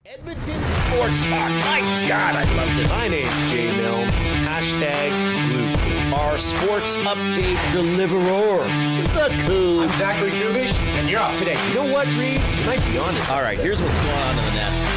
Edmonton Sports Talk. My God, I loved it. My name's Jay Milne. #Blue. Our sports update deliverer. The Coop. I'm Zachary Kubish, and you're up today. You know what, Reid? You might be honest. All right, here's what's going on in the Nest.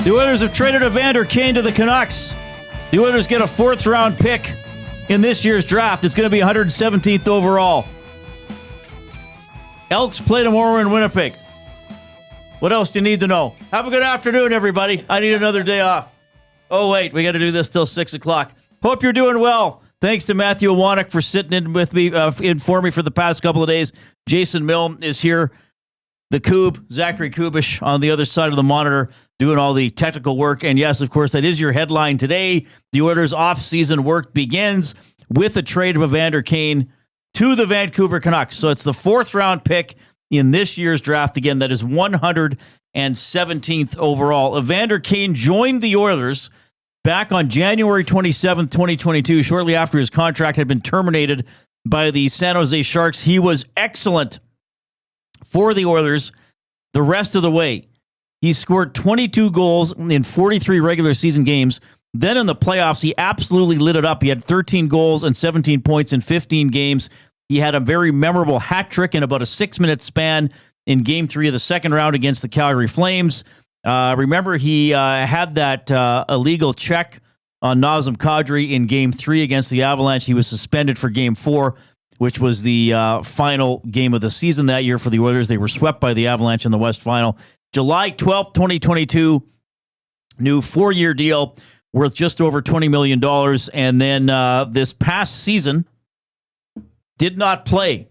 The Oilers have traded Evander Kane to the Canucks. The Oilers get a fourth-round pick in this year's draft. It's going to be 117th overall. Elks play tomorrow in Winnipeg. What else do you need to know? Have a good afternoon, everybody. I need another day off. Oh, wait, we got to do this till 6 o'clock. Hope you're doing well. Thanks to Matthew Wannock for sitting in with me, in for me for the past couple of days. Jason Milne is here. The Coob, Zachary Kubish on the other side of the monitor, doing all the technical work. And yes, of course, that is your headline today. The Oilers' off-season work begins with a trade of Evander Kane to the Vancouver Canucks. So it's the fourth-round pick in this year's draft. Again, that is 117th overall. Evander Kane joined the Oilers back on January 27th, 2022, shortly after his contract had been terminated by the San Jose Sharks. He was excellent for the Oilers the rest of the way. He scored 22 goals in 43 regular season games. Then in the playoffs, he absolutely lit it up. He had 13 goals and 17 points in 15 games. He had a very memorable hat trick in about a 6-minute span in Game 3 of the second round against the Calgary Flames. Remember, he had that illegal check on Nazem Kadri in Game 3 against the Avalanche. He was suspended for Game 4, which was the final game of the season that year for the Oilers. They were swept by the Avalanche in the West Final. July 12th, 2022, new 4-year deal worth just over $20 million. And then this past season, did not play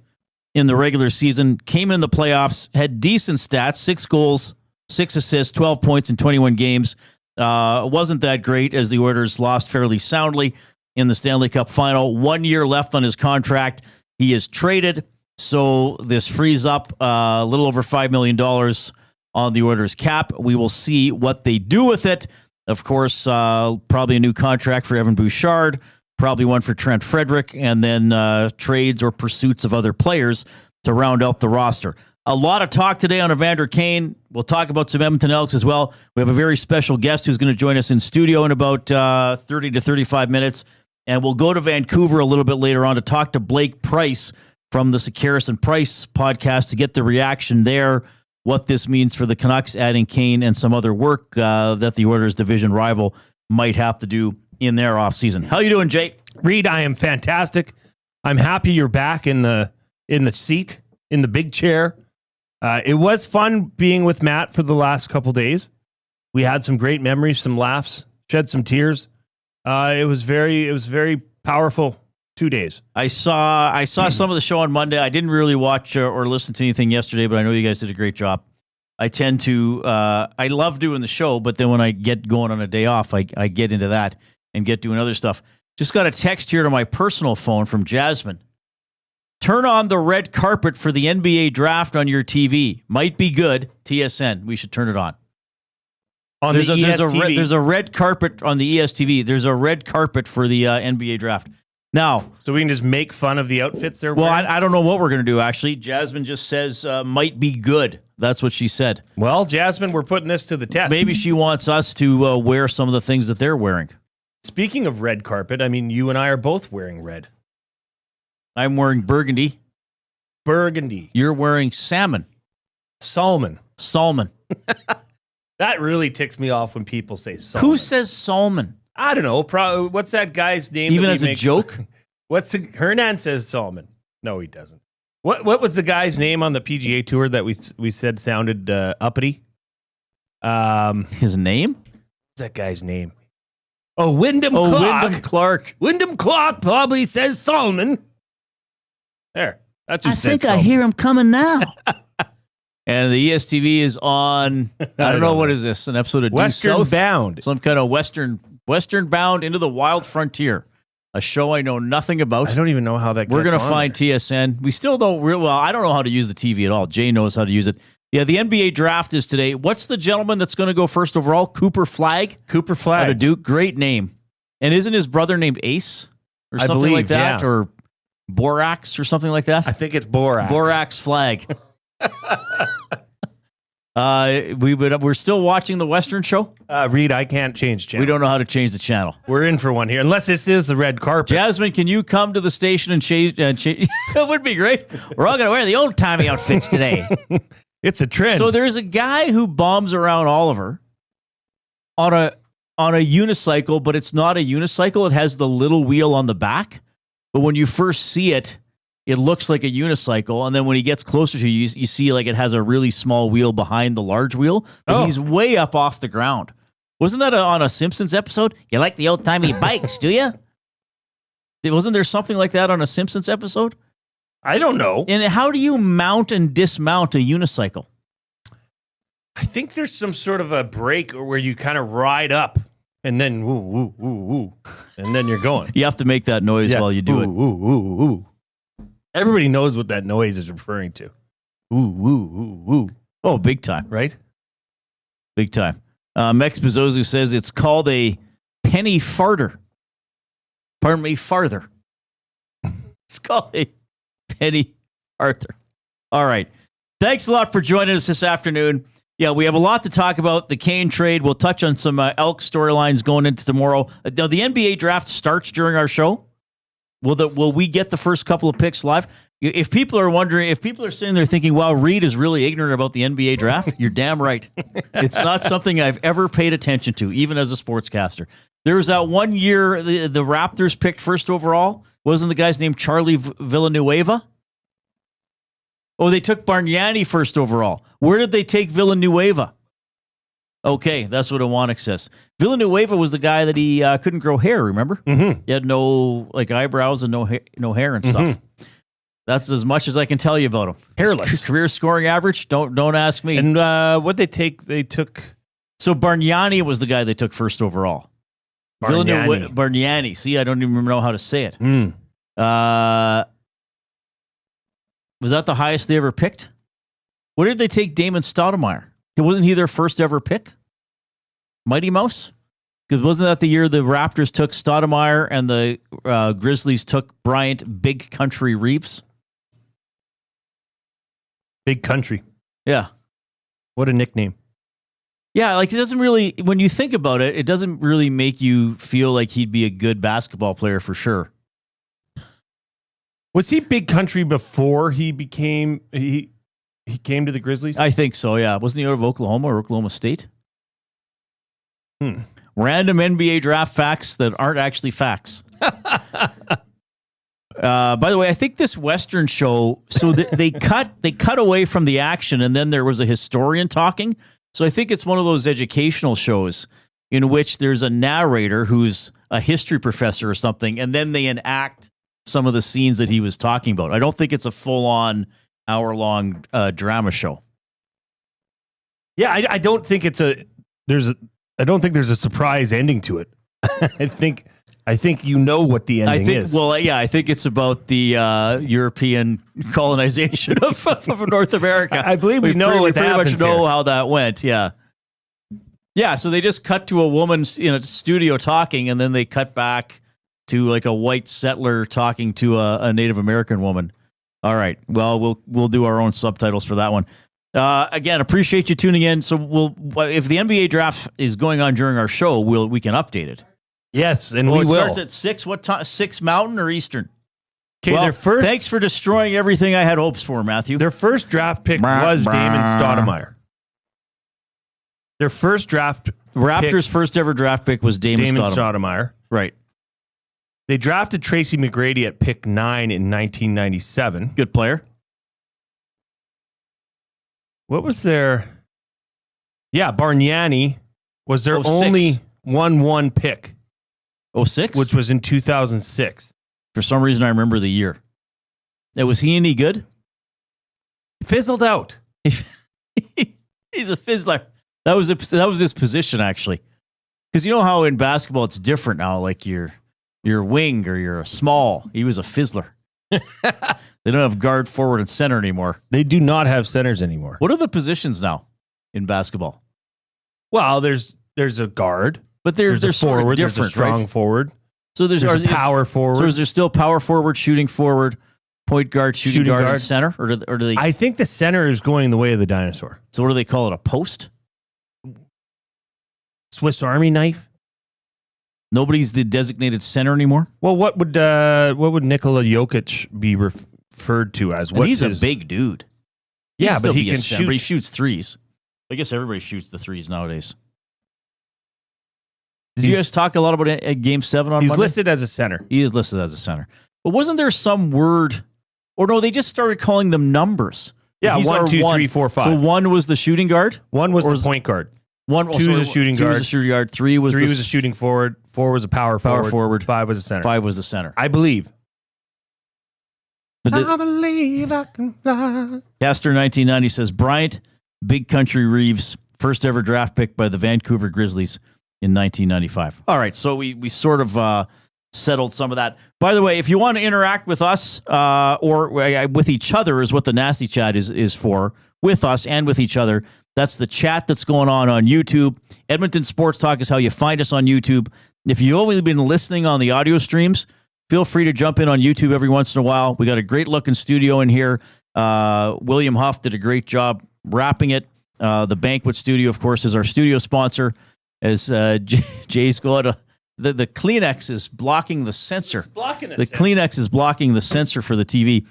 in the regular season, came in the playoffs, had decent stats, 6 goals, 6 assists, 12 points in 21 games. Wasn't that great as the Oilers lost fairly soundly in the Stanley Cup final. 1 year left on his contract. He is traded, so this frees up a little over $5 million on the Oilers cap. We will see what they do with it. Of course, probably a new contract for Evan Bouchard, probably one for Trent Frederick, and then trades or pursuits of other players to round out the roster. A lot of talk today on Evander Kane. We'll talk about some Edmonton Elks as well. We have a very special guest who's going to join us in studio in about 30 to 35 minutes. And we'll go to Vancouver a little bit later on to talk to Blake Price from the Sekeres and Price podcast to get the reaction there, what this means for the Canucks, adding Kane and some other work that the Oilers division rival might have to do in their offseason. How you doing, Jay? Reid, I am fantastic. I'm happy you're back in the seat, in the big chair. It was fun being with Matt for the last couple days. We had some great memories, some laughs, shed some tears. It was very powerful 2 days. I saw some of the show on Monday. I didn't really watch or listen to anything yesterday, but I know you guys did a great job. I tend to, I love doing the show, but then when I get going on a day off, I get into that and get doing other stuff. Just got a text here to my personal phone from Jasmine. Turn on the red carpet for the NBA draft on your TV. Might be good. TSN. We should turn it on. There's a red carpet on the ESTV. There's a red carpet for the NBA draft. Now, so we can just make fun of the outfits they're wearing? Well, I don't know what we're going to do, actually. Jasmine just says, might be good. That's what she said. Well, Jasmine, we're putting this to the test. Maybe she wants us to wear some of the things that they're wearing. Speaking of red carpet, I mean, you and I are both wearing red. I'm wearing burgundy. Burgundy. You're wearing salmon. Salmon. That really ticks me off when people say salmon. Who says salmon? I don't know. What's that guy's name? Even as a joke? Hernan says salmon. No, he doesn't. What was the guy's name on the PGA Tour that we said sounded uppity? His name? What's that guy's name? Oh, Wyndham Clark. Wyndham Clark. Wyndham Clark probably says salmon. There. That's who I said think so. I hear him coming now. And the ESTV is on, I don't know, what is this? An episode of Due Western South? Bound. Some kind of Western Bound into the Wild Frontier. A show I know nothing about. I don't even know how that. We're gets going to on find there. TSN. We still don't well, I don't know how to use the TV at all. Jay knows how to use it. Yeah, the NBA draft is today. What's the gentleman that's going to go first overall? Cooper Flagg? Cooper Out Flagg. of Duke. Great name. And isn't his brother named Ace? Or I something believe, like that? yeah. Or Borax or something like that? I think it's Borax. Borax Flag. We're still watching the Western show. Reid, I can't change channel. We don't know how to change the channel. We're in for one here, unless this is the red carpet. Jasmine, can you come to the station and change? It would be great. We're all going to wear the old timey outfits today. It's a trend. So there's a guy who bombs around Oliver on a unicycle, but it's not a unicycle. It has the little wheel on the back. But when you first see it, it looks like a unicycle. And then when he gets closer to you, you see like it has a really small wheel behind the large wheel. But he's way up off the ground. Wasn't that on a Simpsons episode? You like the old-timey bikes, do you? Wasn't there something like that on a Simpsons episode? I don't know. And how do you mount and dismount a unicycle? I think there's some sort of a break where you kind of ride up and then woo, woo, woo, woo, and then you're going. You have to make that noise while you do it. Ooh, ooh, ooh. Everybody knows what that noise is referring to. Ooh, ooh, ooh, ooh. Oh, big time. Right? Big time. Mex Bezozu says it's called a penny farter. Pardon me, farther. It's called a penny farther. All right. Thanks a lot for joining us this afternoon. Yeah, we have a lot to talk about. The Kane trade. We'll touch on some Elk storylines going into tomorrow. The NBA draft starts during our show. Will we get the first couple of picks live? If people are wondering, if people are sitting there thinking, wow, Reid is really ignorant about the NBA draft, you're damn right. It's not something I've ever paid attention to, even as a sportscaster. There was that one year the Raptors picked first overall. Wasn't the guy's name Charlie Villanueva? Oh, they took Bargnani first overall. Where did they take Villanueva? Okay, that's what Iwanek says. Villanueva was the guy that he couldn't grow hair, remember? Mm-hmm. He had no eyebrows and no hair and stuff. Mm-hmm. That's as much as I can tell you about him. Hairless. His career scoring average, don't ask me. And what they take? They took So Bargnani was the guy they took first overall. Bargnani. See, I don't even know how to say it. Was that the highest they ever picked? Where did they take Damon Stoudemire? Wasn't he their first ever pick? Mighty Mouse? Because wasn't that the year the Raptors took Stoudemire and the Grizzlies took Bryant Big Country Reeves? Big Country. Yeah. What a nickname. Yeah, like it doesn't really, when you think about it, it doesn't really make you feel like he'd be a good basketball player for sure. Was he Big Country before he became he came to the Grizzlies? I think so, yeah. Wasn't he out of Oklahoma or Oklahoma State? Random NBA draft facts that aren't actually facts. By the way, I think this Western show, so they cut away from the action, and then there was a historian talking. So I think it's one of those educational shows in which there's a narrator who's a history professor or something, and then they enact some of the scenes that he was talking about. I don't think it's a full-on hour-long drama show. Yeah, I don't think I don't think there's a surprise ending to it. I think you know what the ending is. Well, yeah, I think it's about the European colonization of North America. I believe we know what pretty much happens know here. how that went. Yeah, yeah. So they just cut to a woman in a studio talking, and then they cut back to like a white settler talking to a Native American woman. All right. Well, we'll do our own subtitles for that one. Again, appreciate you tuning in. So if the NBA draft is going on during our show, we can update it. Yes, and Well, we it will. starts at 6. What time? 6 Mountain or Eastern? Okay, Well, their first thanks for destroying everything I had hopes for, Matthew. Their first draft pick was Damon Stoudemire. Their first draft Raptors' first ever draft pick was Damon Stoudemire. Stoudemire. Right. They drafted Tracy McGrady at pick 9 in 1997. Good player. What was their... Yeah, Bargnani was their 06. only 1-1 pick, 06? which was in 2006. For some reason, I remember the year. Was he any good? Fizzled out. He's a fizzler. That was his position, actually. Because you know how in basketball it's different now. Like you're a wing or you're a small. He was a fizzler. They don't have guard, forward, and center anymore. They do not have centers anymore. What are the positions now in basketball? Well, there's a guard, but there's a sort of forward, different, there's a strong right? forward. So there's a power forward. So is there still power forward, shooting forward, point guard, shooting guard, and center, or do they? I think the center is going the way of the dinosaur. So what do they call it? A post? Swiss Army knife. Nobody's the designated center anymore. Well, what would Nikola Jokic be referred to as? He's a big dude. Yeah, but he can shoot. But he shoots threes. I guess everybody shoots the threes nowadays. Did you guys talk a lot about Game 7 on Monday? He's listed as a center. He is listed as a center. But wasn't there some word? Or no, they just started calling them numbers. Yeah, 1, 2, 3, 4, 5. So 1 was the shooting guard? 1 was the point guard. 2 was a shooting guard. 2 was a shooting guard. 3 was a shooting forward. 4 was a power forward. 5 was a center. 5 was the center. I believe. I believe I can fly. Caster 1990 says, Bryant, Big Country Reeves, first ever draft pick by the Vancouver Grizzlies in 1995. All right, so we sort of settled some of that. By the way, if you want to interact with us or with each other is what the Nasty Chat is for, with us and with each other, that's the chat that's going on YouTube. Edmonton Sports Talk is how you find us on YouTube. If you've only been listening on the audio streams, feel free to jump in on YouTube every once in a while. We got a great looking studio in here. William Huff did a great job wrapping it. The Banquet Studio, of course, is our studio sponsor. As Jay's going, the Kleenex is blocking the sensor. Kleenex is blocking the sensor for the TV.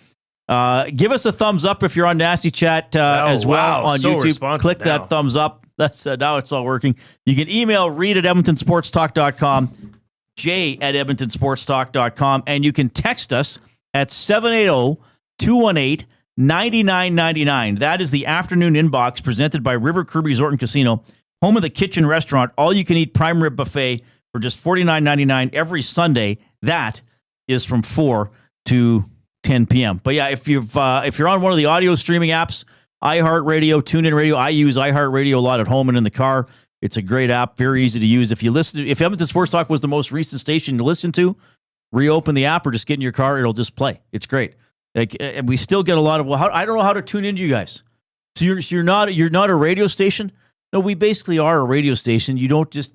Give us a thumbs up if you're on Nasty Chat as well on YouTube. Click that thumbs up. That's now it's all working. You can email Reid at EdmontonSportsTalk.com, Jay at EdmontonSportsTalk.com, and you can text us at 780-218-9999. That is the afternoon inbox presented by River Crew Resort and Casino, home of the Kitchen Restaurant, all-you-can-eat prime rib buffet for just $49.99 every Sunday. That is from 4 to 10 p.m. But yeah, if you're on one of the audio streaming apps, iHeartRadio, TuneIn Radio, I use iHeartRadio a lot at home and in the car. It's a great app, very easy to use. If Edmonton Sports Talk was the most recent station to listen to, reopen the app or just get in your car, it'll just play. It's great. Like we still get a lot of I don't know how to tune into you guys. So you're not a radio station. No, we basically are a radio station. You don't just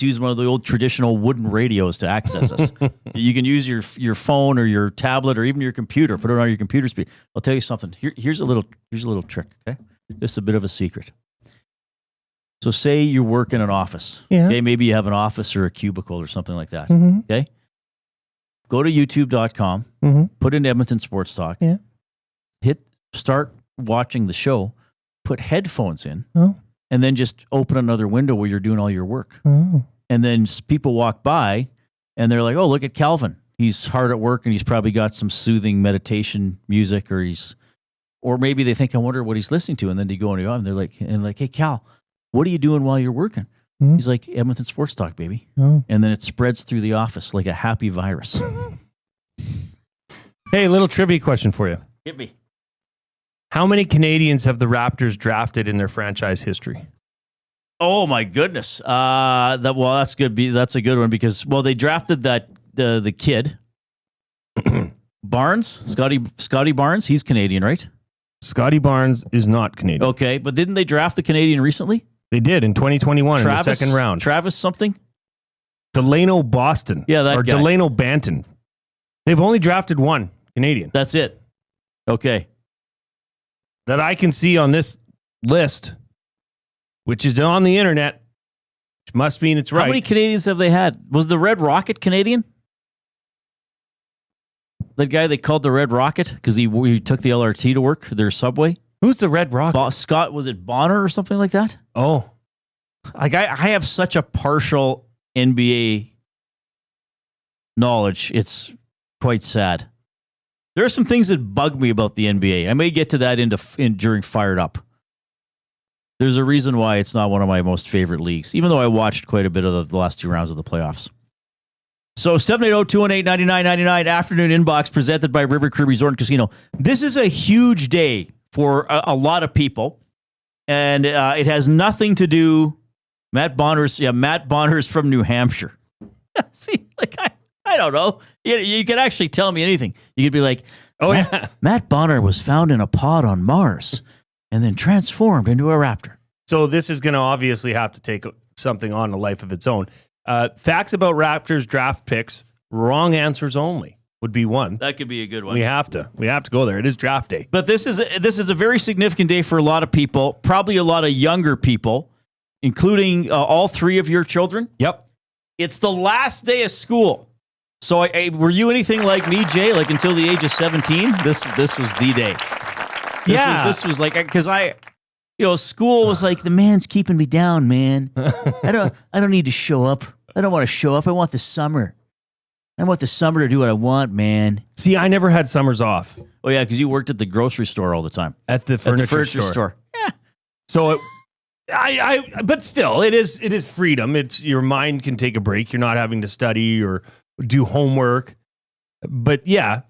use one of the old traditional wooden radios to access us. You can use your phone or your tablet or even your computer. Put it on your computer speed. I'll tell you something. Here's a little trick. Okay, just a bit of a secret. So say you work in an office. Yeah. Okay, maybe you have an office or a cubicle or something like that. Mm-hmm. Okay, go to YouTube.com. Mm-hmm. Put in Edmonton Sports Talk. Yeah. Hit start watching the show. Put headphones in. Oh. And then just open another window where you're doing all your work. Oh. And then people walk by and they're like, oh, look at Calvin. He's hard at work and he's probably got some soothing meditation music or maybe they think, I wonder what he's listening to. And then they go on and they're like, hey, Cal, what are you doing while you're working? Mm. He's like, Edmonton Sports Talk, baby. Oh. And then it spreads through the office like a happy virus. Hey, little trivia question for you. Hit me. How many Canadians have the Raptors drafted in their franchise history? Oh my goodness! That's good. That's a good one because they drafted the kid Barnes, Scotty Barnes. He's Canadian, right? Scotty Barnes is not Canadian. Okay, but didn't they draft the Canadian recently? They did in 2021 in the second round. Travis something? Delano Boston. Yeah, that guy. Delano Banton. They've only drafted one Canadian. That's it. Okay. That I can see on this list, which is on the internet, which must mean it's right. How many Canadians have they had? Was the Red Rocket Canadian? That guy they called the Red Rocket because he took the LRT to work, their subway. Who's the Red Rocket? Scott, was it Bonner or something like that? Oh. Like I have such a partial NBA knowledge. It's quite sad. There are some things that bug me about the NBA. I may get to that during Fired Up. There's a reason why it's not one of my most favorite leagues, even though I watched quite a bit of the last 2 rounds of the playoffs. So 780-218-9999 afternoon inbox presented by River Cree Resort and Casino. This is a huge day for a lot of people, and it has nothing to do. Matt Bonner's from New Hampshire. See, like I don't know. You can actually tell me anything. You could be like, "Oh yeah, Matt Bonner was found in a pod on Mars, and then transformed into a raptor." So this is going to obviously have to take something on a life of its own. Facts about Raptors draft picks, wrong answers only would be one. That could be a good one. We have to go there. It is draft day. But this is a very significant day for a lot of people, probably a lot of younger people, including all three of your children. Yep. It's the last day of school. So were you anything like me, Jay? Like until the age of 17, this was the day. This was like, because school was like, the man's keeping me down, man. I don't need to show up. I don't want to show up. I want the summer. I want the summer to do what I want, man. See, I never had summers off. Oh yeah, because you worked at the grocery store all the time. At the furniture store. Yeah. So but still, it is freedom. It's your mind can take a break. You're not having to study or do homework. But yeah.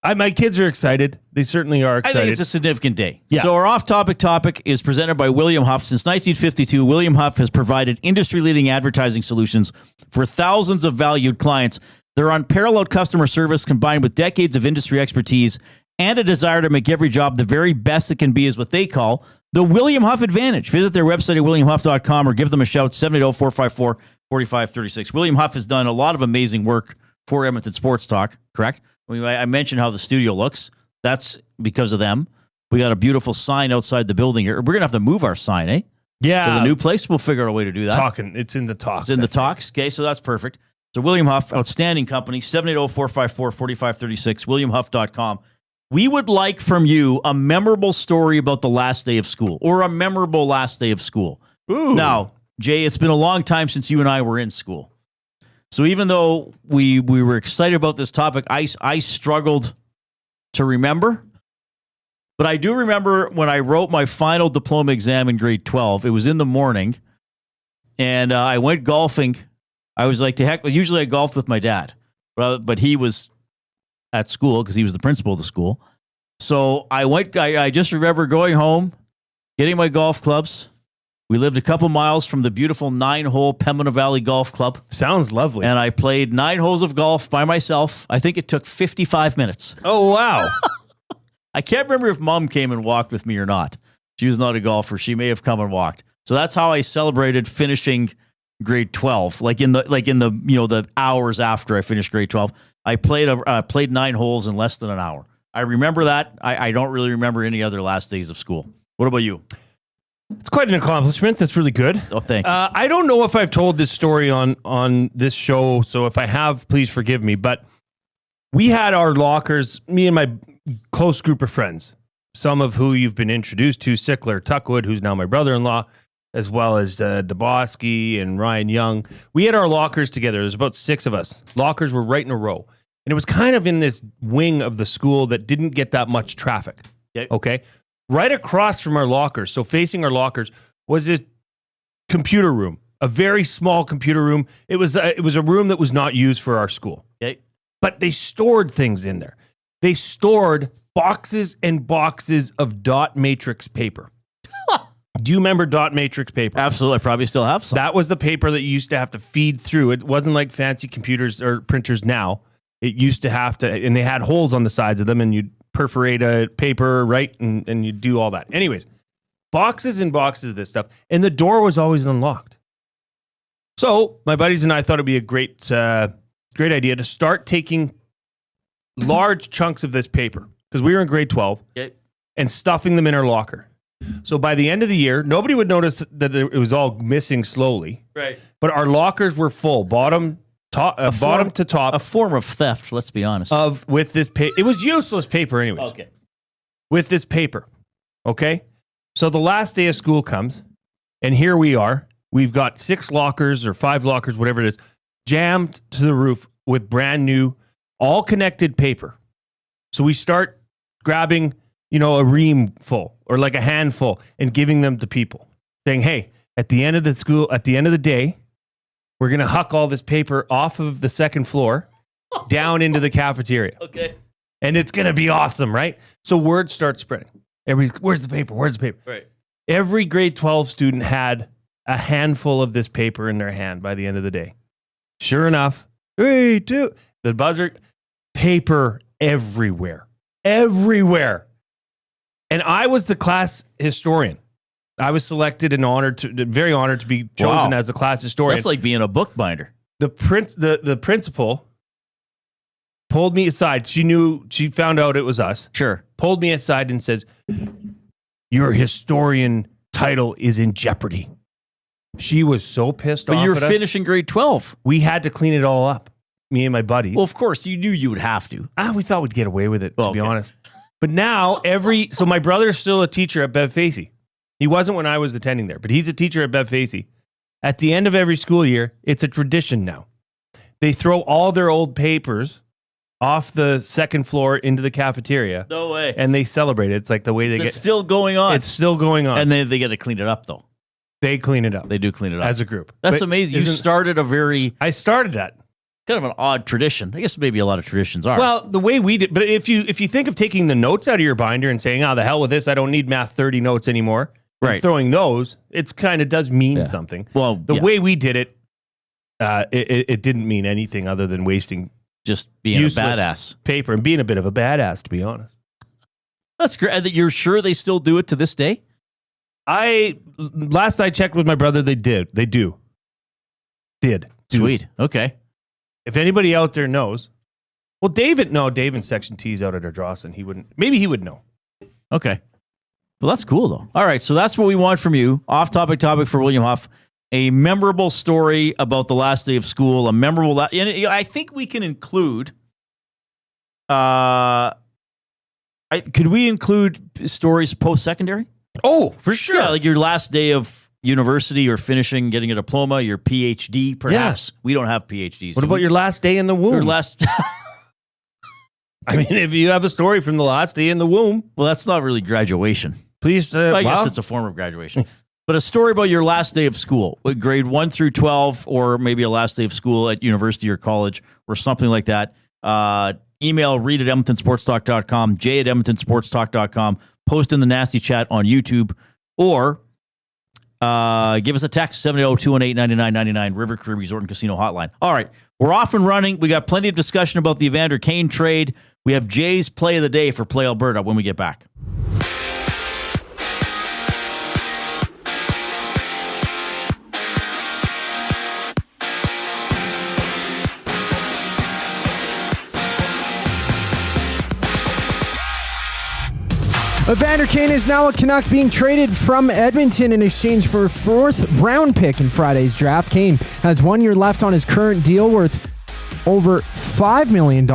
My kids are excited. They certainly are excited. I think it's a significant day. Yeah. So our off-topic topic is presented by William Huff. Since 1952, William Huff has provided industry-leading advertising solutions for thousands of valued clients. Their unparalleled customer service combined with decades of industry expertise and a desire to make every job the very best it can be is what they call the William Huff Advantage. Visit their website at williamhuff.com or give them a shout, 780-454-4536. William Huff has done a lot of amazing work for Edmonton Sports Talk, correct? I mentioned how the studio looks. That's because of them. We got a beautiful sign outside the building here. We're going to have to move our sign, eh? Yeah. To the new place. We'll figure out a way to do that. It's in the talks. It's in the talks. Okay, so that's perfect. So William Huff, outstanding company, 780-454-4536, williamhuff.com. We would like from you a memorable story about the last day of school or a memorable last day of school. Ooh. Now, Jay, it's been a long time since you and I were in school. So even though we were excited about this topic, I struggled to remember. But I do remember when I wrote my final diploma exam in grade 12. It was in the morning, and I went golfing. I was like, to heck, usually I golfed with my dad, but he was at school because he was the principal of the school. So I just remember going home, getting my golf clubs. We lived a couple miles from the beautiful 9-hole Pembina Valley Golf Club. Sounds lovely. And I played 9 holes of golf by myself. I think it took 55 minutes. Oh, wow. I can't remember if Mom came and walked with me or not. She was not a golfer. She may have come and walked. So that's how I celebrated finishing grade 12. Like in the hours after I finished grade 12, I played 9 holes in less than an hour. I remember that. I don't really remember any other last days of school. What about you? It's quite an accomplishment. That's really good. Oh, thank you. I don't know if I've told this story on this show, so if I have, please forgive me. But we had our lockers, me and my close group of friends, some of who you've been introduced to, Sickler Tuckwood, who's now my brother-in-law, as well as DeBoski and Ryan Young. We had our lockers together. There's about 6 of us. Lockers were right in a row. And it was kind of in this wing of the school that didn't get that much traffic. Okay? Right across from our lockers, so facing our lockers, was this computer room, a very small computer room. It was a room that was not used for our school. Okay. But they stored things in there. They stored boxes and boxes of dot matrix paper. Do you remember dot matrix paper? Absolutely. I probably still have some. That was the paper that you used to have to feed through. It wasn't like fancy computers or printers now. It used to have to, and they had holes on the sides of them, and you'd perforate a paper, right? And you do all that. Anyways, boxes and boxes of this stuff. And the door was always unlocked. So my buddies and I thought it'd be a great idea to start taking large chunks of this paper, because we were in grade 12, and stuffing them in our locker. So by the end of the year, nobody would notice that it was all missing slowly. Right. But our lockers were full, bottom to top. A form of theft, let's be honest. With this paper. It was useless paper anyways. Okay. With this paper. Okay? So the last day of school comes, and here we are. We've got 6 lockers or 5 lockers, whatever it is, jammed to the roof with brand new, all connected paper. So we start grabbing, a ream full or like a handful and giving them to people, saying, hey, at the end of the day, We're going to huck all this paper off of the second floor down into the cafeteria. Okay. And it's going to be awesome, right? So word starts spreading. Everybody's, where's the paper? Where's the paper? Right. Every grade 12 student had a handful of this paper in their hand by the end of the day. Sure enough, 3, 2, the buzzer, paper everywhere. Everywhere. And I was the class historian. I was selected and very honored to be chosen as the class historian. That's like being a bookbinder. The principal pulled me aside. She found out it was us. Sure. Pulled me aside and says, your historian title is in jeopardy. She was so pissed off. But you're at us. finishing grade 12. We had to clean it all up. Me and my buddies. Well, of course, you knew you would have to. We thought we'd get away with it, to be honest. But now so my brother's still a teacher at Bev Facey. He wasn't when I was attending there, but he's a teacher at Bev Facey. At the end of every school year, it's a tradition now. They throw all their old papers off the second floor into the cafeteria. No way. And they celebrate it. It's like the way It's still going on. It's still going on. And they get to clean it up, though. They clean it up. They do clean it up. As a group. That's amazing. You started I started that. Kind of an odd tradition. I guess maybe a lot of traditions are. Well, the way we did, but if you think of taking the notes out of your binder and saying, the hell with this, I don't need math 30 notes anymore. Right. And throwing those, it's kind of does mean something. Well, the way we did it, it didn't mean anything other than wasting just being a badass paper and being a bit of a badass, to be honest. That's great. And you're sure they still do it to this day? Last I checked with my brother, they did. They do. Sweet. Okay. If anybody out there knows, well, David in Section T's out at Ardrossan. Maybe he would know. Okay. Well, that's cool, though. All right, so that's what we want from you. Off-topic topic for William Huff. A memorable story about the last day of school. And I think we can include... could we include stories post-secondary? Oh, for sure. Yeah, like your last day of university or finishing, getting a diploma, your PhD, perhaps. We don't have PhDs. What about your last day in the womb? Your last... I mean, if you have a story from the last day in the womb. Well, that's not really graduation. Please, I guess it's a form of graduation. But a story about your last day of school, grade 1 through 12, or maybe a last day of school at university or college, or something like that. Email Reid at EdmontonSportsTalk.com, Jay at EdmontonSportsTalk.com, post in the nasty chat on YouTube, or give us a text, 780-218-9999, River Crew Resort and Casino Hotline. All right, we're off and running. We got plenty of discussion about the Evander Kane trade. We have Jay's play of the day for Play Alberta when we get back. Evander Kane is now a Canuck, being traded from Edmonton in exchange for a 4th round pick in Friday's draft. Kane has 1 year left on his current deal worth over $5 million,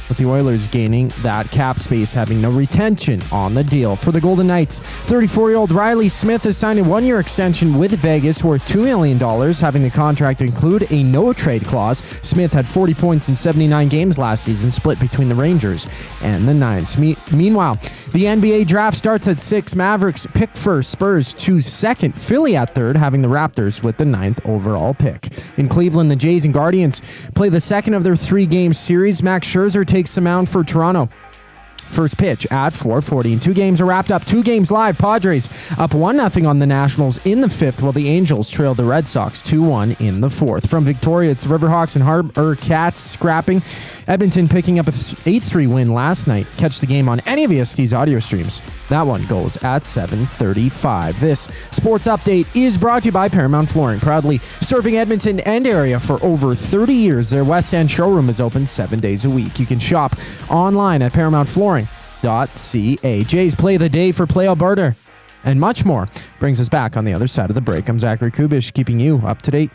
with the Oilers gaining that cap space, having no retention on the deal. For the Golden Knights, 34-year-old Riley Smith has signed a 1-year extension with Vegas worth $2 million, having the contract include a no-trade clause. Smith had 40 points in 79 games last season, split between the Rangers and the Knights. Meanwhile, the NBA draft starts at 6. Mavericks pick first, Spurs choose second, Philly at third, having the Raptors with the 9th overall pick. In Cleveland, the Jays and Guardians play the second of their 3-game series. Max Scherzer takes the mound for Toronto. First pitch at 4:40. And 2 games are wrapped up. 2 games live. Padres up 1-0 on the Nationals in the 5th, while the Angels trailed the Red Sox 2-1 in the 4th. From Victoria, it's Riverhawks and Harbour Cats scrapping. Edmonton picking up a 8-3 win last night. Catch the game on any of EST's audio streams. That one goes at 7:35. This sports update is brought to you by Paramount Flooring, proudly serving Edmonton and area for over 30 years. Their West End showroom is open 7 days a week. You can shop online at ParamountFlooring.ca. Jay's play of the day for Play Alberta and much more brings us back on the other side of the break. I'm Zachary Kubish, keeping you up to date.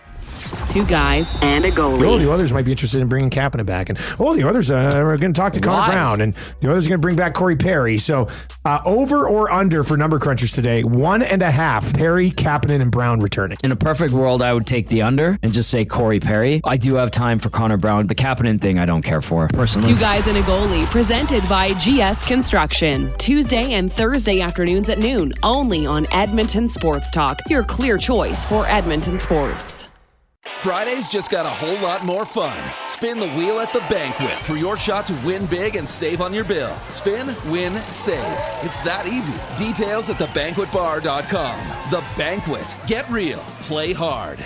2 guys and a goalie. The Oilers might be interested in bringing Kapanen back. And the Oilers are going to talk to Connor Brown. And the Oilers are going to bring back Corey Perry. So over or under for number crunchers today, 1.5, Perry, Kapanen, and Brown returning. In a perfect world, I would take the under and just say Corey Perry. I do have time for Connor Brown. The Kapanen thing, I don't care for, personally. 2 guys and a goalie, presented by GS Construction. Tuesday and Thursday afternoons at noon, only on Edmonton Sports Talk, your clear choice for Edmonton sports. Friday's just got a whole lot more fun. Spin the wheel at the Banquet for your shot to win big and save on your bill. Spin, win, save. It's that easy. Details at thebanquetbar.com. The Banquet. Get real. Play hard.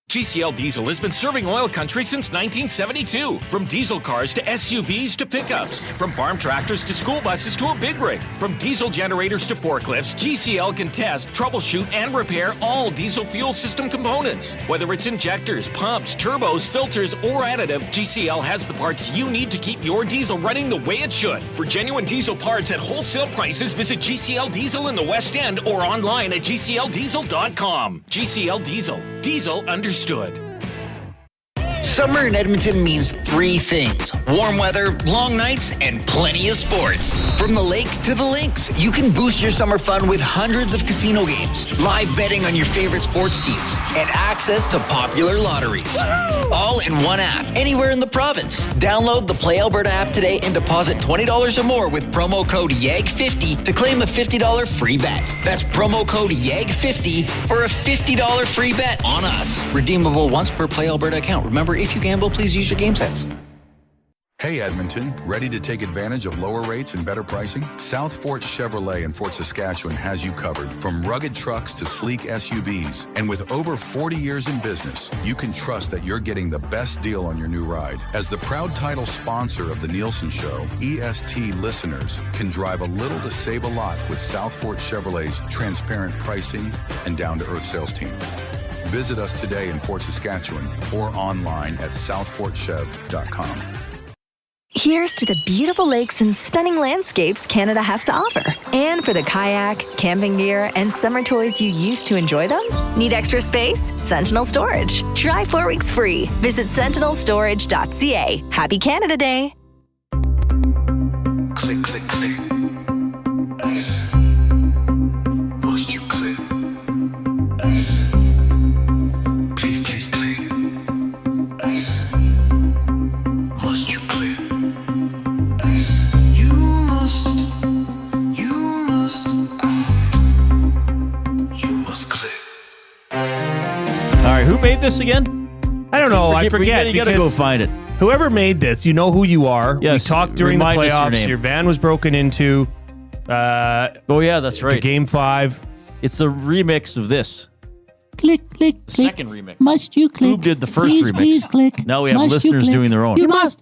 GCL Diesel has been serving oil country since 1972. From diesel cars to SUVs to pickups. From farm tractors to school buses to a big rig. From diesel generators to forklifts, GCL can test, troubleshoot, and repair all diesel fuel system components. Whether it's injectors, pumps, turbos, filters, or additive, GCL has the parts you need to keep your diesel running the way it should. For genuine diesel parts at wholesale prices, visit GCL Diesel in the West End or online at GCLDiesel.com. GCL Diesel. Diesel understood. Summer in Edmonton means three things: warm weather, long nights, and plenty of sports. From the lake to the links, you can boost your summer fun with hundreds of casino games, live betting on your favorite sports teams, and access to popular lotteries. All in one app, anywhere in the province. Download the Play Alberta app today and deposit $20 or more with promo code YAG50 to claim a $50 free bet. That's promo code YAG50 for a $50 free bet on us. Redeemable once per Play Alberta account. Remember, if you gamble, please use your game sense. Hey Edmonton, ready to take advantage of lower rates and better pricing? South Fort Chevrolet in Fort Saskatchewan has you covered. From rugged trucks to sleek SUVs. And with over 40 years in business, you can trust that you're getting the best deal on your new ride. As the proud title sponsor of the Nielsen Show, EST listeners can drive a little to save a lot with South Fort Chevrolet's transparent pricing and down-to-earth sales team. Visit us today in Fort Saskatchewan or online at southfortchev.com. Here's to the beautiful lakes and stunning landscapes Canada has to offer. And for the kayak, camping gear, and summer toys you use to enjoy them? Need extra space? Sentinel Storage. Try 4 weeks free. Visit sentinelstorage.ca. Happy Canada Day. Click, click, click. Must you click? Please, please click. Must you click? You must click. All right, who made this again? I don't know. I forget. You gotta go find it. Whoever made this, you know who you are. Yes, we talked during the remind us your playoffs. name. Your van was broken into. Oh yeah, that's right. Game 5. It's the remix of this. Click, click, click. Second remix. Must you click? Who did the first Please, remix? please click. Now we have Must you listeners click? doing their own. You must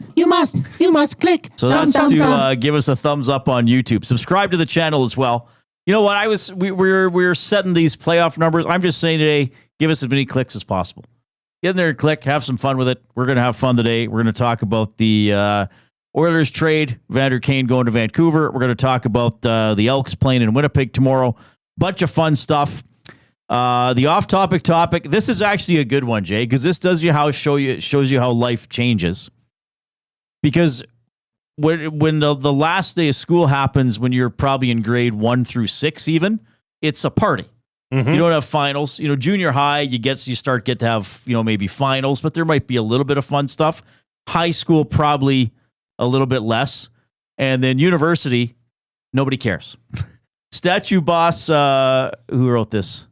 click. So that's to give us a thumbs up on YouTube. Subscribe to the channel as well. You know what? We're setting these playoff numbers. I'm just saying today, give us as many clicks as possible. Get in there and click. Have some fun with it. We're going to have fun today. We're going to talk about the Oilers trade, Evander Kane going to Vancouver. We're going to talk about the Elks playing in Winnipeg tomorrow. Bunch of fun stuff. The off-topic topic. This is actually a good one, Jay, because this shows you how life changes. Because when the last day of school happens, when you're probably in grade 1 through 6, even, it's a party. Mm-hmm. You don't have finals. You know, junior high, you start to have maybe finals, but there might be a little bit of fun stuff. High school, probably a little bit less, and then university, nobody cares. Statue Boss, who wrote this?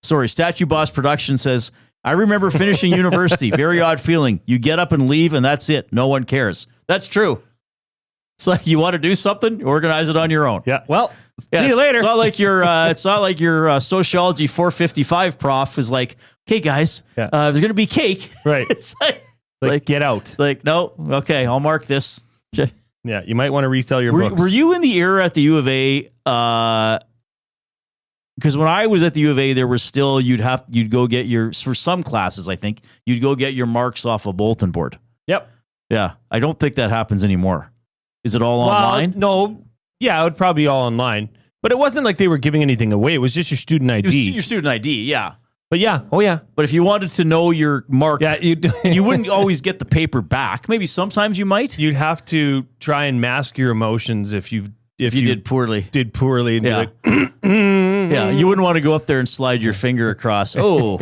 Sorry, Statue Boss Production says, I remember finishing university. Very odd feeling. You get up and leave, and that's it. No one cares. That's true. It's like you want to do something, organize it on your own. Yeah. Well, see you later. It's not like your sociology 455 prof is like, okay, guys, there's going to be cake. Right. It's like get out. It's like, no, okay, I'll mark this. Yeah, you might want to resell your books. Were you in the era at the U of A? Because when I was at the U of A, there was still you'd go get for some classes, I think you'd go get your marks off a bulletin board. Yep. Yeah, I don't think that happens anymore. Is it all online? No. Yeah, it would probably be all online. But it wasn't like they were giving anything away. It was just your student ID. It was your student ID, yeah. But yeah, oh yeah. But if you wanted to know your mark, you wouldn't always get the paper back. Maybe sometimes you might. You'd have to try and mask your emotions if you did poorly. Did poorly. And yeah. Be like, yeah, you wouldn't want to go up there and slide your finger across. Oh,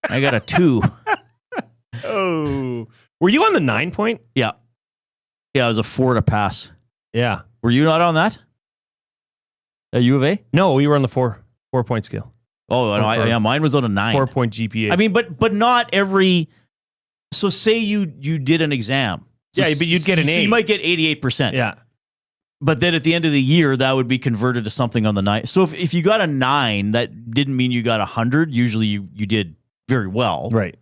I got a 2. Oh. Were you on the 9 point? Yeah. Yeah, it was a 4 to pass. Yeah. Were you not on that? At U of A? No, we were on the 4 point scale. Oh, no, mine was on a 9. 4-point GPA. I mean, but not every. So say you did an exam. So but you'd get an 8. So you might get 88%. Yeah. But then at the end of the year, that would be converted to something on the 9. So if you got a 9, that didn't mean you got 100. Usually you did very well. Right.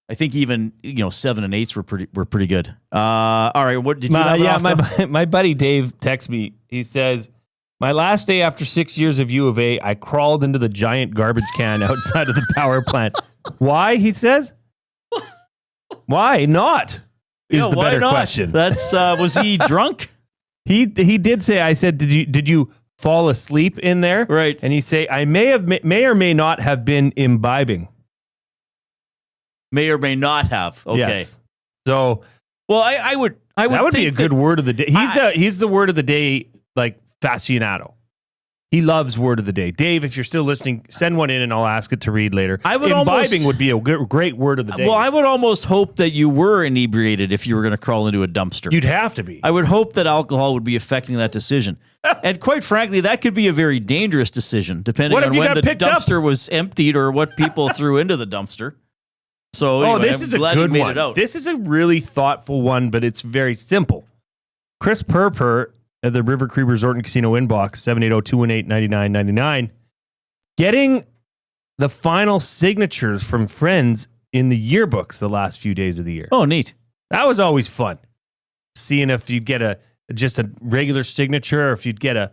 I think even 7 and 8s were pretty good. All right, what did you have? My buddy Dave texts me. He says, "My last day after 6 years of U of A, I crawled into the giant garbage can outside of the power plant." Why? He says. Why not? Is the better question. That's was he drunk? He did say. I said, "Did you fall asleep in there?" Right. And he say, "I may or may not have been imbibing." May or may not have. Okay. Yes. So, well, I would. That would be a good word of the day. He's the word of the day, like aficionado. He loves word of the day. Dave, if you're still listening, send one in and I'll ask it to read later. Imbibing would be a great word of the day. Well, I would almost hope that you were inebriated if you were going to crawl into a dumpster. You'd have to be. I would hope that alcohol would be affecting that decision. And quite frankly, that could be a very dangerous decision, depending on when the dumpster was emptied or what people threw into the dumpster. So, anyway, this is a good one. This is a really thoughtful one, but it's very simple. Chris Purper at the River Cree Resort and Casino inbox, 780-218-9999, getting the final signatures from friends in the yearbooks the last few days of the year. Oh, neat. That was always fun. Seeing if you'd get just a regular signature or if you'd get a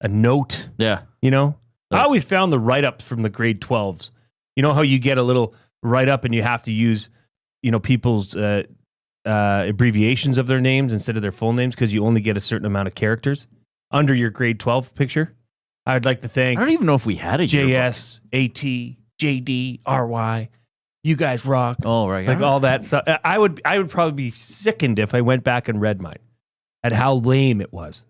note. Yeah. I always found the write-ups from the grade 12s. You know how you get a little write-up and you have to use, people's abbreviations of their names instead of their full names because you only get a certain amount of characters under your grade 12 picture. I'd like to thank I don't even know if we had a JS, AT, JD, RY. You guys rock. Oh, right. Like all that stuff. I would probably be sickened if I went back and read mine at how lame it was.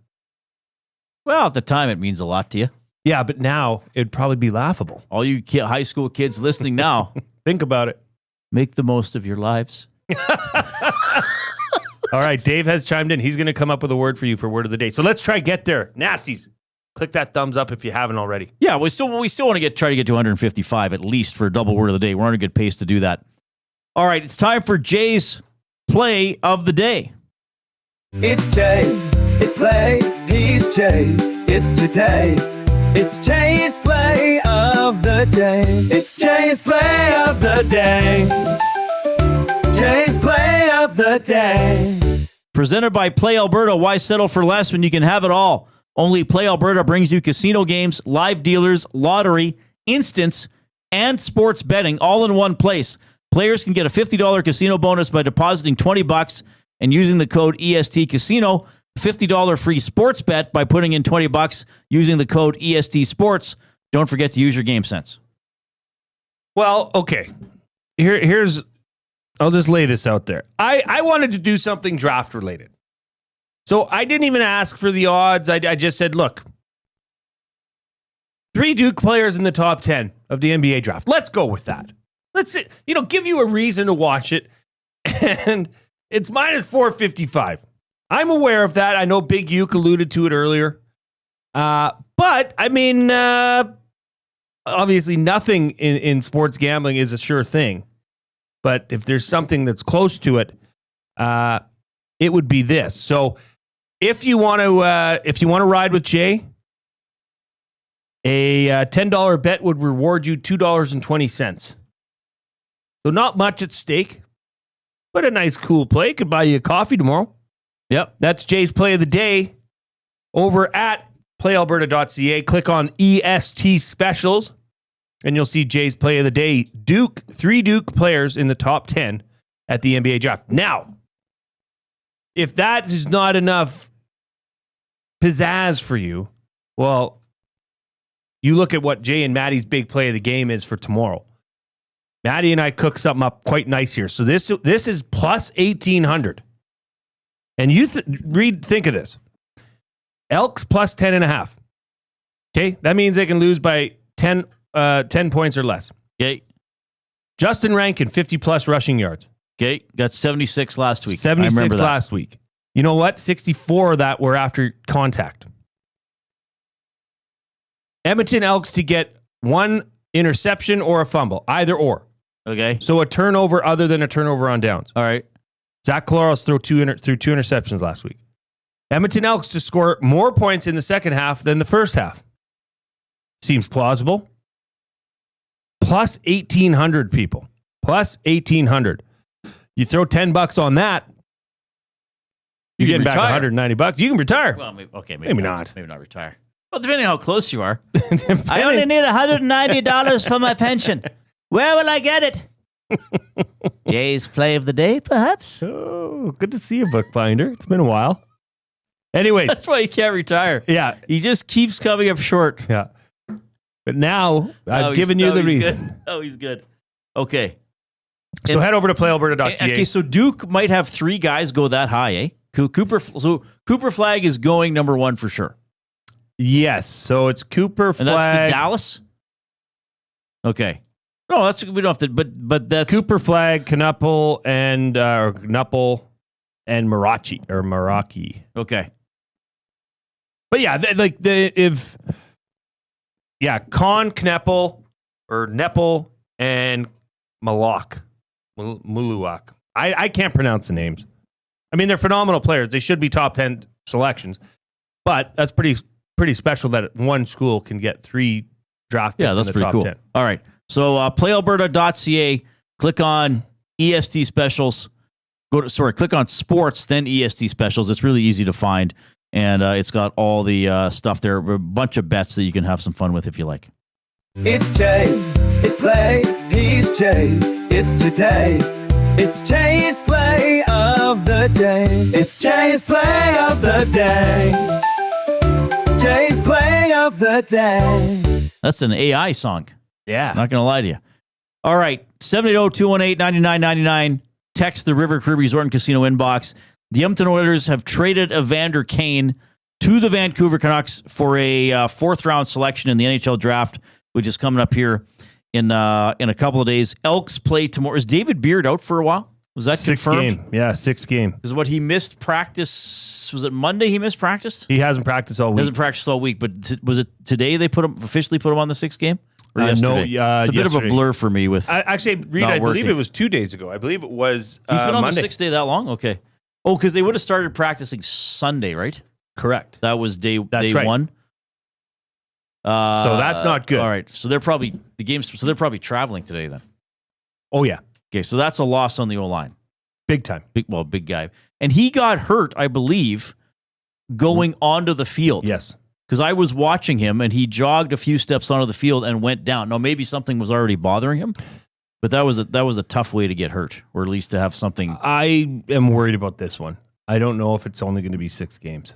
Well, at the time, it means a lot to you. Yeah, but now it'd probably be laughable. All you high school kids listening now, think about it. Make the most of your lives. All right, Dave has chimed in. He's going to come up with a word for you for word of the day. So let's try get there. Nasties. Click that thumbs up if you haven't already. Yeah, we still want to try to get to 155 at least for a double word of the day. We're on a good pace to do that. All right, it's time for Jay's play of the day. It's Jay. It's play. He's Jay. It's today. It's Jay's play of the day. It's Jay's play of the day. Jay's play of the day. Presented by Play Alberta. Why settle for less when you can have it all? Only Play Alberta brings you casino games, live dealers, lottery, instants, and sports betting all in one place. Players can get a $50 casino bonus by depositing $20 and using the code EST Casino. $50 free sports bet by putting in $20 using the code EST Sports. Don't forget to use your game sense. Well, okay. Here's I'll just lay this out there. I wanted to do something draft related. So I didn't even ask for the odds. I just said, look, 3 Duke players in the top 10 of the NBA draft. Let's go with that. Let's give you a reason to watch it. And it's minus 455. I'm aware of that. I know Big Uke alluded to it earlier. But, I mean, obviously nothing in sports gambling is a sure thing. But if there's something that's close to it, it would be this. So if you want to ride with Jay, a $10 bet would reward you $2.20. So not much at stake, but a nice cool play. Could buy you a coffee tomorrow. Yep. That's Jay's play of the day over at playalberta.ca. Click on EST specials and you'll see Jay's play of the day. 3 Duke players in the top 10 at the NBA draft. Now, if that is not enough pizzazz for you, well, you look at what Jay and Maddie's big play of the game is for tomorrow. Maddie and I cook something up quite nice here. So this is plus 1,800. And you think of this. Elks plus 10.5. Okay, that means they can lose by 10 points or less. Okay. Justin Rankin, 50-plus rushing yards. Okay, got 76 last week. 76 last week. You know what? 64 of that were after contact. Edmonton Elks to get 1 interception or a fumble, either or. Okay. So a turnover other than a turnover on downs. All right. Zach Collaros threw two interceptions last week. Edmonton Elks to score more points in the second half than the first half. Seems plausible. Plus 1,800 people. Plus 1,800. You throw $10 on that, you're getting back $190. You can retire. Well, maybe not. Maybe not retire. Well, depending on how close you are. I only need $190 for my pension. Where will I get it? Jay's play of the day, perhaps? Oh, good to see you, Bookbinder. It's been a while. Anyways. That's why he can't retire. Yeah. He just keeps coming up short. Yeah. But now I've given you the reason. Good. Oh, he's good. Okay. So head over to playalberta.ca. Okay, so Duke might have 3 guys go that high, eh? Cooper Flag is going number 1 for sure. Yes. So it's Cooper Flag. And that's to Dallas? Okay. No, we don't have to, but that's Cooper Flag, Knuppel, and Meraki. Okay. But yeah, Con, Kneppel, or Neppel, and Muluak. I can't pronounce the names. I mean, they're phenomenal players. They should be top 10 selections, but that's pretty special that one school can get 3 draft picks in the top 10. All right. So playalberta.ca, click on EST specials. Click on sports, then EST specials. It's really easy to find, and it's got all the stuff there. A bunch of bets that you can have some fun with if you like. It's Jay, it's play, he's Jay, it's today. It's Jay's play of the day. It's Jay's play of the day. Jay's play of the day. That's an AI song. Yeah. Not going to lie to you. All right. 780-218-9999. Text the River Caribbean Resort and Casino inbox. The Edmonton Oilers have traded Evander Kane to the Vancouver Canucks for a 4th round selection in the NHL draft, which is coming up here in a couple of days. Elks play tomorrow. Is David Beard out for a while? Was that 6th confirmed? game. Yeah, 6th game. Because what he missed practice, was it Monday he missed practice? He hasn't practiced all week. Hasn't practiced all week, but was it today they officially put him on the 6th game? Or yesterday? No, it's a bit of a blur for me with actually, Reid, I believe it was 2 days ago. I believe it was He's been on Monday. the 6th day that long? Okay. Oh, because they would have started practicing Sunday, right? Correct. That was day right. 1. So that's not good. All right. So they're probably traveling today then. Oh, yeah. Okay, so that's a loss on the O-line. Big time. Big guy. And he got hurt, I believe, going onto the field. Yes. Because I was watching him, and he jogged a few steps onto the field and went down. Now, maybe something was already bothering him, but that was a tough way to get hurt, or at least to have something. I am worried about this one. I don't know if it's only going to be 6 games.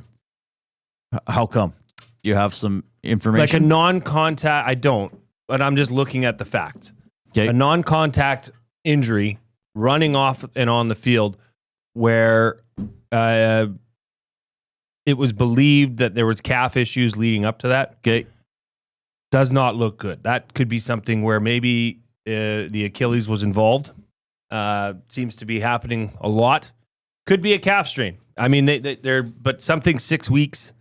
How come? Do you have some information? Like a non-contact, I don't, but I'm just looking at the facts. Okay. A non-contact injury running off and on the field where it was believed that there was calf issues leading up to that. Okay. Does not look good. That could be something where maybe the Achilles was involved. Seems to be happening a lot. Could be a calf strain. I mean, but something 6 weeks.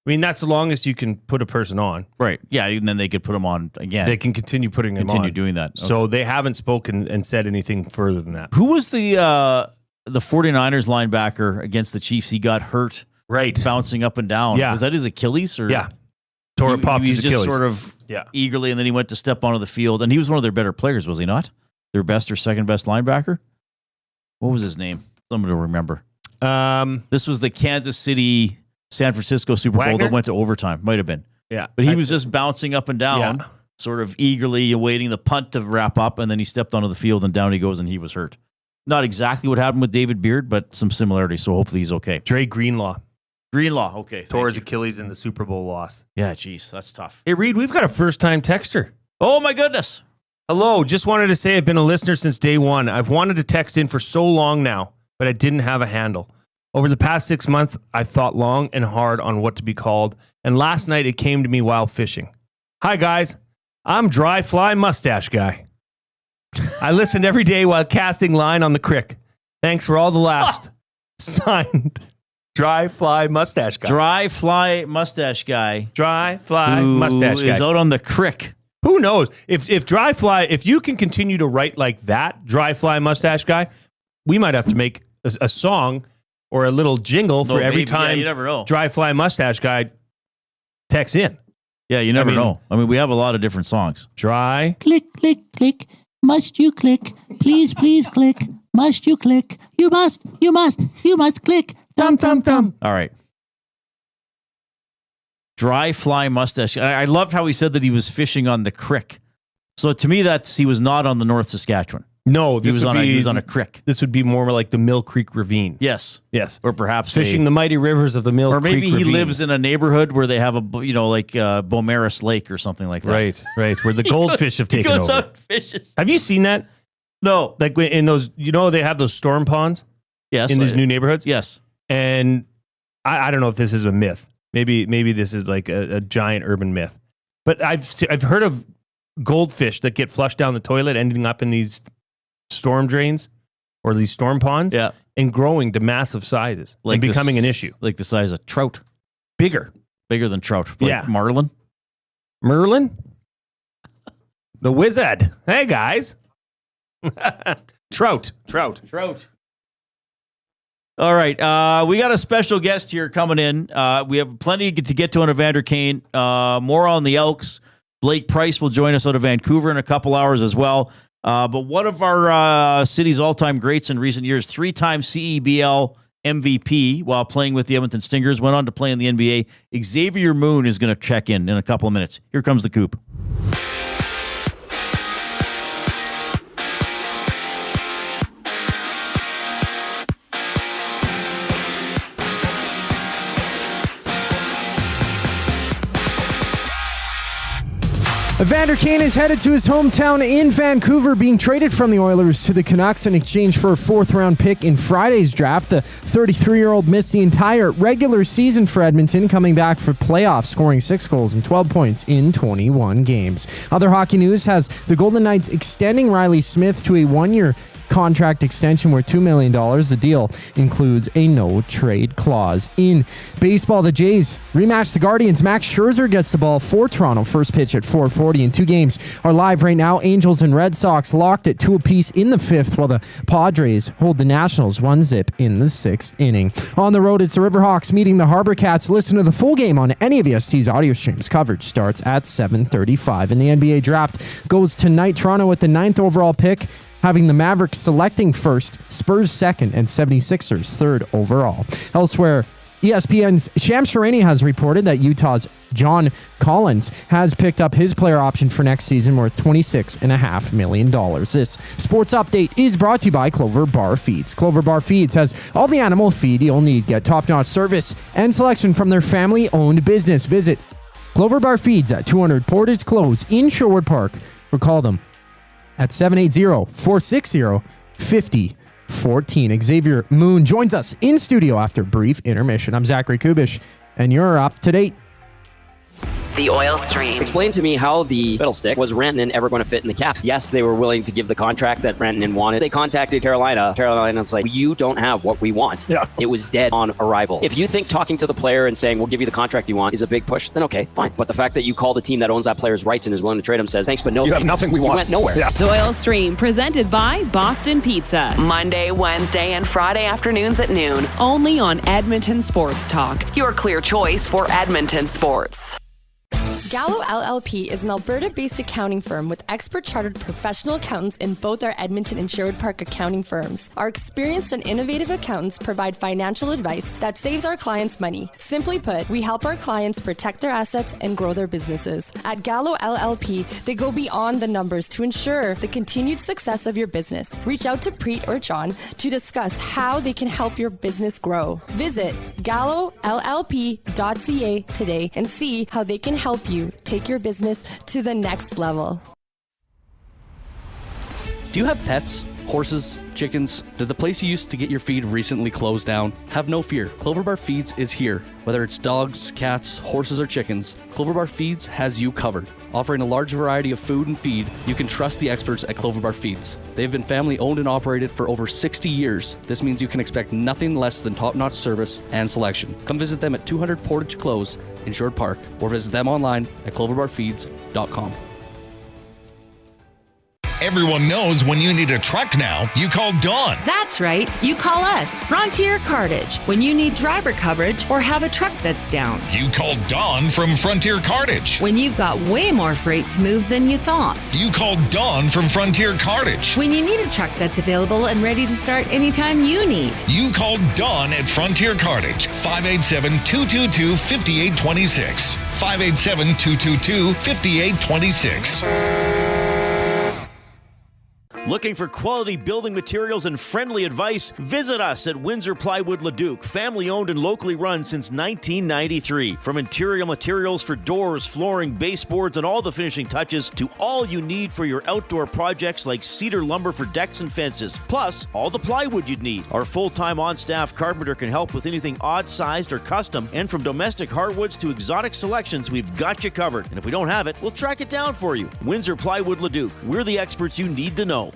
I mean, that's the longest you can put a person on. Right. Yeah, and then they could put them on again. They can continue putting them on. Continue doing that. Okay. So they haven't spoken and said anything further than that. Who was the 49ers linebacker against the Chiefs? He got hurt. Right. Bouncing up and down. Yeah. Was that his Achilles? Or yeah. Popped his Achilles. Just sort of eagerly, and then he went to step onto the field. And he was one of their better players, was he not? Their best or second best linebacker? What was his name? Somebody to remember. This was the Kansas City San Francisco Super Bowl that went to overtime. Might have been. Yeah. But he was just bouncing up and down, sort of eagerly awaiting the punt to wrap up, and then he stepped onto the field, and down he goes, and he was hurt. Not exactly what happened with David Beard, but some similarities, so hopefully he's okay. Dre Greenlaw. Okay. Tore his Achilles in the Super Bowl loss. Yeah, geez, that's tough. Hey, Reid, we've got a first-time texter. Oh, my goodness. Hello, just wanted to say I've been a listener since day one. I've wanted to text in for so long now, but I didn't have a handle. Over the past 6 months, I've thought long and hard on what to be called, and last night it came to me while fishing. Hi, guys. I'm Dry Fly Mustache Guy. I listened every day while casting line on the crick. Thanks for all the laughs. Signed, Dry Fly Mustache Guy. Dry Fly Mustache Guy. Dry Fly Mustache Guy. Is out on the crick. Who knows? If Dry Fly, if you can continue to write like that, Dry Fly Mustache Guy, we might have to make a song or a little jingle for every time you never know. Dry Fly Mustache Guy texts in. Yeah, you never know. I mean, we have a lot of different songs. Dry. Click, click, click. Must you click? Please, please click. Must you click? You must click. Thumb, thumb, thumb. All right. Dry Fly Mustache. I loved how he said that he was fishing on the creek. So to me, he was not on the North Saskatchewan. No, he was on a creek. This would be more like the Mill Creek Ravine. Yes. Or perhaps fishing the mighty rivers of the Mill Creek Ravine. Or maybe he lives in a neighborhood where they have Beaumaris Lake or something like that. Right. Where the goldfish have taken over. Out fishes. Have you seen that? No. Like in those, they have those storm ponds. Yes. In these new neighborhoods. Yes. And I don't know if this is a myth. Maybe this is like a giant urban myth. But I've heard of goldfish that get flushed down the toilet, ending up in these storm drains or these storm ponds, and growing to massive sizes, and becoming an issue, like the size of trout, bigger than trout. Like Merlin, the wizard. Hey guys, trout. All right, we got a special guest here coming in. We have plenty to get to on Evander Kane. More on the Elks. Blake Price will join us out of Vancouver in a couple hours as well. But one of our city's all-time greats in recent years, 3-time CEBL MVP while playing with the Edmonton Stingers, went on to play in the NBA. Xavier Moon is going to check in a couple of minutes. Here comes the Coop. Evander Kane is headed to his hometown in Vancouver, being traded from the Oilers to the Canucks in exchange for a 4th-round pick in Friday's draft. The 33-year-old missed the entire regular season for Edmonton, coming back for playoffs, scoring 6 goals and 12 points in 21 games. Other hockey news has the Golden Knights extending Riley Smith to a 1-year contract extension worth $2 million. The deal includes a no-trade clause. In baseball, the Jays rematch the Guardians. Max Scherzer gets the ball for Toronto. First pitch at 4:40, and 2 games are live right now. Angels and Red Sox locked at 2 apiece in the 5th, while the Padres hold the Nationals 1-0 in the 6th inning. On the road, it's the Riverhawks meeting the Harbor Cats. Listen to the full game on any of EST's audio streams. Coverage starts at 7:35. And the NBA draft goes tonight. Toronto with the 9th overall pick, having the Mavericks selecting first, Spurs second, and 76ers third overall. Elsewhere, ESPN's Shams Charania has reported that Utah's John Collins has picked up his player option for next season worth $26.5 million. This sports update is brought to you by Clover Bar Feeds. Clover Bar Feeds has all the animal feed you'll need. Get top-notch service and selection from their family-owned business. Visit Clover Bar Feeds at 200 Portage Close in Sherwood Park, or call them at 780-460-5014. Xavier Moon joins us in studio after a brief intermission. I'm Zachary Kubish, and you're up to date. The oil stream. Explain to me how the fiddlestick was Rantanen ever going to fit in the Caps. Yes, they were willing to give the contract that Rantanen wanted. They contacted Carolina. Carolina's like, you don't have what we want. Yeah. It was dead on arrival. If you think talking to the player and saying, we'll give you the contract you want is a big push, then okay, fine. But the fact that you call the team that owns that player's rights and is willing to trade him says, thanks, but no. You have nothing we want. You went nowhere. Yeah. The Oil Stream, presented by Boston Pizza. Monday, Wednesday, and Friday afternoons at noon. Only on Edmonton Sports Talk. Your clear choice for Edmonton sports. Gallo LLP is an Alberta-based accounting firm with expert chartered professional accountants in both our Edmonton and Sherwood Park accounting firms. Our experienced and innovative accountants provide financial advice that saves our clients money. Simply put, we help our clients protect their assets and grow their businesses. At Gallo LLP, they go beyond the numbers to ensure the continued success of your business. Reach out to Preet or John to discuss how they can help your business grow. Visit gallollp.ca today and see how they can help you take your business to the next level. Do you have pets? Horses? Chickens? Did the place you used to get your feed recently close down? Have no fear. Clover Bar Feeds is here. Whether it's dogs, cats, horses, or chickens, Clover Bar Feeds has you covered. Offering a large variety of food and feed, you can trust the experts at Clover Bar Feeds. They've been family owned and operated for over 60 years. This means you can expect nothing less than top-notch service and selection. Come visit them at 200 Portage Close in Sherwood Park, or visit them online at cloverbarfeeds.com. Everyone knows when you need a truck now, you call Dawn. That's right. You call us, Frontier Cartage, when you need driver coverage or have a truck that's down. You call Dawn from Frontier Cartage. When you've got way more freight to move than you thought. You call Dawn from Frontier Cartage. When you need a truck that's available and ready to start anytime you need. You call Dawn at Frontier Cartage, 587-222-5826. 587-222-5826. Looking for quality building materials and friendly advice? Visit us at Windsor Plywood Leduc, family owned and locally run since 1993. From interior materials for doors, flooring, baseboards, and all the finishing touches to all you need for your outdoor projects like cedar lumber for decks and fences, plus all the plywood you'd need. Our full-time on-staff carpenter can help with anything odd-sized or custom, and from domestic hardwoods to exotic selections, we've got you covered. And if we don't have it, we'll track it down for you. Windsor Plywood Leduc. We're the experts you need to know.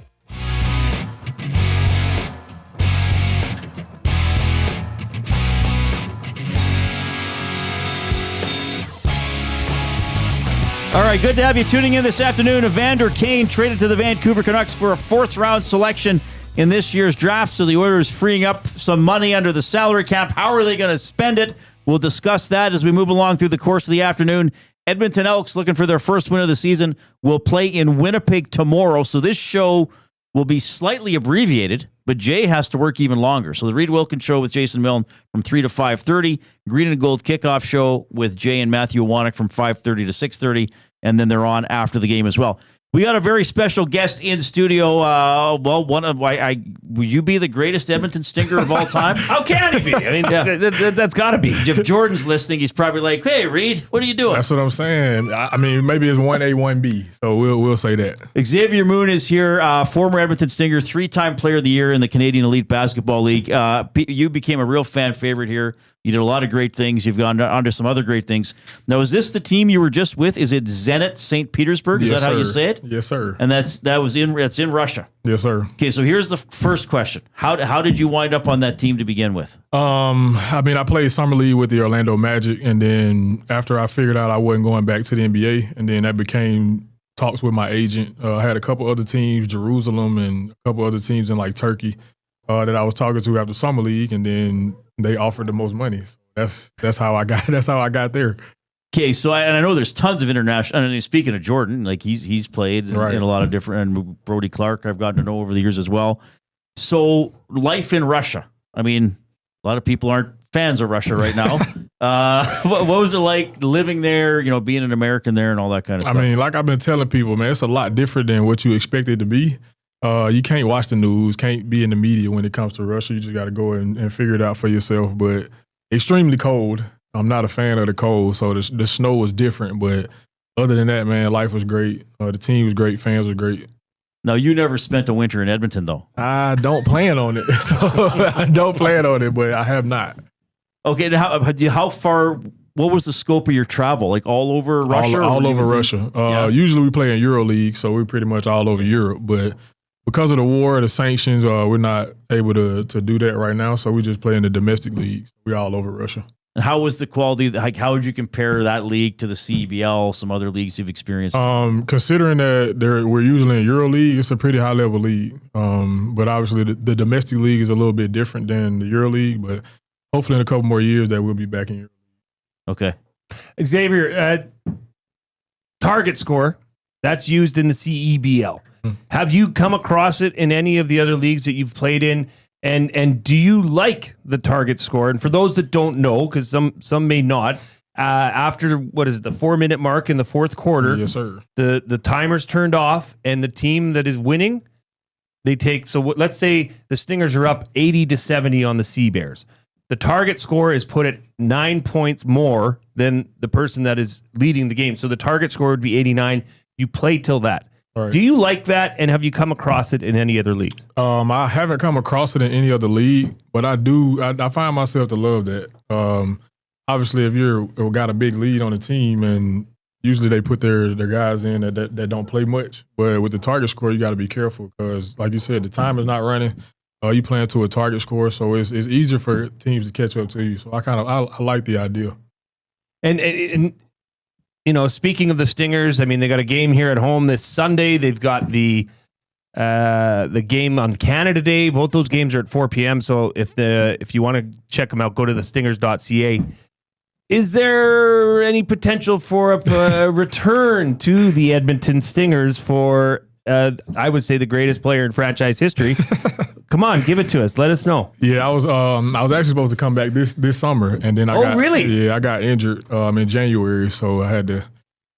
All right, good to have you tuning in this afternoon. Evander Kane traded to the Vancouver Canucks for a fourth-round selection in this year's draft, so the Oilers freeing up some money under the salary cap. How are they going to spend it? We'll discuss that as we move along through the course of the afternoon. Edmonton Elks, looking for their first win of the season, will play in Winnipeg tomorrow, so this show will be slightly abbreviated, but Jay has to work even longer. So the Reid Wilkins Show with Jason Milne from 3 to 5:30, Green and Gold Kickoff Show with Jay and Matthew Wannick from 5:30 to 6:30, and then they're on after the game as well. We got a very special guest in studio. Would you be the greatest Edmonton Stinger of all time? How can he be? I mean, that's got to be. If Jordan's listening, he's probably like, "Hey, Reid, what are you doing?" That's what I'm saying. I mean, maybe it's 1A, 1B. So we'll say that. Xavier Moon is here, former Edmonton Stinger, 3-time Player of the Year in the Canadian Elite Basketball League. You became a real fan favorite here. You did a lot of great things. You've gone on to some other great things. Now, is this the team you were just with? Is it Zenit Saint Petersburg? Is that how you say it? Yes, sir. And that's in Russia. Yes, sir. Okay, so here's the first question: How did you wind up on that team to begin with? I mean, I played summer league with the Orlando Magic, and then after I figured out I wasn't going back to the NBA, and then that became talks with my agent. I had a couple other teams, Jerusalem, and a couple other teams in like Turkey that I was talking to after summer league, and then they offered the most money. So that's how I got there. Okay, so I know there's tons of international. I mean, speaking of Jordan, like he's played in a lot of different, and Brody Clark I've gotten to know over the years as well. So life in Russia. I mean, a lot of people aren't fans of Russia right now. What was it like living there? You know, being an American there and all that kind of stuff. I mean, like I've been telling people, man, it's a lot different than what you expect it to be. You can't watch the news, can't be in the media when it comes to Russia. You just got to go and figure it out for yourself. But extremely cold. I'm not a fan of the cold, so the snow was different. But other than that, man, life was great. The team was great. Fans were great. Now, you never spent a winter in Edmonton, though. I don't plan on it. I don't plan on it, but I have not. Okay, how far? What was the scope of your travel? Like all over Russia? All over Russia. Usually we play in EuroLeague, so we're pretty much all over Europe. But because of the war, the sanctions, we're not able to do that right now. So we just play in the domestic leagues. We're all over Russia. And how was the quality? Like, how would you compare that league to the CBL, some other leagues you've experienced? Considering that we're usually in EuroLeague, it's a pretty high level league. But obviously the domestic league is a little bit different than the EuroLeague. But hopefully in a couple more years that we'll be back in EuroLeague. Okay. Xavier, target score, that's used in the CEBL. Have you come across it in any of the other leagues that you've played in? And do you like the target score? And for those that don't know, because some may not, after the 4-minute mark in the fourth quarter, yes, sir, the timer's turned off, and the team that is winning, they take. So let's say the Stingers are up 80-70 on the Sea Bears. The target score is put at 9 points more than the person that is leading the game. So the target score would be 89. You play till that. Right. Do you like that, and have you come across it in any other league? I haven't come across it in any other league, but I do. I find myself to love that. Obviously, if you've got a big lead on the team, and usually they put their guys in that don't play much. But with the target score, you got to be careful because, like you said, the time is not running. You playing to a target score, so it's easier for teams to catch up to you. So I like the idea. And you know, speaking of the Stingers, I mean, they got a game here at home this Sunday. They've got the the game on Canada Day. Both those games are at 4 p.m. So if you want to check them out, go to thestingers.ca. Is there any potential for a return to the Edmonton Stingers for, I would say, the greatest player in franchise history? Come on, give it to us. Let us know. Yeah, I was actually supposed to come back this summer, and then I got injured in January, so I had to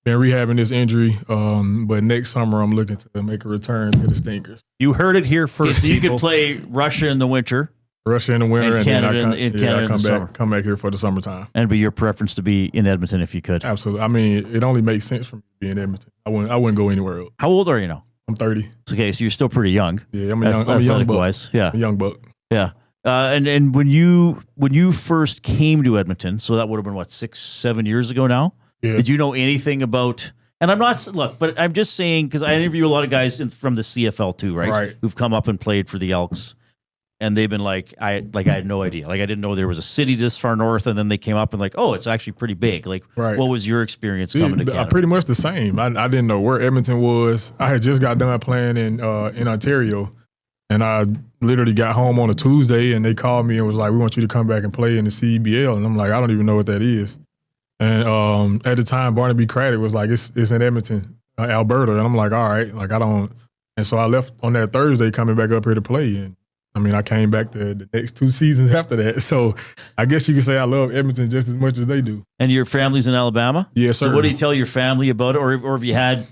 been rehabbing this injury. But next summer, I'm looking to make a return to the Stingers. You heard it here first. So you could play Russia in the winter. Russia in the winter, and Canada then I come back here for the summertime. And be your preference to be in Edmonton if you could. Absolutely. I mean, it only makes sense for me to be in Edmonton. I wouldn't go anywhere else. How old are you now? I'm 30. Okay, so you're still pretty young. Yeah, I'm a young buck. Yeah, a young buck. Yeah. And when you first came to Edmonton, so that would have been what, 6-7 years ago now. Yeah. Did you know anything about? And I'm not but I'm just saying because I interview a lot of guys from the CFL too, right? Right. Who've come up and played for the Elks, and they've been like, I had no idea. Like I didn't know there was a city this far north, and then they came up and like, oh, it's actually pretty big. Like, Right. What was your experience coming to Canada? Pretty much the same. I didn't know where Edmonton was. I had just got done playing in Ontario, and I literally got home on a Tuesday, and they called me and was like, "We want you to come back and play in the CEBL." And I'm like, "I don't even know what that is." And at the time, Barnaby Craddock was like, "It's in Edmonton, Alberta," and I'm like, "All right." Like I don't. And so I left on that Thursday, coming back up here to play, and I mean, I came back the next 2 seasons after that. So I guess you could say I love Edmonton just as much as they do. And your family's in Alabama? Yes, sir. So what do you tell your family about it? Or have you had?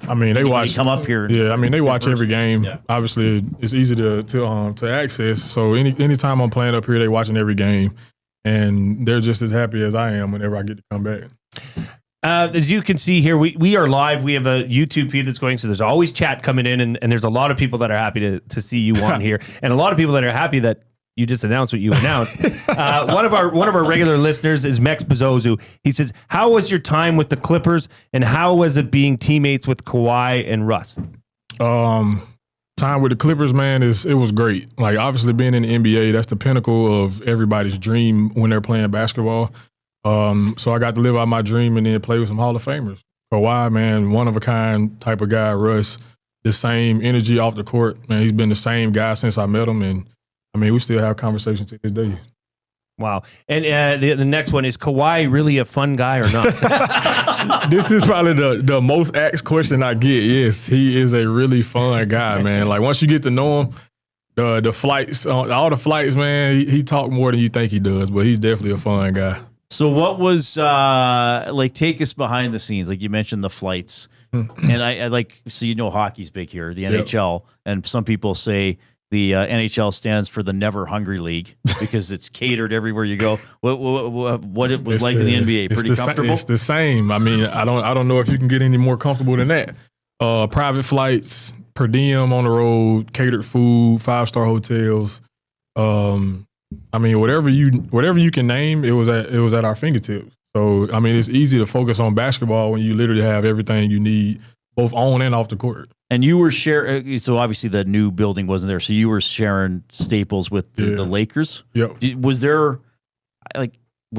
I mean, they watch. Come up here. Yeah, I mean, they watch every game. Yeah. Obviously, it's easy to access. So anytime I'm playing up here, they watching every game, and they're just as happy as I am whenever I get to come back. As you can see here, we are live. We have a YouTube feed that's going, so there's always chat coming in, and there's a lot of people that are happy to see you on here, and a lot of people that are happy that you just announced what you announced. One of our regular listeners is Mex Bezozu. He says, "How was your time with the Clippers, and how was it being teammates with Kawhi and Russ?" Time with the Clippers, man, it was great. Like obviously being in the NBA, that's the pinnacle of everybody's dream when they're playing basketball. So I got to live out my dream and then play with some Hall of Famers. Kawhi, man, one of a kind type of guy. Russ, the same energy off the court, man. He's been the same guy since I met him, and I mean, we still have conversations to this day. Wow. And the next one is Kawhi really a fun guy or not? This is probably the most asked question I get. Yes, he is a really fun guy, man. Like once you get to know him, the flights, all the flights, man, he talk more than you think he does, but he's definitely a fun guy. So what was take us behind the scenes? Like you mentioned the flights, and I like so you know hockey's big here, the NHL, and some people say the NHL stands for the Never Hungry League because it's catered everywhere you go. What it was like in the NBA? Pretty comfortable. It's the same. I mean, I don't know if you can get any more comfortable than that. Private flights, per diem on the road, catered food, 5-star hotels. I mean, whatever you can name, it was at our fingertips. So I mean, it's easy to focus on basketball when you literally have everything you need, both on and off the court. And you were sharing, so obviously the new building wasn't there, so you were sharing staples with the Lakers. Yep. Was there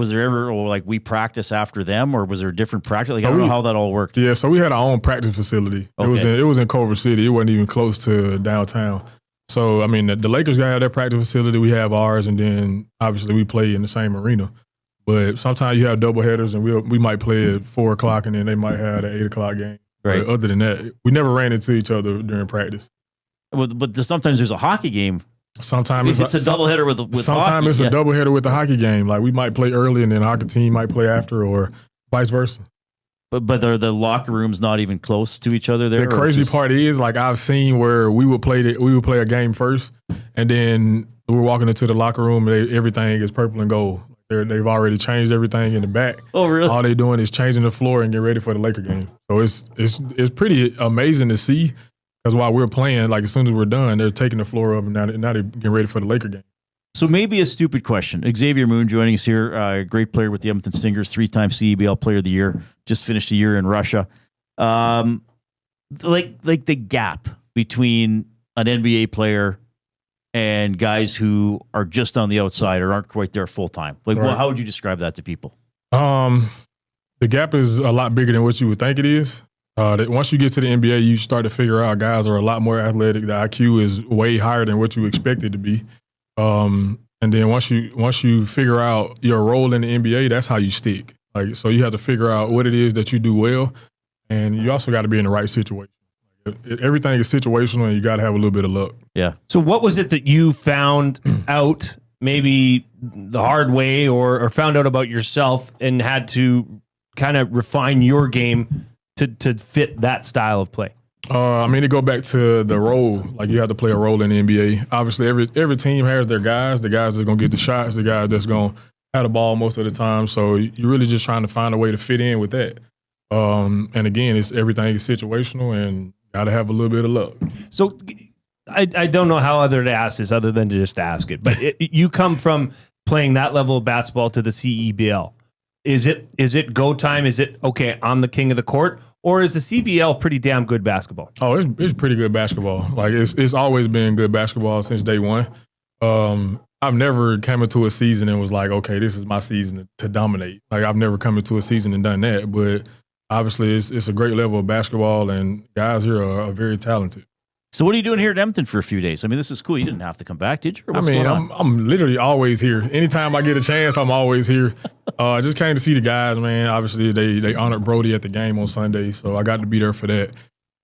ever we practice after them, or was there a different practice? Like I don't know how that all worked. Yeah, so we had our own practice facility. Okay. It was in Culver City. It wasn't even close to downtown. So, I mean, the Lakers got their practice facility. We have ours, and then obviously we play in the same arena. But sometimes you have double headers, and we might play at 4 o'clock, and then they might have the 8 o'clock game. Right. But other than that, we never ran into each other during practice. But sometimes there's a hockey game. Sometimes it's a doubleheader with sometimes hockey. It's a doubleheader with the hockey game. Like we might play early, and then the hockey team might play after, or vice versa. But are the locker rooms not even close to each other there? The crazy part is, like I've seen where we would play a game first, and then we're walking into the locker room, and everything is purple and gold. They've already changed everything in the back. Oh, really? All they're doing is changing the floor and getting ready for the Laker game. So it's pretty amazing to see, because while we're playing, like as soon as we're done, they're taking the floor up, and now they're getting ready for the Laker game. So maybe a stupid question. Xavier Moon joining us here, a great player with the Edmonton Stingers, 3-time CEBL Player of the Year, just finished a year in Russia. Like the gap between an NBA player and guys who are just on the outside or aren't quite there full time. Like, Right. how would you describe that to people? The gap is a lot bigger than what you would think it is. Once you get to the NBA, you start to figure out guys are a lot more athletic. The IQ is way higher than what you expect it to be. And then once you figure out your role in the NBA, that's how you stick. Like, so you have to figure out what it is that you do well, and you also got to be in the right situation. Everything is situational, and you got to have a little bit of luck. Yeah. So what was it that you found out maybe the hard way or found out about yourself and had to kind of refine your game to fit that style of play? To go back to the role, like you have to play a role in the NBA. Obviously, every team has their guys, the guys that's going to get the shots, the guys that's going to have the ball most of the time. So you're really just trying to find a way to fit in with that. And again, everything is situational and got to have a little bit of luck. So I don't know how other to ask this other than to just ask it. But you come from playing that level of basketball to the CEBL. Is it go time? Is it, okay, I'm the king of the court? Or is the CBL pretty damn good basketball? Oh, it's pretty good basketball. Like it's always been good basketball since day one. I've never come into a season and was like, okay, this is my season to dominate. Like I've never come into a season and done that. But obviously it's a great level of basketball, and guys here are very talented. So what are you doing here at Edmonton for a few days? I mean, this is cool. You didn't have to come back, did you? I'm literally always here. Anytime I get a chance, I'm always here. I just came to see the guys, man. Obviously, they honored Brody at the game on Sunday, so I got to be there for that.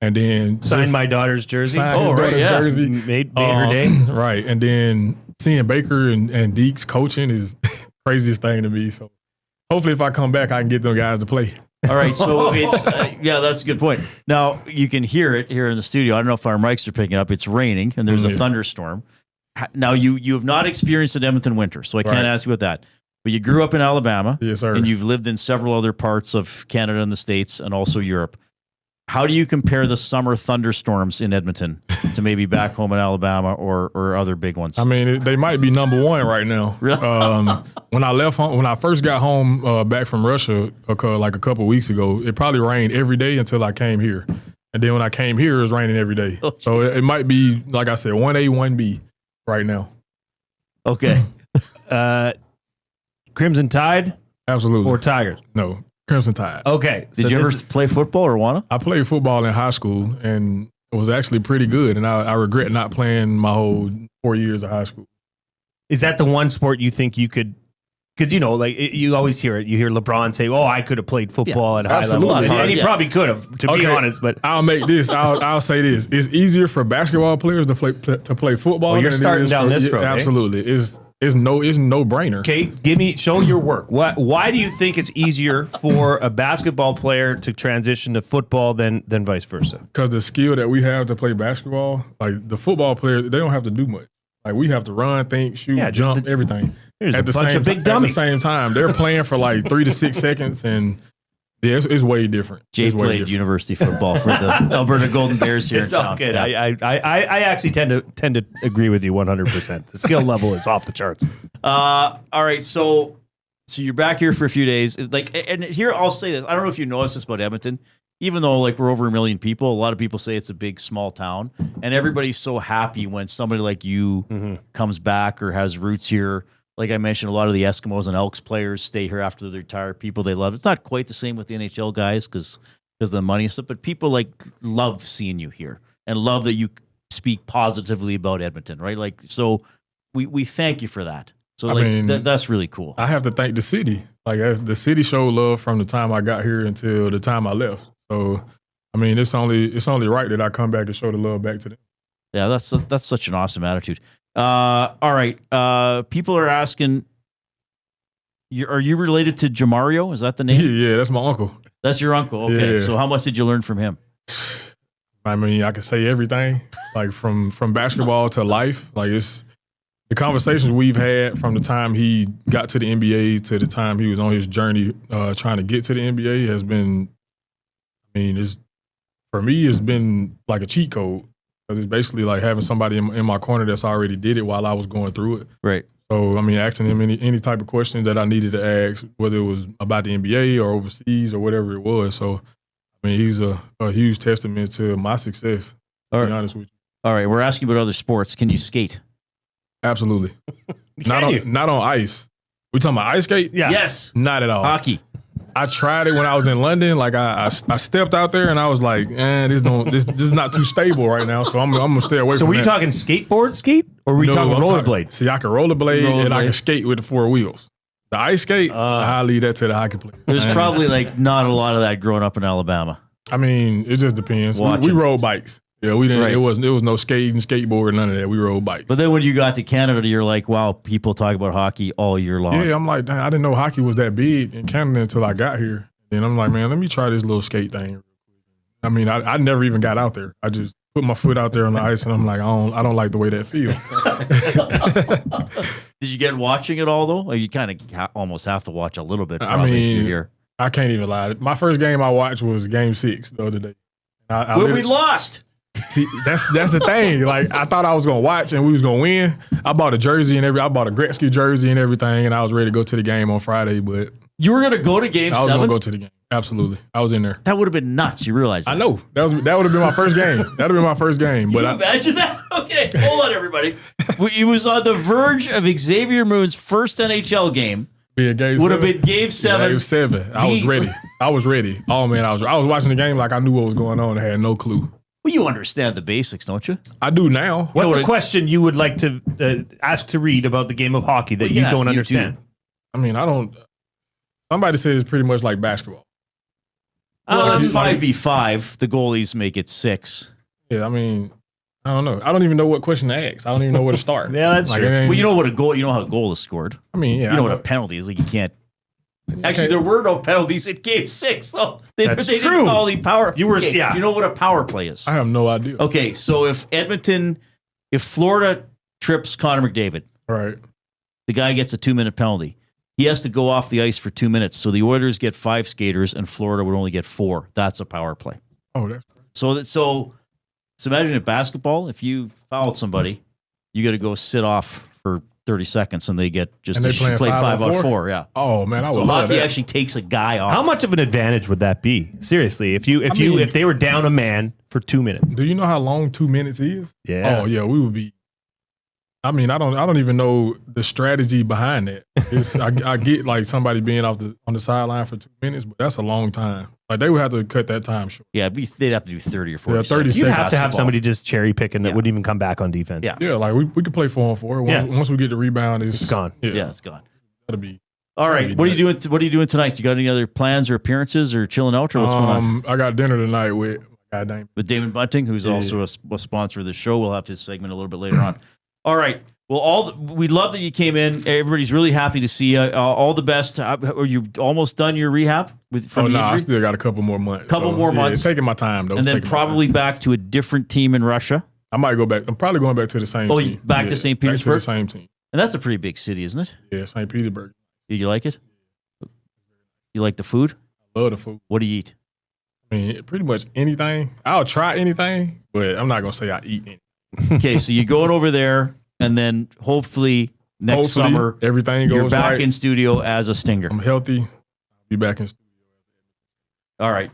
And then signed my daughter's jersey. Jersey. Made her day. Right. And then seeing Baker and Deeks coaching is the craziest thing to me. So hopefully if I come back, I can get them guys to play. All right, so it's that's a good point. Now you can hear it here in the studio. I don't know if our mics are picking up. It's raining and there's a thunderstorm. Now you have not experienced an Edmonton winter, so I can't ask you about that. But you grew up in Alabama, yes, sir, and you've lived in several other parts of Canada and the States, and also Europe. How do you compare the summer thunderstorms in Edmonton to maybe back home in Alabama or other big ones? I mean, they might be number one right now. Really? When I left home, when I first got home back from Russia, like a couple weeks ago, it probably rained every day until I came here. And then when I came here, it was raining every day. So it might be, like I said, 1A, 1B right now. Okay. Crimson Tide? Absolutely. Or Tigers? No. Crimson Tide. Okay. Did you ever play football or want to? I played football in high school, and it was actually pretty good. And I regret not playing my whole 4 years of high school. Is that the one sport you think you could? Because, you always hear it. You hear LeBron say, oh, I could have played football at high level. And he probably could have, to be honest. But I'll make this. I'll say this. It's easier for basketball players to play football. Well, you're starting down this road. Absolutely. It's no brainer. Okay, show your work. Why do you think it's easier for a basketball player to transition to football than vice versa? Because the skill that we have to play basketball, like the football players, they don't have to do much. Like we have to run, think, shoot, jump, everything. There's at a bunch of big dummies. At the same time, they're playing for like 3 to 6 seconds, and yeah, it's way different. Jay played university football for the Alberta Golden Bears here. It's all good. I actually tend to agree with you 100%. The skill level is off the charts. All right, so you're back here for a few days. And here I'll say this. I don't know if you noticed this about Edmonton. Even though we're over 1 million people, a lot of people say it's a big, small town, and everybody's so happy when somebody like you comes back or has roots here. Like I mentioned, a lot of the Eskimos and Elks players stay here after they retire. People they love. It's not quite the same with the NHL guys because of the money and stuff, but people love seeing you here and love that you speak positively about Edmonton, right? So we thank you for that. So that's really cool. I have to thank the city. The city showed love from the time I got here until the time I left. So, it's only right that I come back and show the love back to them. Yeah, that's such an awesome attitude. All right. People are asking, are you related to Jamario? Is that the name? Yeah, that's my uncle. That's your uncle. Okay. Yeah. So how much did you learn from him? I can say everything, from basketball to life. It's the conversations we've had from the time he got to the NBA to the time he was on his journey trying to get to the NBA has been, for me, it's been like a cheat code. Because it's basically like having somebody in my corner that's already did it while I was going through it. Right. So, asking him any type of question that I needed to ask, whether it was about the NBA or overseas or whatever it was. So, he's a huge testament to my success, to be honest with you. All right, we're asking about other sports. Can you skate? Absolutely. Not on ice. We talking about ice skate? Yeah. Yes. Not at all. Hockey. I tried it when I was in London. Like I stepped out there and I was like, this is not too stable right now. So I'm gonna stay away from that. So were you talking skateboard skate or were you talking rollerblade? See, I can rollerblade and I can skate with the 4 wheels. The ice skate, I leave that to the hockey player. There's probably like not a lot of that growing up in Alabama. I mean, it just depends. We rode bikes. Yeah, we didn't. Right. There was no skating, skateboard, none of that. We rode bikes. But then when you got to Canada, you're like, wow, people talk about hockey all year long. Yeah, I'm like, I didn't know hockey was that big in Canada until I got here. And I'm like, man, let me try this little skate thing. I mean, I never even got out there. I just put my foot out there on the ice, and I'm like, I don't like the way that feels. Did you get watching it all though? Or you kind of almost have to watch a little bit. I mean, I can't even lie. My first game I watched was Game 6 the other day. We lost. See, that's the thing. Like, I thought I was gonna watch and we was gonna win. I bought a jersey and I bought a Gretzky jersey and everything, and I was ready to go to the game on Friday. But you were gonna go to Game 7? I was gonna go to the game. Absolutely, I was in there. That would have been nuts. You realize that? I know that would have been my first game. That would have been my first game. Can you imagine that? Okay, hold on, everybody. He was on the verge of Xavier Moon's first NHL game. Would have been Game 7. Game 7. I was ready. Oh man, I was watching the game like I knew what was going on and had no clue. Well, you understand the basics, don't you? I do now. What's the question you would like to ask to Reid about the game of hockey that you don't understand? I mean, I don't. Somebody said it's pretty much like basketball. Well, it's 5v5. The goalies make it 6. Yeah, I mean, I don't know. I don't even know what question to ask. I don't even know where to start. Yeah, that's true. Well, you know what a goal. You know how a goal is scored. I mean, yeah. You know what a penalty is. Like you can't. Actually, there were no penalties in Game 6, though. They didn't call the power. Do you know what a power play is? I have no idea. Okay, so if Florida trips Connor McDavid, right, the guy gets a 2-minute penalty. He has to go off the ice for 2 minutes. So the Oilers get 5 skaters, and Florida would only get 4. That's a power play. Oh, that's so imagine in basketball, if you fouled somebody, you got to go sit off for 30 seconds, and they get just to play 5 on 4. Yeah. Oh man, I would so love hockey that. actually takes a guy off. How much of an advantage would that be? Seriously, if they were down a man for 2 minutes. Do you know how long 2 minutes is? Yeah. Oh yeah, we would be. I mean, I don't even know the strategy behind that. I get like somebody being on the sideline for 2 minutes, but that's a long time. Like they would have to cut that time short. Yeah, they'd have to do 30 or 40. Yeah, 30 You'd seconds. have to have somebody just cherry picking that wouldn't even come back on defense. Yeah, like we could play 4-on-4. Once we get the rebound, it's gone. Yeah, it's gone. That'll be. All right, what are you doing? What are you doing tonight? You got any other plans or appearances or chilling out or what's going on? I got dinner tonight with with Damon Bunting, who's also a sponsor of the show. We'll have his segment a little bit later on. All right. Well, we love that you came in. Everybody's really happy to see you. All the best. Are you almost done your rehab from the injury? I still got a couple more months. Months. It's taking my time though. And then probably back to a different team in Russia. I might go back. I'm probably going back to the same team. Back to St. Petersburg? Back to the same team. And that's a pretty big city, isn't it? Yeah, St. Petersburg. Do you like it? You like the food? I love the food. What do you eat? I mean, pretty much anything. I'll try anything, but I'm not going to say I eat anything. Okay, so you're going over there. And then hopefully next summer, everything goes you're back right. in studio as a Stinger. I'm healthy. I'll be back in studio. All right.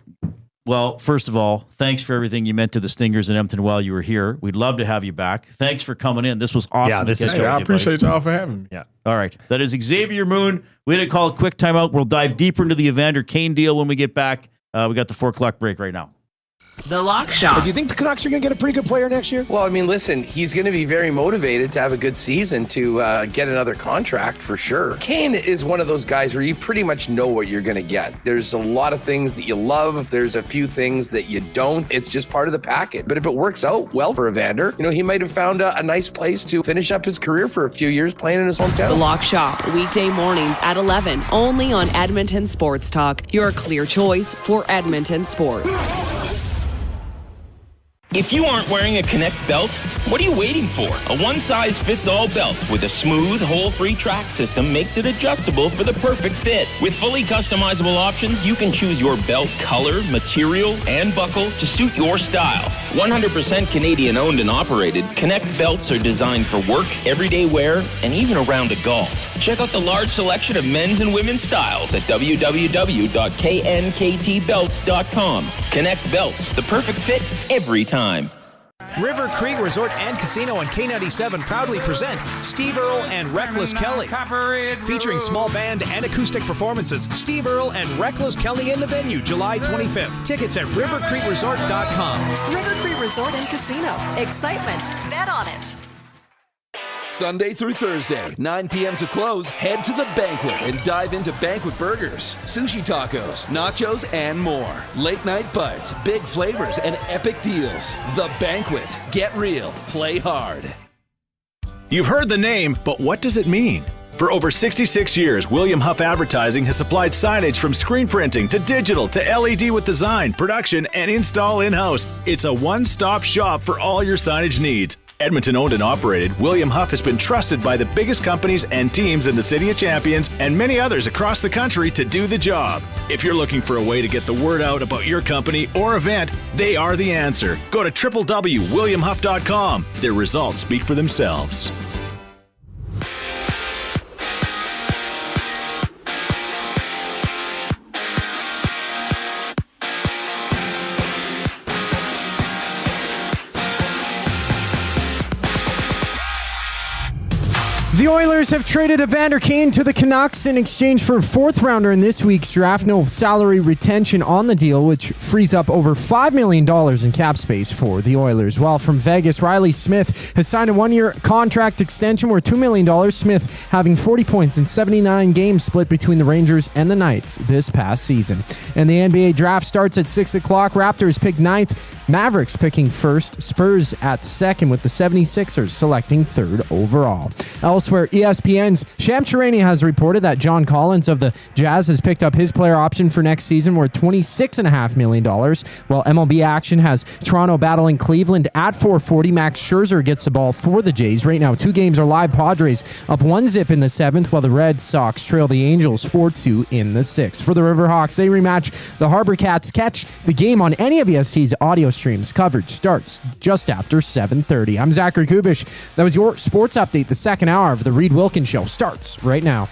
Well, first of all, thanks for everything you meant to the Stingers in Edmonton while you were here. We'd love to have you back. Thanks for coming in. This was awesome. Yeah, I appreciate y'all for having me. Yeah. All right. That is Xavier Moon. We had to call a quick timeout. We'll dive deeper into the Evander Kane deal when we get back. We got the 4 o'clock break right now. The Lock Shop. Do you think the Canucks are going to get a pretty good player next year? Well, I mean, listen, he's going to be very motivated to have a good season to get another contract for sure. Kane is one of those guys where you pretty much know what you're going to get. There's a lot of things that you love. There's a few things that you don't. It's just part of the package. But if it works out well for Evander, he might have found a nice place to finish up his career for a few years playing in his hometown. The Lock Shop, weekday mornings at 11, only on Edmonton Sports Talk, your clear choice for Edmonton sports. If you aren't wearing a Connect belt, what are you waiting for? A one-size-fits-all belt with a smooth, hole-free track system makes it adjustable for the perfect fit. With fully customizable options, you can choose your belt color, material, and buckle to suit your style. 100% Canadian-owned and operated, Connect belts are designed for work, everyday wear, and even a round of golf. Check out the large selection of men's and women's styles at www.knktbelts.com. Connect belts, the perfect fit every time. River Cree Resort and Casino and K97 proudly present Steve Earle and Reckless Kelly. Featuring small band and acoustic performances, Steve Earle and Reckless Kelly in the venue July 25th. Tickets at rivercreekresort.com. River Cree Resort and Casino. Excitement. Bet on it. Sunday through Thursday, 9 p.m. to close, head to the Banquet and dive into banquet burgers, sushi tacos, nachos, and more. Late night bites, big flavors, and epic deals. The Banquet. Get real. Play hard. You've heard the name, but what does it mean? For over 66 years, William Huff Advertising has supplied signage from screen printing to digital to LED with design, production, and install in-house. It's a one-stop shop for all your signage needs. Edmonton owned and operated, William Huff has been trusted by the biggest companies and teams in the City of Champions and many others across the country to do the job. If you're looking for a way to get the word out about your company or event, they are the answer. Go to www.williamhuff.com. Their results speak for themselves. The Oilers have traded Evander Kane to the Canucks in exchange for a fourth rounder in this week's draft. No salary retention on the deal, which frees up over $5 million in cap space for the Oilers. While from Vegas, Riley Smith has signed a one-year contract extension worth $2 million. Smith having 40 points in 79 games split between the Rangers and the Knights this past season. And the NBA draft starts at 6 o'clock. Raptors pick 9th. Mavericks picking first, Spurs at second, with the 76ers selecting third overall. Elsewhere, ESPN's Sham Charania has reported that John Collins of the Jazz has picked up his player option for next season worth $26.5 million, while MLB action has Toronto battling Cleveland at 4:40. Max Scherzer gets the ball for the Jays. Right now, 2 games are live. Padres up 1-0 in the 7th, while the Red Sox trail the Angels 4-2 in the 6th. For the Riverhawks, they rematch the Harbor Cats. Catch the game on any of EST's audio streams. Coverage starts just after 7:30. I'm Zachary Kubish. That was your sports update. The second hour of the Reid Wilkins Show starts right now.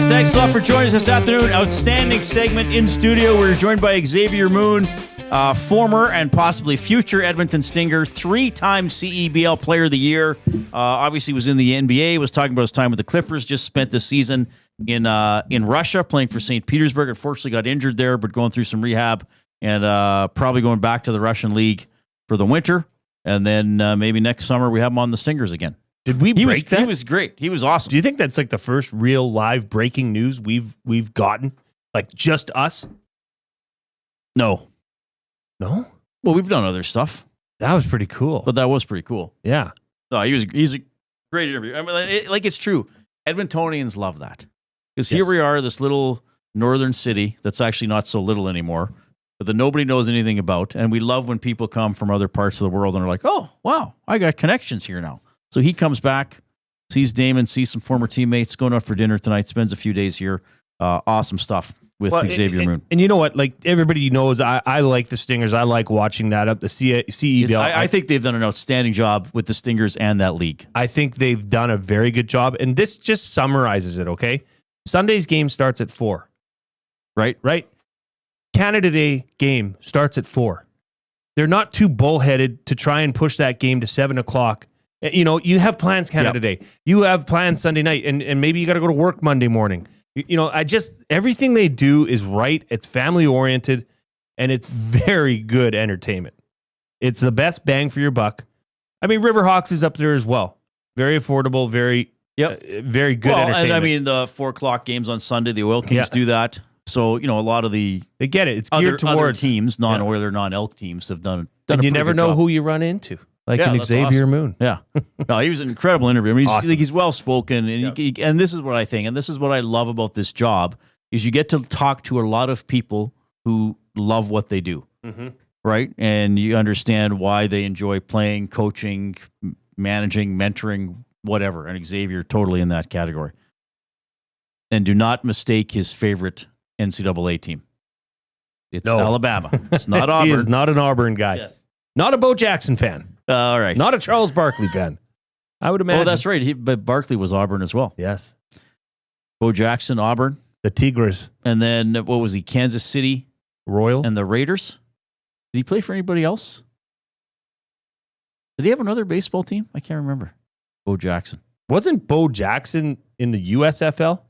Thanks a lot for joining us this afternoon. Outstanding segment in studio. We're joined by Xavier Moon, former and possibly future Edmonton Stinger, 3-time CEBL Player of the Year. Obviously was in the NBA, was talking about his time with the Clippers, just spent the season in Russia playing for St. Petersburg. Unfortunately got injured there, but going through some rehab and probably going back to the Russian League for the winter. And then maybe next summer we have him on the Stingers again. Did we break that? He was great. He was awesome. Do you think that's like the first real live breaking news we've gotten? Like just us? No. No? Well, we've done other stuff. That was pretty cool. But that was pretty cool. Yeah. No, he's a great interview. I mean, it's true. Edmontonians love that. Because here we are, this little northern city that's actually not so little anymore, but that nobody knows anything about. And we love when people come from other parts of the world and are like, oh, wow, I got connections here now. So he comes back, sees Damon, sees some former teammates, going out for dinner tonight, spends a few days here. Awesome stuff with Xavier Moon. And you know what? Like everybody knows, I like the Stingers. I like watching that up the CEBL. I think they've done an outstanding job with the Stingers and that league. I think they've done a very good job. And this just summarizes it, okay? Sunday's game starts at 4. Right? Canada Day game starts at 4. They're not too bullheaded to try and push that game to 7 o'clock. You know, you have plans Canada Day. You have plans Sunday night, and maybe you got to go to work Monday morning. You know, everything they do is right. It's family oriented, and it's very good entertainment. It's the best bang for your buck. I mean, Riverhawks is up there as well. Very affordable, very good entertainment. And I mean, the 4 o'clock games on Sunday, the Oil Kings do that. So, you know, a lot of they get it. It's geared towards other teams, non-Oiler, non-Elk teams have done and you never know who you run into. Like an Xavier Moon. Yeah. No, he was an incredible interview. I mean, he's well-spoken. And, and this is what I think, and this is what I love about this job, is you get to talk to a lot of people who love what they do, right? And you understand why they enjoy playing, coaching, managing, mentoring, whatever. And Xavier totally in that category. And do not mistake his favorite NCAA team. It's Alabama. It's not Auburn. He is not an Auburn guy. Yes. Not a Bo Jackson fan. All right. Not a Charles Barkley fan. I would imagine. Oh, that's right. But Barkley was Auburn as well. Yes. Bo Jackson, Auburn. The Tigers. And then, what was he? Kansas City Royals. And the Raiders. Did he play for anybody else? Did he have another baseball team? I can't remember. Bo Jackson. Wasn't Bo Jackson in the USFL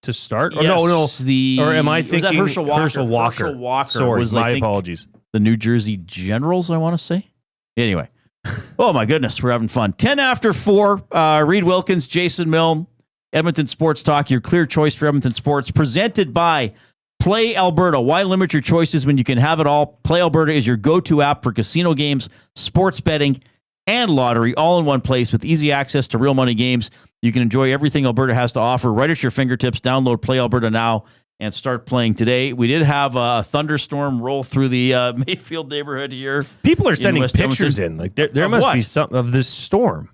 to start? Or Yes, no. Or am I was that thinking Herschel Walker? Herschel Walker. Herschel Walker Sorry, was, my I think, apologies. The New Jersey Generals, I want to say. Anyway. Oh, my goodness. We're having fun. 10 after 4. Reid Wilkins, Jason Milne, Edmonton Sports Talk, your clear choice for Edmonton Sports, presented by Play Alberta. Why limit your choices when you can have it all? Play Alberta is your go-to app for casino games, sports betting, and lottery, all in one place with easy access to real money games. You can enjoy everything Alberta has to offer right at your fingertips. Download Play Alberta now and start playing today. We did have a thunderstorm roll through the Mayfield neighborhood here. People are sending West pictures Edmonton. in. Like there must what? be something of this storm.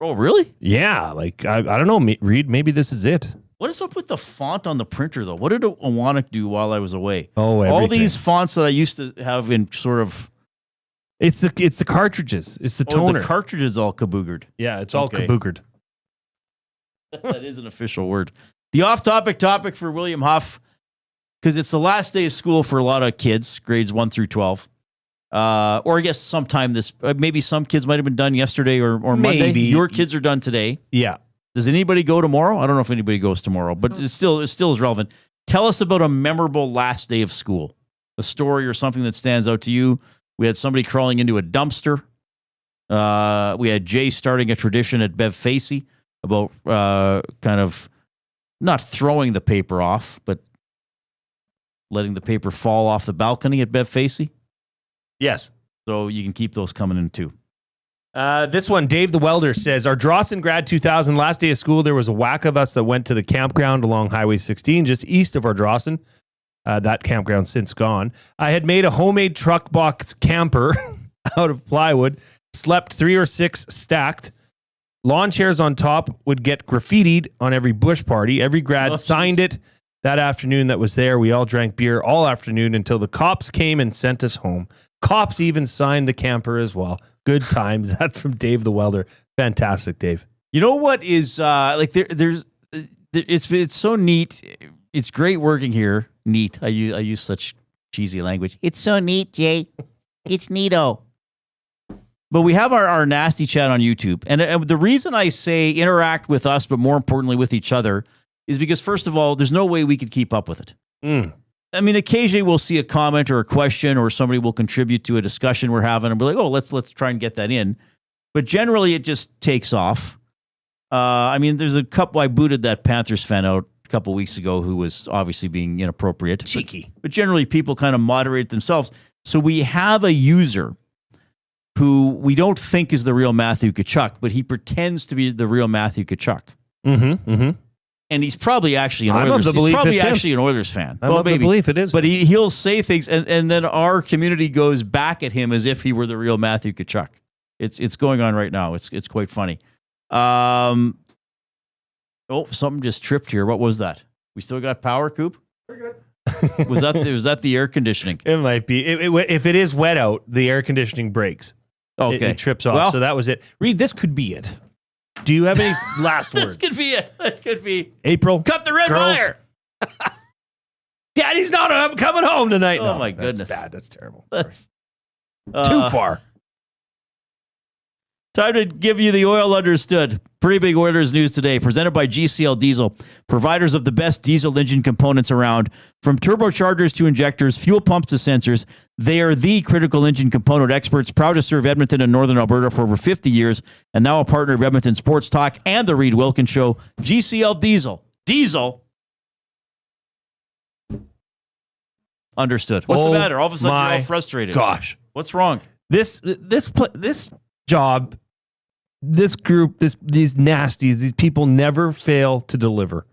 Oh, really? Yeah. Like I don't know, Reid. Maybe this is it. What is up with the font on the printer, though? What did Awanik do while I was away? Oh, all everything. these fonts that I used to have in sort of. It's the cartridges. It's the toner. The cartridges all kaboogered. Yeah, it's all kaboogered. That is an official word. The off-topic topic for William Huff, because it's the last day of school for a lot of kids, grades 1 through 12. Or I guess sometime maybe some kids might have been done yesterday or Monday. Maybe. Your kids are done today. Yeah. Does anybody go tomorrow? I don't know if anybody goes tomorrow, but it still is relevant. Tell us about a memorable last day of school, a story or something that stands out to you. We had somebody crawling into a dumpster. We had Jay starting a tradition at Bev Facey about kind of not throwing the paper off, but letting the paper fall off the balcony at Bev Facey. Yes. So you can keep those coming in too. This one, Dave the Welder says, our Drawson grad 2000, last day of school, there was a whack of us that went to the campground along Highway 16, just east of our Drawson. That campground's since gone. I had made a homemade truck box camper out of plywood, slept 3 or 6 stacked. Lawn chairs on top would get graffitied on every bush party. Every grad signed it that afternoon that was there. We all drank beer all afternoon until the cops came and sent us home. Cops even signed the camper as well. Good times. That's from Dave the Welder. Fantastic, Dave. You know what is it's so neat. It's great working here. Neat. I use such cheesy language. It's so neat, Jay. It's neato. But we have our nasty chat on YouTube. And the reason I say interact with us, but more importantly with each other, is because, first of all, there's no way we could keep up with it. I mean, occasionally we'll see a comment or a question or somebody will contribute to a discussion we're having and be like, oh, let's try and get that in. But generally it just takes off. I mean, there's a couple, I booted that Panthers fan out a couple weeks ago who was obviously being inappropriate. Cheeky. But generally people kind of moderate themselves. So we have a user who we don't think is the real Matthew Tkachuk, but he pretends to be the real Matthew Tkachuk. And he's probably actually an Oilers. He's probably actually an Oilers fan. I'm of the belief it is. But he'll say things, and then our community goes back at him as if he were the real Matthew Tkachuk. It's going on right now. It's quite funny. Oh, something just tripped here. What was that? We still got power, Coop? We're good. Was that the air conditioning? It might be. If it is wet out, the air conditioning breaks. Okay. It trips off. Well, so that was it. Reid, this could be it. Do you have any last words? This could be it. That could be. April. Cut the red girls. wire. Daddy's not. I'm coming home tonight. Oh, No, my that's goodness. bad. That's terrible. Sorry. Too far. Time to give you the oil understood. Pretty big Oilers news today, presented by GCL Diesel, providers of the best diesel engine components around. From turbochargers to injectors, fuel pumps to sensors, they are the critical engine component experts, proud to serve Edmonton and Northern Alberta for over 50 years, and now a partner of Edmonton Sports Talk and the Reid Wilkins Show. GCL Diesel. Diesel. Understood. What's the matter? All of a sudden, you're all frustrated. Gosh. What's wrong? This job, this group, these nasties, these people never fail to deliver.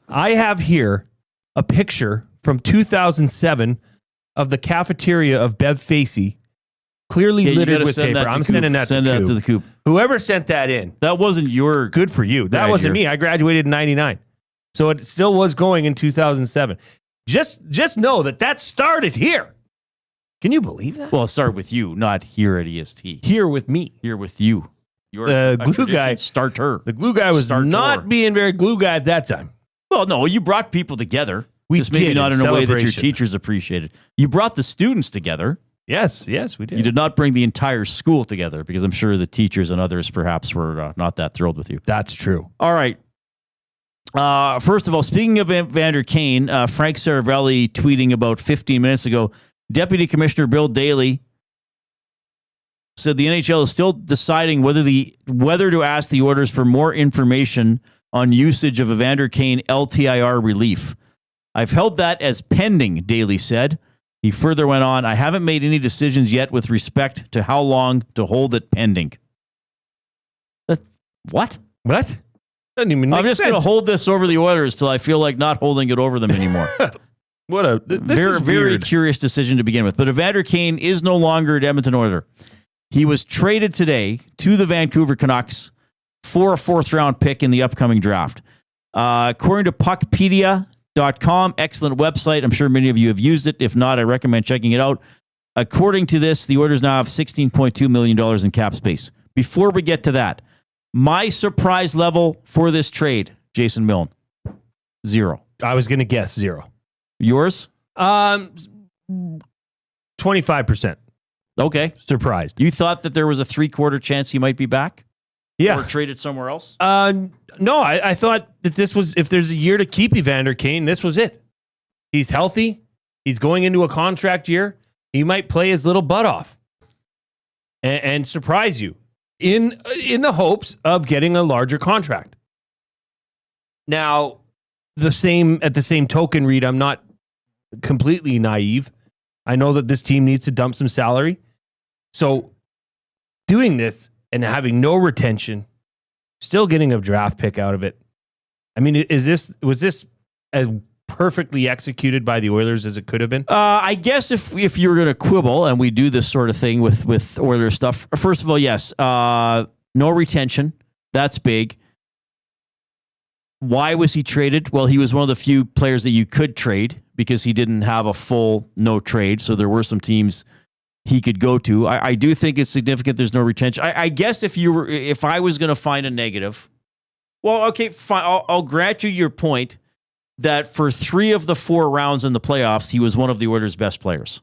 I have here a picture from 2007 of the cafeteria of Bev Facey, clearly littered with paper. I'm sending that to the Coop. Whoever sent that in. That wasn't your... Good for you. That wasn't me. I graduated in 99. So it still was going in 2007. Just know that started here. Can you believe that? Well, it started with you, not here at EST. Here with me. Here with you. You're the glue guy. Starter. The glue guy was not being very glue guy at that time. Well, no, you brought people together. We Just maybe did not in in a way that your celebration. teachers appreciated. You brought the students together. Yes, we did. You did not bring the entire school together because I'm sure the teachers and others perhaps were not that thrilled with you. That's true. All right. First of all, speaking of Evander Kane, Frank Saravelli tweeting about 15 minutes ago, Deputy Commissioner Bill Daly said the NHL is still deciding whether to ask the Oilers for more information on usage of Evander Kane LTIR relief. I've held that as pending, Daly said. He further went on, I haven't made any decisions yet with respect to how long to hold it pending. What? What? Doesn't even make I'm just going to hold this over the Oilers till I feel like not holding it over them anymore. Very curious decision to begin with. But Evander Kane is no longer an Edmonton Oiler. He was traded today to the Vancouver Canucks for a 4th-round pick in the upcoming draft. According to Puckpedia.com, excellent website. I'm sure many of you have used it. If not, I recommend checking it out. According to this, the Oilers now have $16.2 million in cap space. Before we get to that, my surprise level for this trade, Jason Milne, 0. I was going to guess 0. Yours? 25%. Okay. Surprised. You thought that there was a 3/4 chance he might be back? Yeah. Or traded somewhere else? No, I thought that this was, if there's a year to keep Evander Kane, this was it. He's healthy. He's going into a contract year. He might play his little butt off and surprise you in the hopes of getting a larger contract. Now, at the same token, Reid, I'm not completely naive. I know that this team needs to dump some salary. So doing this and having no retention, still getting a draft pick out of it. I mean, was this as perfectly executed by the Oilers as it could have been? I guess if you were going to quibble, and we do this sort of thing with Oilers stuff, first of all, yes, no retention. That's big. Why was he traded? Well, he was one of the few players that you could trade because he didn't have a full no trade. So there were some teams he could go to. I do think it's significant there's no retention. I guess if I was going to find a negative, well, okay, fine. I'll grant you your point that for 3 of the 4 rounds in the playoffs, he was one of the Oilers' best players.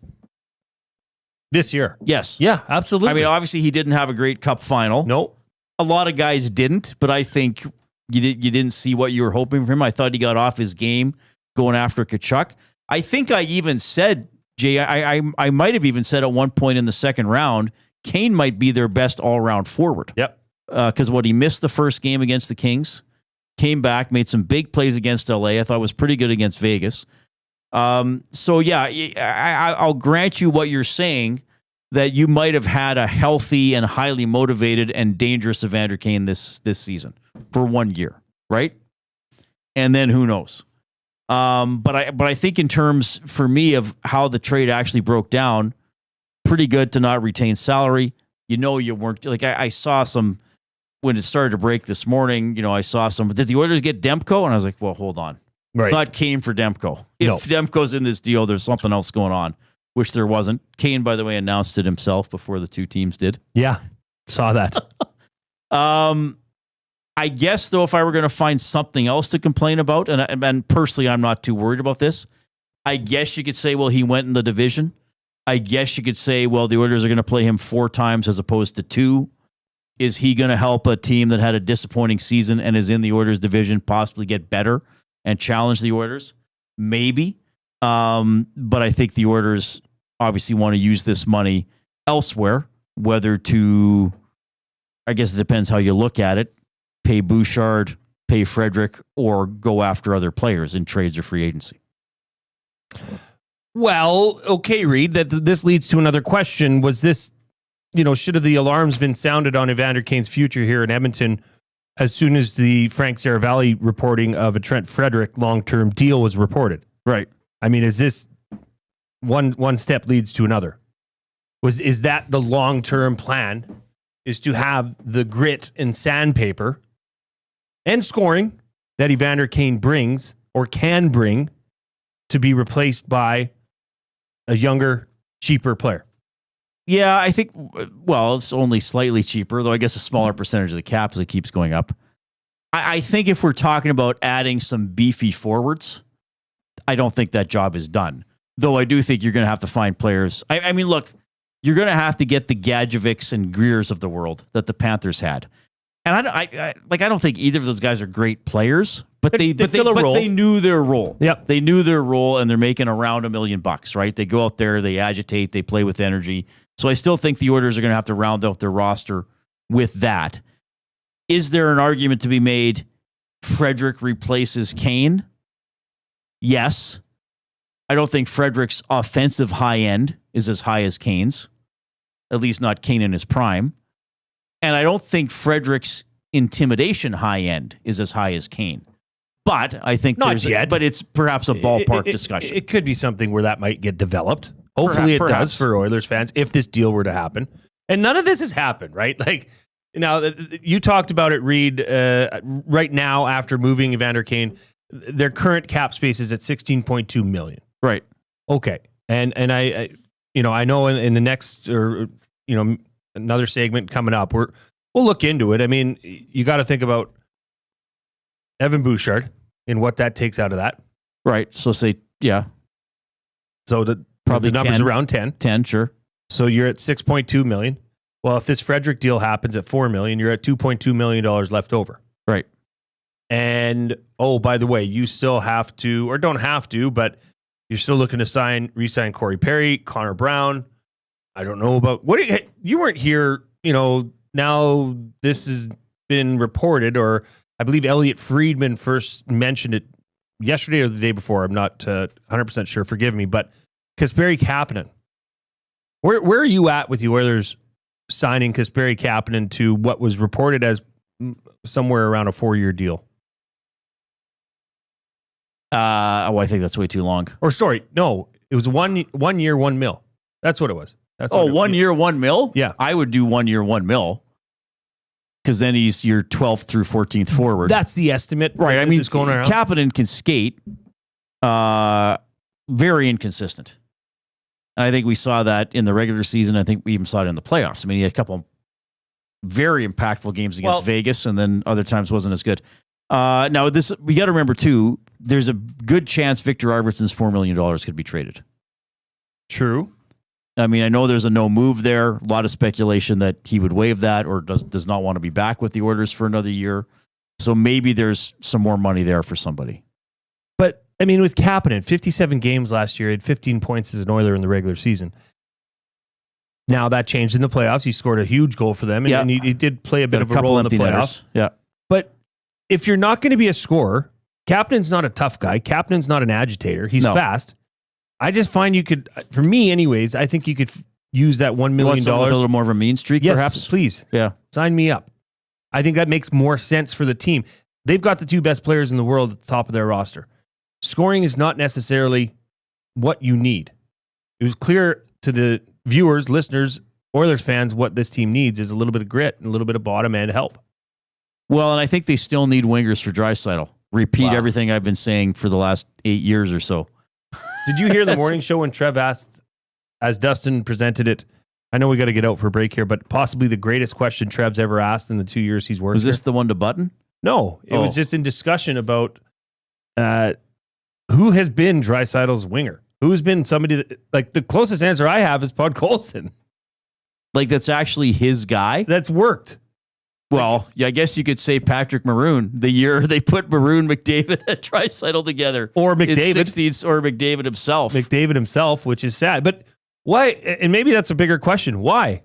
This year? Yes. Yeah, absolutely. I mean, obviously he didn't have a great cup final. No. A lot of guys didn't, but I think you didn't see what you were hoping for him. I thought he got off his game going after Tkachuk. I think I even said, Jay, I might have even said at one point in the second round, Kane might be their best all-round forward. Yep. Because he missed the first game against the Kings, came back, made some big plays against LA. I thought was pretty good against Vegas. So yeah, I'll grant you what you're saying, that you might have had a healthy and highly motivated and dangerous Evander Kane this season for 1 year, right? And then who knows? But I think in terms for me of how the trade actually broke down, pretty good to not retain salary. You weren't like I saw some when it started to break this morning. I saw some. Did the Oilers get Demko? And I was like, well, hold on. Right. It's not Kane for Demko. If Demko's in this deal, there's something else going on, which there wasn't. Kane, by the way, announced it himself before the two teams did. Yeah, saw that. I guess, though, if I were going to find something else to complain about, and personally I'm not too worried about this, I guess you could say, well, he went in the division. I guess you could say, well, the Oilers are going to play him 4 times as opposed to 2. Is he going to help a team that had a disappointing season and is in the Oilers division possibly get better and challenge the Oilers? Maybe. But I think the Oilers obviously want to use this money elsewhere, whether to, I guess it depends how you look at it, pay Bouchard, pay Frederick, or go after other players in trades or free agency. Well, okay, Reid, this leads to another question. Was this, should have the alarms been sounded on Evander Kane's future here in Edmonton as soon as the Frank Saravelli reporting of a Trent Frederick long-term deal was reported? Right. I mean, is this one step leads to another? Is that the long-term plan, is to have the grit and sandpaper and scoring that Evander Kane brings or can bring to be replaced by a younger, cheaper player? Yeah, I think, well, it's only slightly cheaper, though I guess a smaller percentage of the cap as it keeps going up. I think if we're talking about adding some beefy forwards, I don't think that job is done. Though I do think you're going to have to find players. I mean, look, you're going to have to get the Gadjevics and Greers of the world that the Panthers had. And I don't think either of those guys are great players, but they knew their role. Yep. They knew their role, and they're making around $1 million, right? They go out there, they agitate, they play with energy. So I still think the Oilers are going to have to round out their roster with that. Is there an argument to be made Frederic replaces Kane? Yes. I don't think Frederic's offensive high end is as high as Kane's, at least not Kane in his prime. And I don't think Frederic's intimidation high end is as high as Kane. But I think not yet. But it's perhaps a ballpark discussion. It could be something where that might get developed. Hopefully it does for Oilers fans if this deal were to happen. And none of this has happened, right? Like, now, you talked about it, Reid, right now after moving Evander Kane, their current cap space is at $16.2 million. Right. Okay. And I know in the next, or, another segment coming up, we'll look into it. I mean, you got to think about Evan Bouchard and what that takes out of that. Right. So say, yeah. So probably the number's 10, around 10. 10, sure. So you're at $6.2 million. Well, if this Frederic deal happens at $4 million, you're at $2.2 million left over. Right. And, by the way, you still have to, or don't have to, but you're still looking to re-sign Corey Perry, Connor Brown. I don't know about, you weren't here, now this has been reported, or I believe Elliot Friedman first mentioned it yesterday or the day before. I'm not 100% sure. Forgive me. But Kasperi Kapanen, where are you at with the Oilers signing Kasperi Kapanen to what was reported as somewhere around a 4-year deal? I think that's way too long. Or sorry, no, it was 1 year, $1 million. That's what it was. That's 1 year, $1 million? Yeah. I would do 1 year, $1 million. Because then he's your 12th through 14th forward. That's the estimate. Right. I mean, going around. Kapanen can skate. Very inconsistent. And I think we saw that in the regular season. I think we even saw it in the playoffs. I mean, he had a couple very impactful games against Vegas, and then other times wasn't as good. Now, we got to remember, too, there's a good chance Victor Arvidsson's $4 million could be traded. True. I mean, I know there's a no move there. A lot of speculation that he would waive that or does not want to be back with the Oilers for another year. So maybe there's some more money there for somebody. But, I mean, with Kapanen, 57 games last year, he had 15 points as an Oiler in the regular season. Now that changed in the playoffs. He scored a huge goal for them, and he did play a bit of a role in the playoffs. Yeah. But if you're not going to be a scorer, Kapanen's not a tough guy. Kapanen's not an agitator. He's fast. I just find you could, for me anyways, I think you could use that $1 million. With a little more of a mean streak, perhaps? Please. Yeah. Sign me up. I think that makes more sense for the team. They've got the two best players in the world at the top of their roster. Scoring is not necessarily what you need. It was clear to the viewers, listeners, Oilers fans, what this team needs is a little bit of grit and a little bit of bottom end help. Well, and I think they still need wingers for Draisaitl. Repeat everything I've been saying for the last 8 years or so. Did you hear the morning show when Trev asked, as Dustin presented it, I know we got to get out for a break here, but possibly the greatest question Trev's ever asked in the 2 years he's worked Was this here? the one to Button? No, it was just in discussion about who has been Draisaitl's winger. Who's been somebody that, like, the closest answer I have is Podkolzin. Like, that's actually his guy? That's worked. Well, yeah, I guess you could say Patrick Maroon, the year they put Maroon, McDavid, and Draisaitl together. Or McDavid. Or McDavid himself. McDavid himself, which is sad. But why? And maybe that's a bigger question. Why?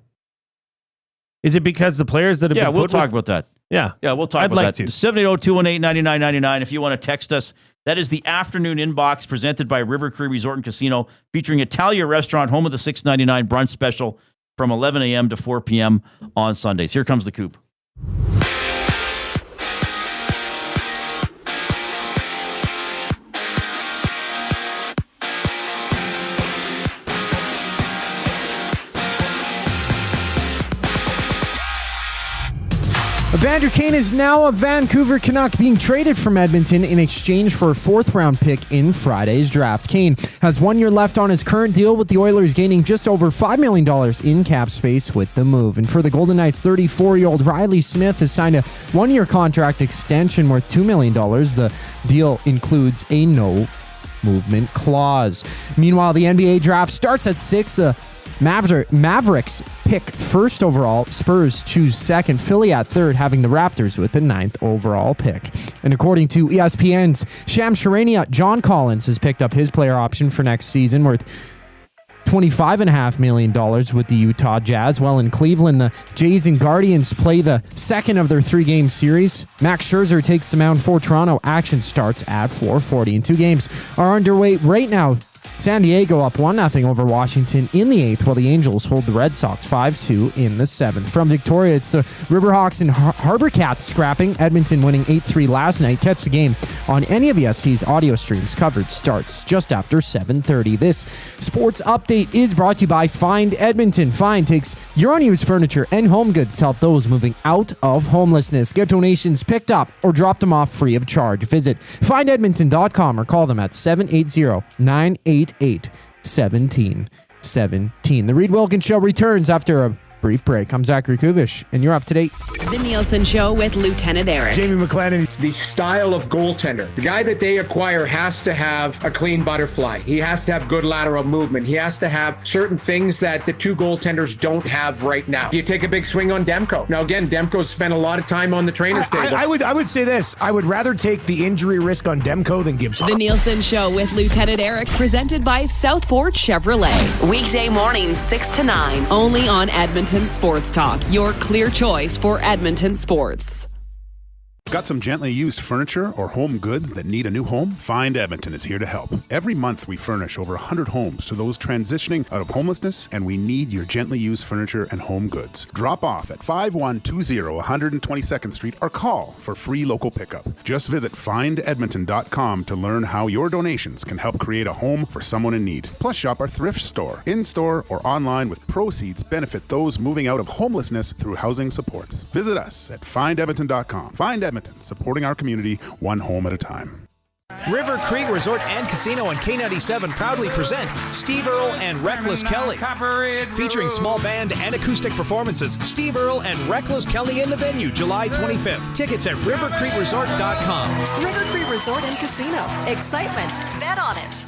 Is it because the players that have been we'll put talk with, about that. Yeah. Yeah, we'll talk I'd about like that. to. 780-218-9999 if you want to text us. That is the afternoon inbox presented by River Cree Resort and Casino, featuring Italia Restaurant, home of the $6.99 brunch special from 11 a.m. to 4 p.m. on Sundays. Here comes the Coop. Evander Kane is now a Vancouver Canuck, being traded from Edmonton in exchange for a 4th-round pick in Friday's draft. Kane has 1 year left on his current deal, with the Oilers gaining just over $5 million in cap space with the move. And for the Golden Knights, 34-year-old Riley Smith has signed a 1-year contract extension worth $2 million. The deal includes a no-movement clause. Meanwhile, the NBA draft starts at 6. The Mavericks pick 1st overall, Spurs choose 2nd, Philly at 3rd, having the Raptors with the 9th overall pick. And according to ESPN's Shams Charania, John Collins has picked up his player option for next season worth $25.5 million with the Utah Jazz. While in Cleveland, the Jays and Guardians play the 2nd of their 3-game series. Max Scherzer takes the mound for Toronto. Action starts at 4:40, and 2 games are underway right now. San Diego up 1-0 over Washington in the 8th, while the Angels hold the Red Sox 5-2 in the 7th. From Victoria, it's the Riverhawks and Harbor Cats scrapping. Edmonton winning 8-3 last night. Catch the game on any of EST's audio streams. Coverage starts just after 7:30. This sports update is brought to you by Find Edmonton. Find takes your unused furniture and home goods to help those moving out of homelessness. Get donations picked up or drop them off free of charge. Visit findedmonton.com or call them at 780-988-1717. The Reid Wilkins Show returns after a brief break. I'm Zachary Kubish, and you're up to date. The Nielsen Show with Lieutenant Eric. Jamie McLennan. The style of goaltender. The guy that they acquire has to have a clean butterfly. He has to have good lateral movement. He has to have certain things that the 2 goaltenders don't have right now. Do you take a big swing on Demko? Now, again, Demko's spent a lot of time on the trainer's table. I would say this. I would rather take the injury risk on Demko than Gibson. The Nielsen Show with Lieutenant Eric, presented by Southport Chevrolet. Weekday mornings 6 to 9, only on Edmonton Sports Talk, your clear choice for Edmonton sports. Got some gently used furniture or home goods that need a new home? Find Edmonton is here to help. Every month we furnish over 100 homes to those transitioning out of homelessness, and we need your gently used furniture and home goods. Drop off at 5120 122nd Street or call for free local pickup. Just visit findedmonton.com to learn how your donations can help create a home for someone in need. Plus shop our thrift store, in-store or online, with proceeds benefit those moving out of homelessness through housing supports. Visit us at findedmonton.com. Find Edmonton, supporting our community one home at a time. River Creek Resort and Casino on K97 proudly present Steve Earle and Reckless Kelly. Featuring small band and acoustic performances, Steve Earle and Reckless Kelly in the venue July 25th. Tickets at rivercreekresort.com. River Creek Resort and Casino. Excitement. Bet on it.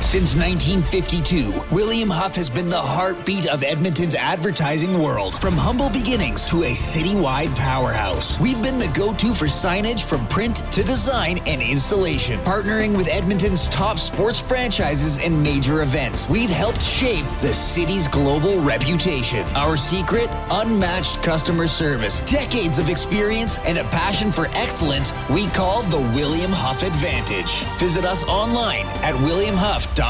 Since 1952, William Huff has been the heartbeat of Edmonton's advertising world. From humble beginnings to a citywide powerhouse, we've been the go-to for signage from print to design and installation. Partnering with Edmonton's top sports franchises and major events, we've helped shape the city's global reputation. Our secret? Unmatched customer service, decades of experience, and a passion for excellence we call the William Huff Advantage. Visit us online at williamhuff.com.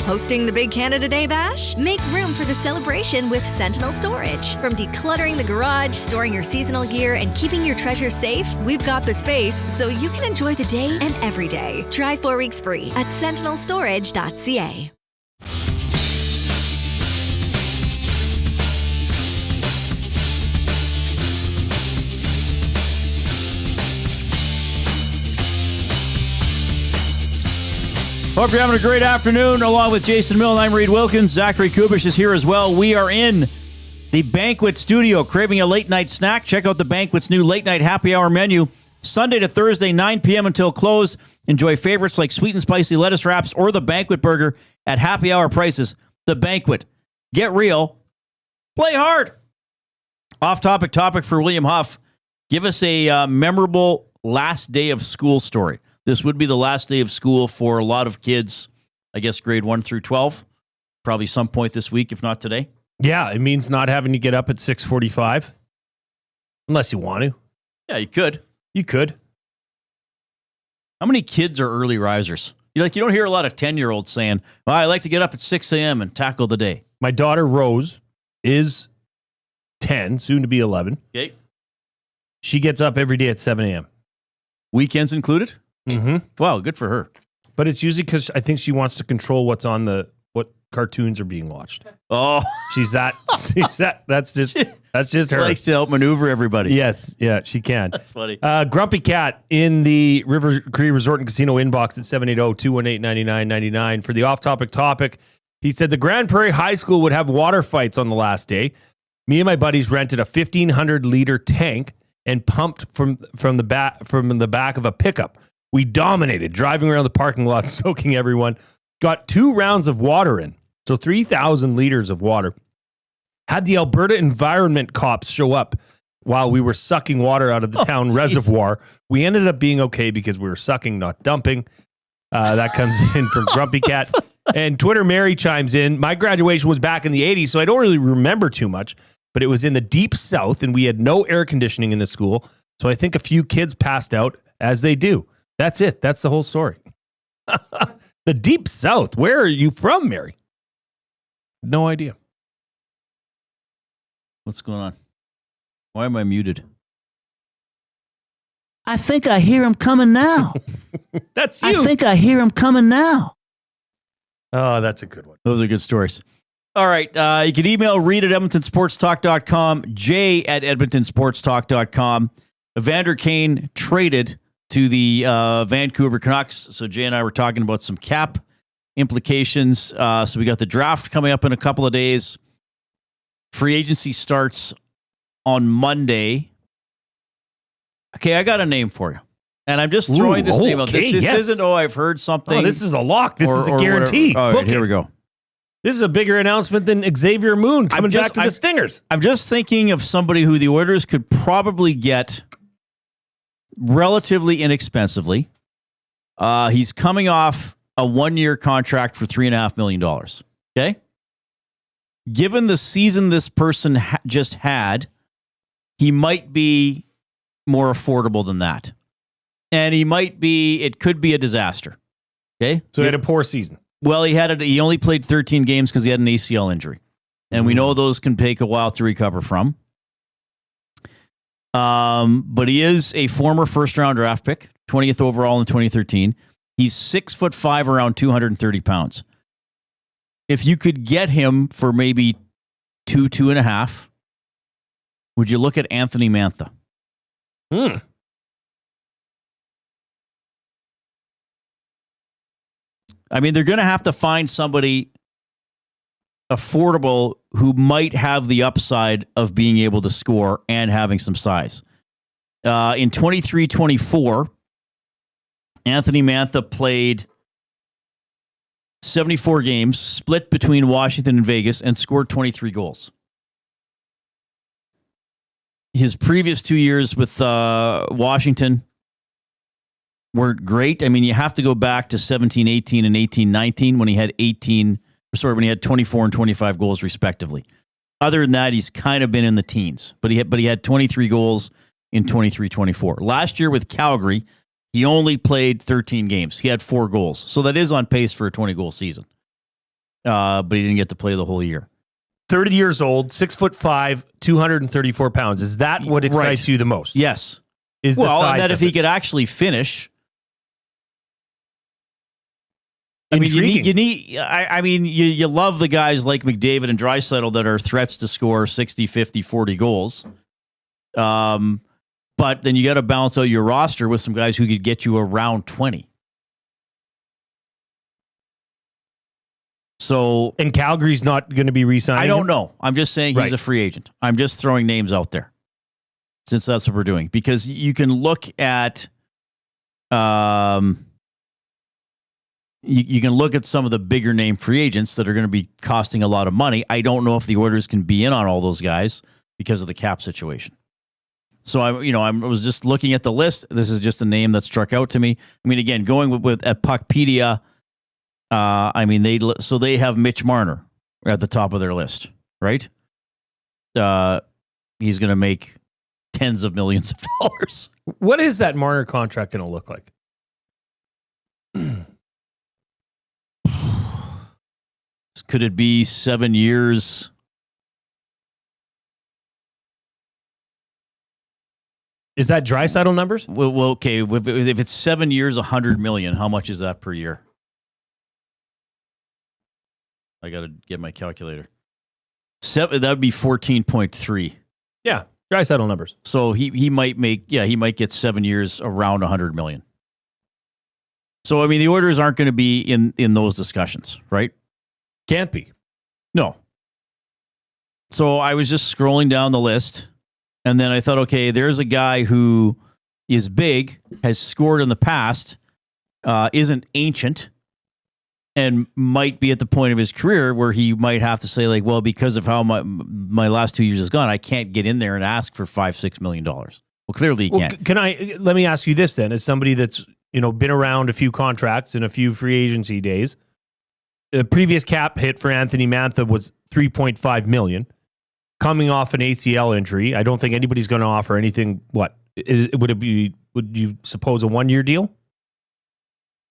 Hosting the Big Canada Day Bash? Make room for the celebration with Sentinel Storage. From decluttering the garage, storing your seasonal gear, and keeping your treasure safe, we've got the space so you can enjoy the day and every day. Try 4 weeks free at sentinelstorage.ca. Hope you're having a great afternoon. Along with Jason Milne, I'm Reid Wilkins. Zachary Kubish is here as well. We are in the Banquet Studio. Craving a late night snack? Check out the Banquet's new late night happy hour menu. Sunday to Thursday, 9 p.m. until close. Enjoy favorites like sweet and spicy lettuce wraps or the Banquet Burger at happy hour prices. The Banquet. Get real. Play hard. Off-topic topic for William Huff. Give us a memorable last day of school story. This would be the last day of school for a lot of kids, I guess grade 1 through 12, probably some point this week, if not today. Yeah, it means not having to get up at 6:45, unless you want to. Yeah, you could. You could. How many kids are early risers? You don't hear a lot of 10-year-olds saying, well, I like to get up at 6 a.m. and tackle the day. My daughter, Rose, is 10, soon to be 11. Okay. She gets up every day at 7 a.m. Weekends included? Mm-hmm. Wow, good for her. But it's usually because I think she wants to control what's on the what cartoons are being watched. Oh, she's that. That's just her. Likes to outmaneuver everybody. Yes, yeah, she can. That's funny. Grumpy Cat in the River Cree Resort and Casino inbox at 780-218-9999 for the off-topic topic. He said the Grand Prairie High School would have water fights on the last day. Me and my buddies rented a 1,500-liter tank and pumped from the back of a pickup. We dominated, driving around the parking lot, soaking everyone. Got 2 rounds of water in, so 3,000 liters of water. Had the Alberta Environment Cops show up while we were sucking water out of the town reservoir. We ended up being okay because we were sucking, not dumping. That comes in from Grumpy Cat. And Twitter Mary chimes in. My graduation was back in the 80s, so I don't really remember too much, but it was in the deep south, and we had no air conditioning in the school, so I think a few kids passed out, as they do. That's it. That's the whole story. The deep south. Where are you from, Mary? No idea. What's going on? Why am I muted? I think I hear him coming now. That's you. I think I hear him coming now. Oh, that's a good one. Those are good stories. All right. You can email Reid at EdmontonSportsTalk.com, Jay at EdmontonSportsTalk.com. Evander Kane traded to the Vancouver Canucks. So Jay and I were talking about some cap implications. So we got the draft coming up in a couple of days. Free agency starts on Monday. Okay, I got a name for you. And I'm just throwing this name out. This isn't, I've heard something. Oh, this is a lock. This is a guarantee. All right, here we go. This is a bigger announcement than Xavier Moon coming back to the Stingers. I'm just thinking of somebody who the Oilers could probably get relatively inexpensively. He's coming off a 1-year contract for $3.5 million. Okay? Given the season this person just had, he might be more affordable than that. And it could be a disaster. Okay? So he had a poor season. Well, he only played 13 games because he had an ACL injury. And we know those can take a while to recover from. But he is a former first-round draft pick, 20th overall in 2013. He's 6'5", around 230 pounds. If you could get him for maybe 2.5, would you look at Anthony Mantha? I mean, they're going to have to find somebody affordable who might have the upside of being able to score and having some size. In 23-24, Anthony Mantha played 74 games, split between Washington and Vegas, and scored 23 goals. His previous 2 years with Washington weren't great. I mean, you have to go back to 17-18 and 18-19 when he had 24 and 25 goals respectively. Other than that, he's kind of been in the teens, but he had 23 goals in 23-24. Last year with Calgary, he only played 13 games. He had 4 goals. So that is on pace for a 20-goal season. But he didn't get to play the whole year. 30 years old, 6'5", 234 pounds. Is that what excites you the most? Yes. Is the size and that of if he it. could actually finish. Intriguing. You love the guys like McDavid and Draisaitl that are threats to score 60, 50, 40 goals. But then you got to balance out your roster with some guys who could get you around 20. So, and Calgary's not going to be re-signing I don't him? know. I'm just saying he's a free agent. I'm just throwing names out there since that's what we're doing. Because you can look at you can look at some of the bigger name free agents that are going to be costing a lot of money. I don't know if the Oilers can be in on all those guys because of the cap situation. So I was just looking at the list. This is just a name that struck out to me. I mean, again, going with at Puckpedia, they have Mitch Marner at the top of their list, right? He's going to make tens of millions of dollars. What is that Marner contract going to look like? Could it be 7 years? Is that Draisaitl numbers? Well, okay. If it's 7 years, $100 million, how much is that per year? I got to get my calculator. That would be 14.3. Yeah, Draisaitl numbers. So he might get 7 years around $100 million. So I mean, the Oilers aren't going to be in those discussions, right? Can't be. No. So I was just scrolling down the list, and then I thought, okay, there's a guy who is big, has scored in the past, isn't ancient, and might be at the point of his career where he might have to say, like, well, because of how my last 2 years has gone, I can't get in there and ask for $5-6 million. Well, clearly he can't. Let me ask you this then, as somebody that's been around a few contracts and a few free agency days. The previous cap hit for Anthony Mantha was $3.5 million. Coming off an ACL injury, I don't think anybody's going to offer anything. Would you suppose a 1-year deal?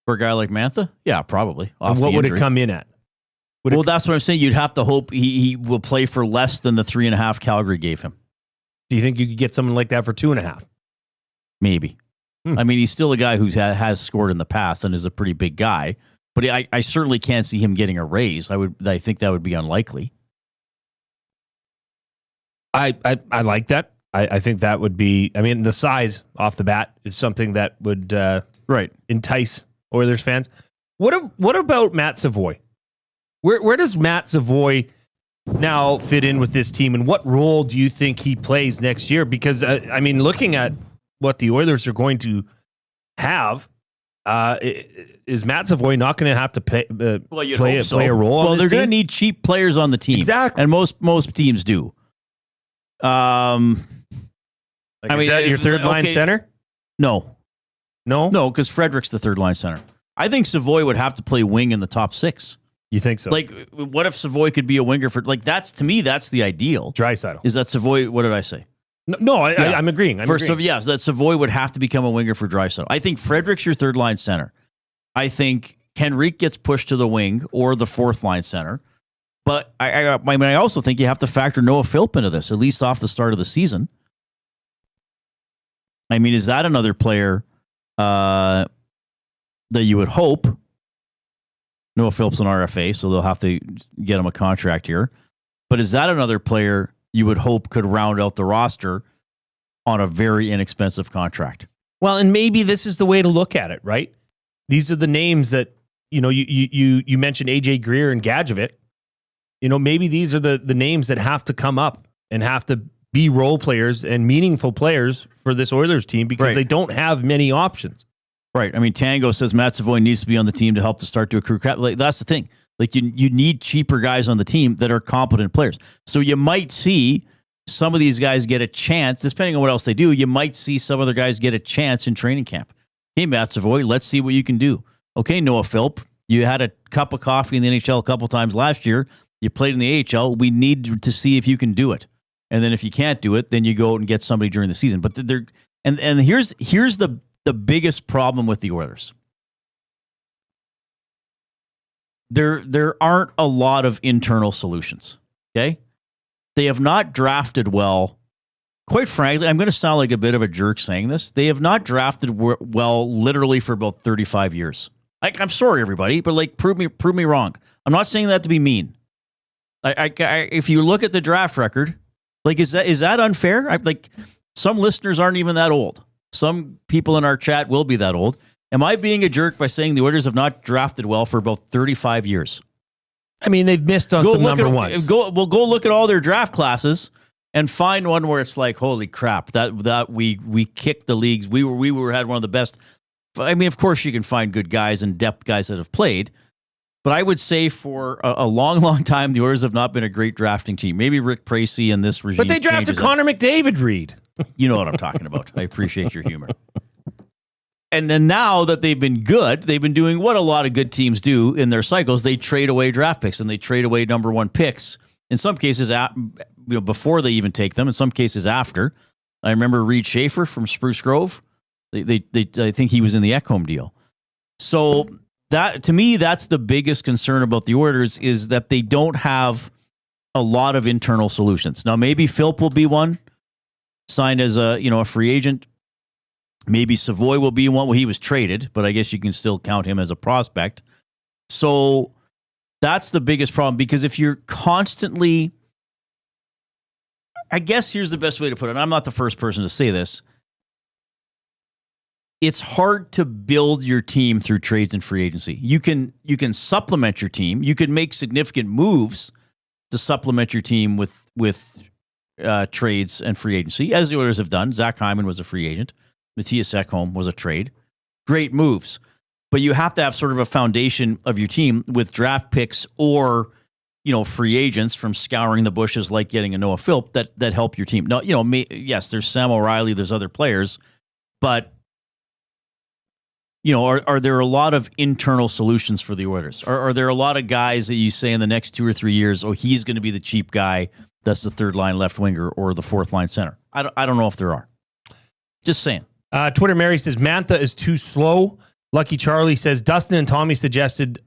For a guy like Mantha? Yeah, probably. And what would it come in at? That's what I'm saying. You'd have to hope he will play for less than the 3.5 Calgary gave him. Do you think you could get someone like that for 2.5? Maybe. I mean, he's still a guy who has scored in the past and is a pretty big guy. But I certainly can't see him getting a raise. I think that would be unlikely. I like that. I think that would be. I mean, the size off the bat is something that would entice Oilers fans. What about Matt Savoy? Where does Matt Savoy now fit in with this team, and what role do you think he plays next year? Because I mean, looking at what the Oilers are going to have, is Matt Savoy not going to have to play a role? Well, they're going to need cheap players on the team, exactly, and most teams do. Is that your third line center? No, because Frederick's the third line center. I think Savoy would have to play wing in the top 6. You think so? Like, what if Savoy could be a winger for? Like, that's the ideal. Draisaitl. Is that Savoy? What did I say? I'm agreeing. So that Savoy would have to become a winger for Draisaitl. I think Frederick's your third line center. I think Henrique gets pushed to the wing or the fourth line center. But I also think you have to factor Noah Philp into this, at least off the start of the season. I mean, is that another player that you would hope? Noah Philp's an RFA, so they'll have to get him a contract here. But is that another player you would hope could round out the roster on a very inexpensive contract? Well, and maybe this is the way to look at it, right? These are the names that, you mentioned AJ Greer and Gadjevich. Maybe these are the names that have to come up and have to be role players and meaningful players for this Oilers team because they don't have many options. Right. I mean, Tango says Matt Savoy needs to be on the team to help to start to accrue cap. Like, that's the thing. Like, you need cheaper guys on the team that are competent players. So you might see some of these guys get a chance, depending on what else they do. You might see some other guys get a chance in training camp. Hey, Matt Savoy, let's see what you can do. Okay, Noah Philp, you had a cup of coffee in the NHL a couple times last year. You played in the AHL. We need to see if you can do it. And then if you can't do it, then you go out and get somebody during the season. But here's the biggest problem with the Oilers. There aren't a lot of internal solutions. Okay? They have not drafted well. Quite frankly, I'm going to sound like a bit of a jerk saying this. They have not drafted well literally for about 35 years. Like, I'm sorry, everybody, but prove me wrong. I'm not saying that to be mean. If you look at the draft record, is that unfair? Some listeners aren't even that old. Some people in our chat will be that old. Am I being a jerk by saying the Oilers have not drafted well for about 35 years? I mean, they've missed on some number ones. Go look at all their draft classes and find one where it's like, holy crap, that we kicked the leagues. We had one of the best. I mean, of course, you can find good guys and depth guys that have played. But I would say for a long, long time, the Oilers have not been a great drafting team. Maybe Rick Pracey and this regime. But they drafted Connor McDavid, Reid. You know what I'm talking about. I appreciate your humor. And then now that they've been good, they've been doing what a lot of good teams do in their cycles. They trade away draft picks and they trade away number 1 picks. In some cases, before they even take them. In some cases, after. I remember Reed Schaefer from Spruce Grove. I think he was in the Ekholm deal. So that, to me, that's the biggest concern about the Oilers is that they don't have a lot of internal solutions. Now, maybe Philp will be one, signed as a free agent. Maybe Savoy will be one. Well, he was traded, but I guess you can still count him as a prospect. So That's the biggest problem, because if you're constantly, I guess here's the best way to put it. I'm not the first person to say this. It's hard to build your team through trades and free agency. You can supplement your team. You can make significant moves to supplement your team with trades and free agency, as the Oilers have done. Zach Hyman was a free agent. Matthias Ekholm was a trade. Great moves. But you have to have sort of a foundation of your team with draft picks or, free agents from scouring the bushes, like getting a Noah Philp that help your team. Now, yes, there's Sam O'Reilly, there's other players, but are there a lot of internal solutions for the Oilers? Are there a lot of guys that you say in the next 2 or 3 years, he's going to be the cheap guy that's the third line left winger or the fourth line center? I don't know if there are. Just saying. Twitter Mary says Mantha is too slow. Lucky Charlie says Dustin and Tommy suggested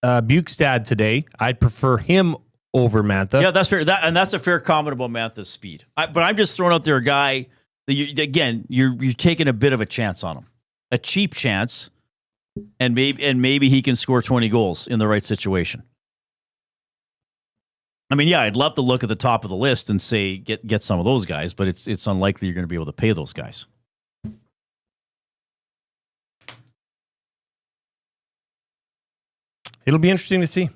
Bukestad today. I'd prefer him over Mantha. Yeah, that's fair. That's a fair comment about Mantha's speed. But I'm just throwing out there a guy that you're taking a bit of a chance on him. A cheap chance, and maybe he can score 20 goals in the right situation. I mean, yeah, I'd love to look at the top of the list and say get some of those guys, but it's unlikely you're going to be able to pay those guys. It'll be interesting to see.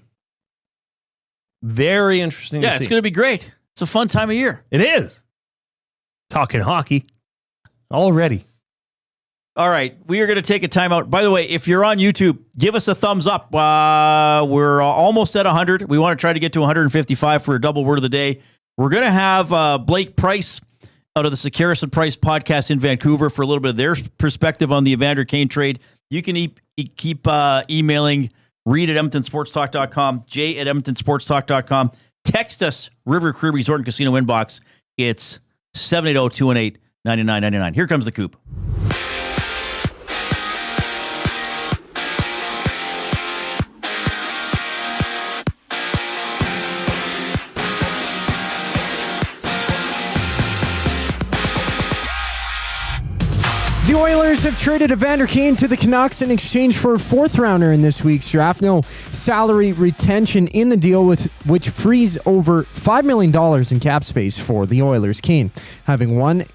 Very interesting to see. Yeah, it's going to be great. It's a fun time of year. It is. Talking hockey already. All right, we are going to take a timeout. By the way, if you're on YouTube, give us a thumbs up. We're almost at 100. We want to try to get to 155 for a double word of the day. We're going to have Blake Price out of the Sekeres and Price podcast in Vancouver for a little bit of their perspective on the Evander Kane trade. You can keep emailing Reid at EdmontonSportsTalk.com, Jay at EdmontonSportsTalk.com. Text us, River Crew Resort and Casino inbox. It's 780-218-9999. Here comes the Coop. The Oilers have traded Evander Kane to the Canucks in exchange for a fourth-rounder in this week's draft. No salary retention in the deal, which frees over $5 million in cap space for the Oilers. Kane having 1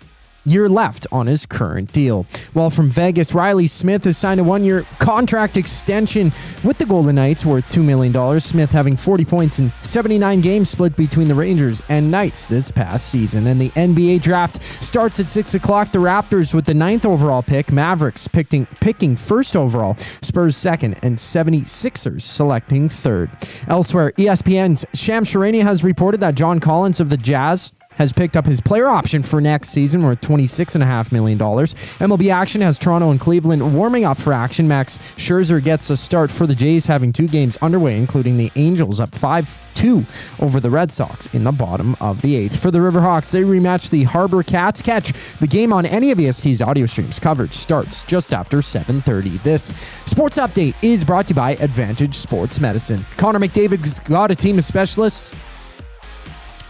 year left on his current deal. While from Vegas, Riley Smith has signed a 1-year contract extension with the Golden Knights worth $2 million. Smith having 40 points in 79 games split between the Rangers and Knights this past season. And the NBA draft starts at 6 o'clock. The Raptors with the 9th overall pick, Mavericks picking first overall, Spurs second, and 76ers selecting third. Elsewhere, ESPN's Shams Charania has reported that John Collins of the Jazz has picked up his player option for next season worth $26.5 million. MLB action has Toronto and Cleveland warming up for action. Max Scherzer gets a start for the Jays, having 2 games underway, including the Angels up 5-2 over the Red Sox in the bottom of the 8th. For the Riverhawks, they rematch the Harbor Cats. Catch the game on any of EST's audio streams. Coverage starts just after 7:30. This sports update is brought to you by Advantage Sports Medicine. Connor McDavid's got a team of specialists,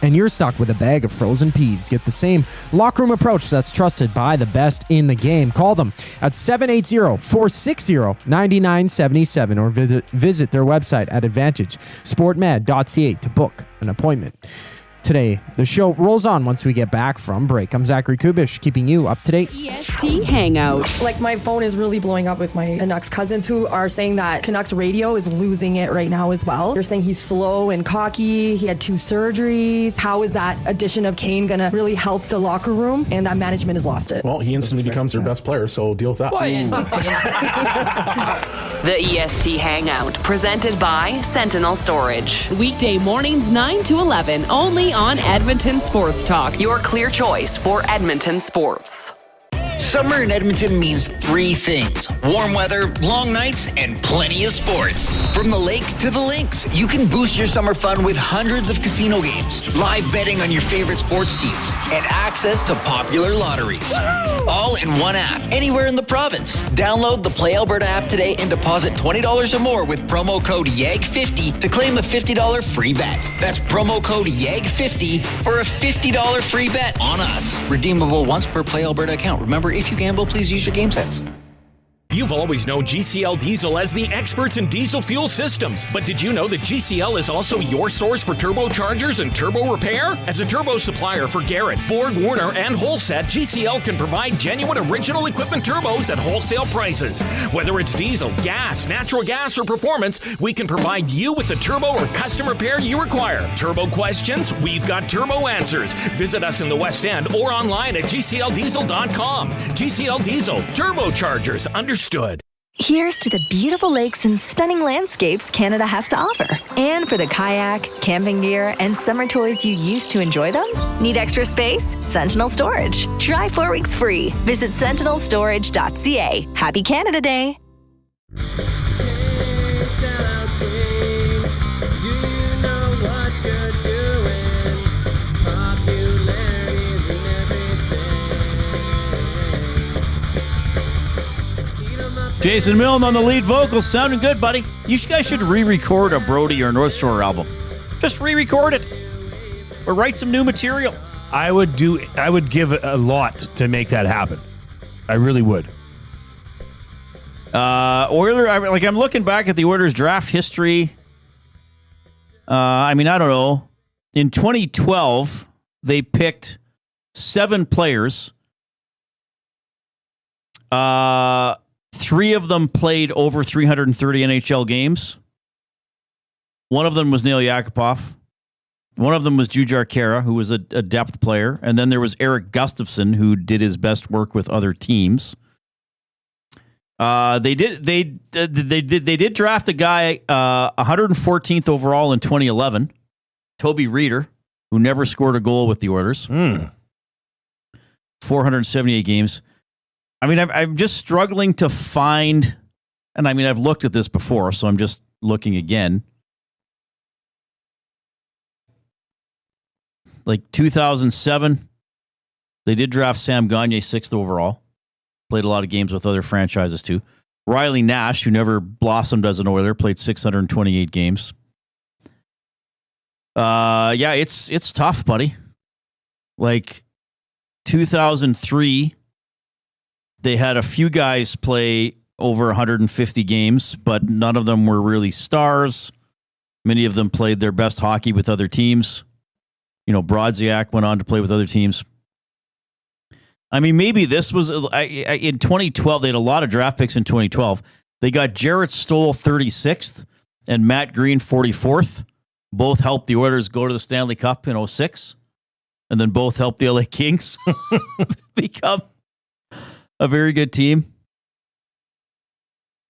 and you're stuck with a bag of frozen peas. Get the same locker room approach that's trusted by the best in the game. Call them at 780-460-9977 or visit their website at advantagesportmed.ca to book an appointment. Today, the show rolls on once we get back from break. I'm Zachary Kubish, keeping you up to date. EST Hangout. Like, my phone is really blowing up with my Canucks cousins who are saying that Canucks radio is losing it right now as well. They're saying he's slow and cocky. He had 2 surgeries. How is that addition of Kane going to really help the locker room? And that management has lost it. Well, he instantly becomes their best player, so deal with that. The EST Hangout, presented by Sentinel Storage. Weekday mornings 9 to 11, only on Edmonton Sports Talk, your clear choice for Edmonton sports. Summer in Edmonton means 3 things: warm weather, long nights, and plenty of sports. From the lake to the links, you can boost your summer fun with hundreds of casino games, live betting on your favorite sports teams, and access to popular lotteries. All in one app, anywhere in the province. Download the Play Alberta app today and deposit $20 or more with promo code YAG50 to claim a $50 free bet. That's promo code YAG50 for a $50 free bet on us. Redeemable once per Play Alberta account. Remember, if you gamble, please use your game sense. You've always known GCL Diesel as the experts in diesel fuel systems, but did you know that GCL is also your source for turbochargers and turbo repair? As a turbo supplier for Garrett, Borg Warner, and Holset, GCL can provide genuine original equipment turbos at wholesale prices. Whether it's diesel, gas, natural gas, or performance, we can provide you with the turbo or custom repair you require. Turbo questions? We've got turbo answers. Visit us in the West End or online at GCLDiesel.com. GCL Diesel, turbochargers, understood. Here's to the beautiful lakes and stunning landscapes Canada has to offer. And for the kayak, camping gear, and summer toys you use to enjoy them? Need extra space? Sentinel Storage. Try 4 weeks free. Visit sentinelstorage.ca. Happy Canada Day. Jason Milne on the lead vocals, sounding good, buddy. You guys should re-record a Brody or North Shore album. Just re-record it, or write some new material. I would give a lot to make that happen. I really would. I'm looking back at the Oilers draft history. I don't know. In 2012, they picked 7 players. 3 of them played over 330 NHL games. One of them was Neil Yakupov. One of them was Jujhar Khaira, who was a depth player. And then there was Eric Gustafsson, who did his best work with other teams. They did draft a guy 114th overall in 2011, Toby Reeder, who never scored a goal with the Oilers. 478 games. I'm just struggling to find, and I've looked at this before, so I'm just looking again. Like 2007, they did draft Sam Gagner 6th overall. Played a lot of games with other franchises too. Riley Nash, who never blossomed as an Oiler, played 628 games. It's tough, buddy. Like 2003, they had a few guys play over 150 games, but none of them were really stars. Many of them played their best hockey with other teams. Brodziak went on to play with other teams. Maybe this was in 2012. They had a lot of draft picks in 2012. They got Jarrett Stoll 36th and Matt Green 44th. Both helped the Oilers go to the Stanley Cup in 2006, and then both helped the LA Kings become a very good team.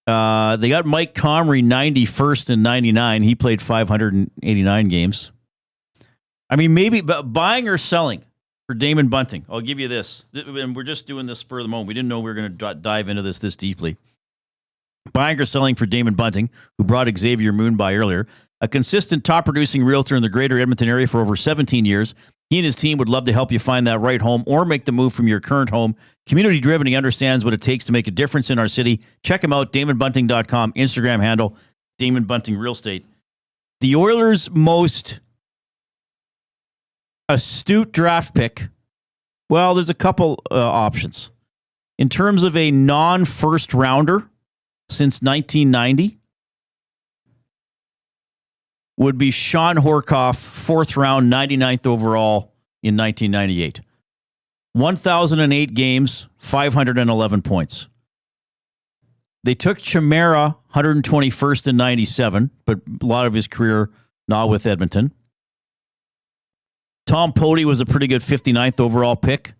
They got Mike Comrie 91st and 99. He played 589 games. Maybe buying or selling for Damon Bunting. I'll give you this. And we're just doing this spur of the moment. We didn't know we were going to dive into this deeply. Buying or selling for Damon Bunting, who brought Xavier Moon by earlier. A consistent top-producing realtor in the greater Edmonton area for over 17 years. He and his team would love to help you find that right home or make the move from your current home. Community-driven, he understands what it takes to make a difference in our city. Check him out, DamonBunting.com, Instagram handle, Damon Bunting Real Estate. The Oilers' most astute draft pick, well, there's a couple options. In terms of a non-first rounder since 1990, would be Sean Horkoff, 4th round, 99th overall in 1998. 1,008 games, 511 points. They took Chimera, 121st in 97, but a lot of his career not with Edmonton. Tom Pody was a pretty good 59th overall pick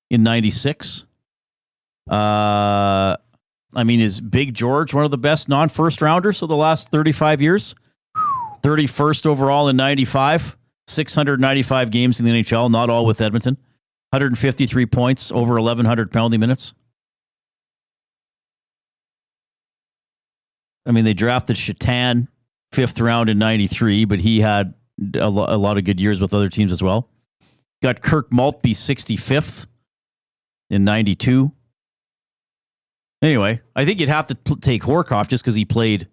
in 96. Is Big George one of the best non-first rounders of the last 35 years? 31st overall in 95, 695 games in the NHL, not all with Edmonton. 153 points, over 1,100 penalty minutes. They drafted Shatan 5th round in 93, but he had a lot of good years with other teams as well. Got Kirk Maltby 65th in 92. Anyway, I think you'd have to take Horkoff just because he played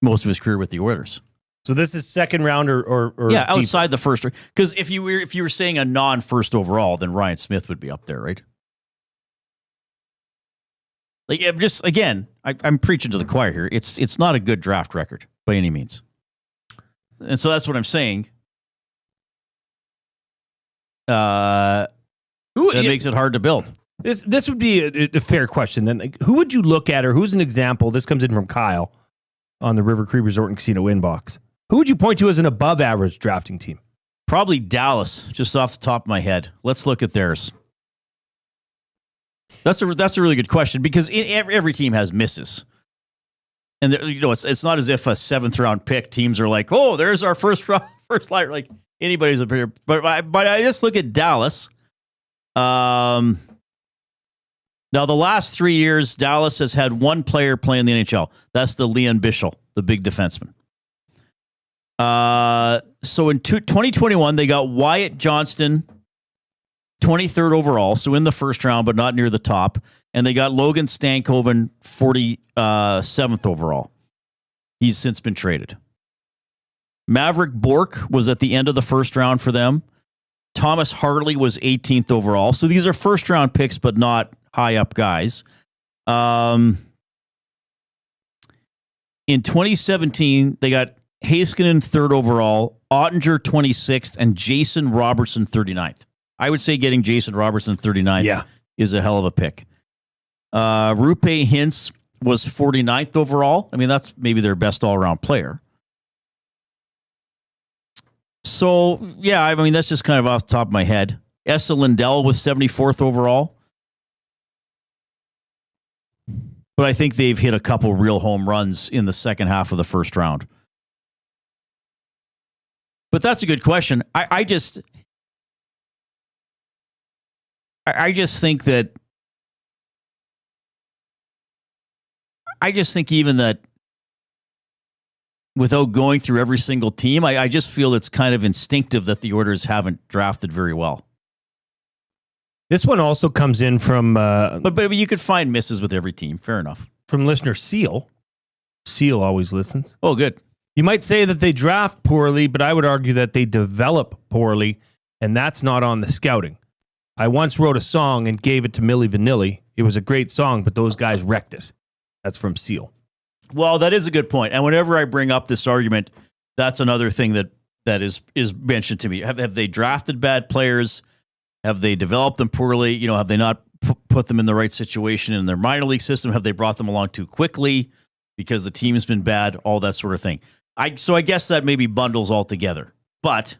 most of his career with the Oilers. So this is second round or yeah, outside the first. Because if you were saying a non-first overall, then Ryan Smith would be up there, right? Like, I'm preaching to the choir here. It's not a good draft record by any means. And so that's what I'm saying. That makes it hard to build. This would be a fair question. Then, who would you look at, or who's an example? This comes in from Kyle on the River Cree Resort and Casino inbox. Who would you point to as an above-average drafting team? Probably Dallas, just off the top of my head. Let's look at theirs. That's a really good question, because every team has misses, and it's not as if a 7th-round pick teams are like, oh, there's our first line, like anybody's up here. But I just look at Dallas. Now the last 3 years, Dallas has had one player play in the NHL. That's the Leon Bichel, the big defenseman. So in 2021, they got Wyatt Johnston, 23rd overall, so in the first round, but not near the top. And they got Logan Stankoven, 47th overall. He's since been traded. Maverick Bourque was at the end of the first round for them. Thomas Harley was 18th overall. So these are first round picks, but not high up guys. In 2017, they got Heiskanen 3rd overall, Ottinger 26th, and Jason Robertson 39th. I would say getting Jason Robertson 39th is a hell of a pick. Rupe Hintz was 49th overall. I mean, that's maybe their best all-around player. So, yeah, I mean, that's just kind of off the top of my head. Esa Lindell was 74th overall. But I think they've hit a couple real home runs in the second half of the first round. But that's a good question. I just think that even that without going through every single team, I just feel it's kind of instinctive that the Oilers haven't drafted very well. This one also comes in from... But you could find misses with every team. Fair enough. From listener Seal. Seal always listens. Oh, good. You might say that they draft poorly, but I would argue that they develop poorly, and that's not on the scouting. I once wrote a song and gave it to Milli Vanilli. It was a great song, but those guys wrecked it. That's from Seal. Well, that is a good point. And whenever I bring up this argument, that's another thing that is mentioned to me. Have they drafted bad players? Have they developed them poorly? Have they not put them in the right situation in their minor league system? Have they brought them along too quickly because the team has been bad? All that sort of thing. So I guess that maybe bundles all together. But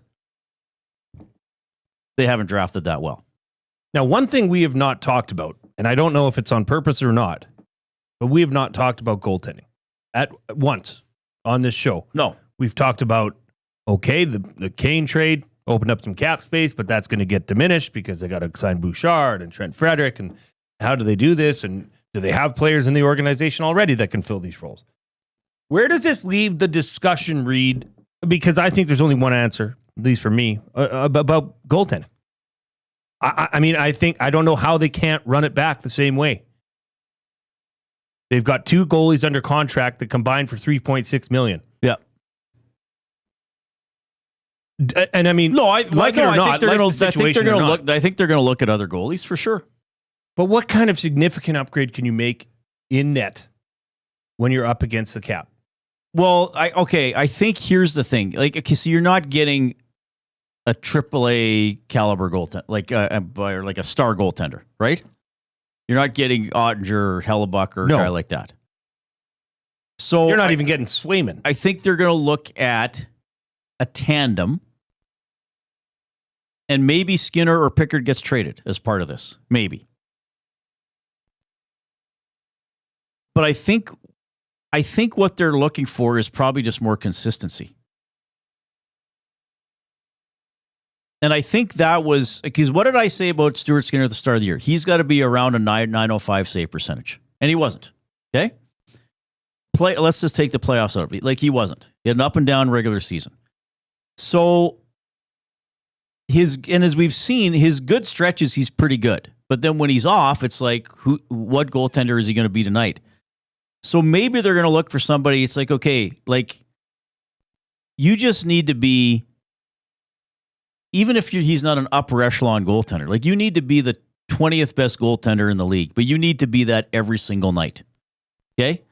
they haven't drafted that well. Now, one thing we have not talked about, and I don't know if it's on purpose or not, but we have not talked about goaltending at once on this show. No. We've talked about, the Kane trade opened up some cap space, but that's going to get diminished because they got to sign Bouchard and Trent Frederick. And how do they do this? And do they have players in the organization already that can fill these roles? Where does this leave the discussion, Reid? Because I think there's only one answer, at least for me, about goaltending. I don't know how they can't run it back the same way. They've got 2 goalies under contract that combined for $3.6 million. Yeah. And I mean, no, I like it or not, I think they're going to look at other goalies for sure. But what kind of significant upgrade can you make in net when you're up against the cap? Well, I think here's the thing. So you're not getting a AAA caliber goaltender, like a star goaltender, right? You're not getting Ottinger or Hellebuck or a guy like that. So you're not even getting Swayman. I think they're going to look at a tandem, and maybe Skinner or Pickard gets traded as part of this. Maybe. But I think what they're looking for is probably just more consistency. And I think that was, because what did I say about Stuart Skinner at the start of the year? He's got to be around a 905 save percentage. And he wasn't. Okay? Let's just take the playoffs out of it. He wasn't. He had an up and down regular season. So, as we've seen, his good stretches, he's pretty good. But then when he's off, it's like, what goaltender is he going to be tonight? So maybe they're going to look for somebody. It's like, okay, you just need to be, even if he's not an upper echelon goaltender, you need to be the 20th best goaltender in the league, but you need to be that every single night. Okay?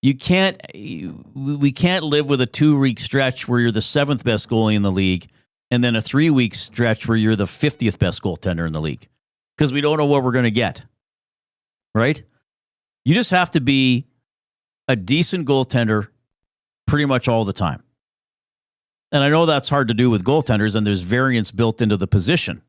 We can't live with a 2-week stretch where you're the 7th best goalie in the league and then a 3-week stretch where you're the 50th best goaltender in the league, because we don't know what we're going to get. Right? You just have to be a decent goaltender pretty much all the time. And I know that's hard to do with goaltenders, and there's variance built into the position.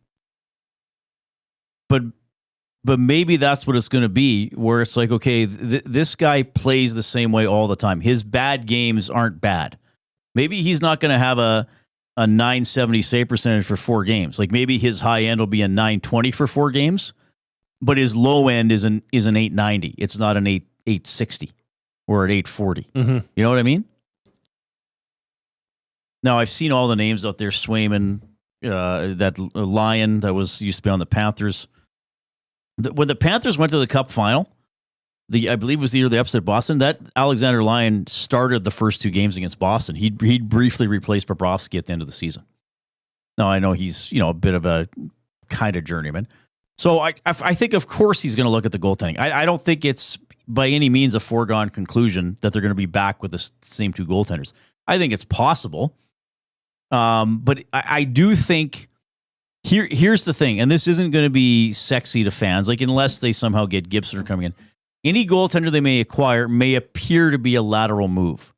But maybe that's what it's going to be, where it's like, okay, this guy plays the same way all the time. His bad games aren't bad. Maybe he's not going to have a 970 save percentage for 4 games. Like maybe his high end will be a 920 for 4 games, but his low end is an 890. It's not an 860 or an 840. Mm-hmm. You know what I mean? Now, I've seen all the names out there, Swayman, that Lion that used to be on the Panthers. When the Panthers went to the Cup final, I believe it was the year they upset Boston, that Alexander Lyon started the first 2 games against Boston. He'd briefly replaced Bobrovsky at the end of the season. Now, I know he's a bit of a kind of journeyman. So I think, of course, he's going to look at the goaltending. I don't think it's by any means a foregone conclusion that they're going to be back with the same 2 goaltenders. I think it's possible. But I do think here's the thing, and this isn't going to be sexy to fans, like unless they somehow get Gibson coming in. Any goaltender they may acquire may appear to be a lateral move,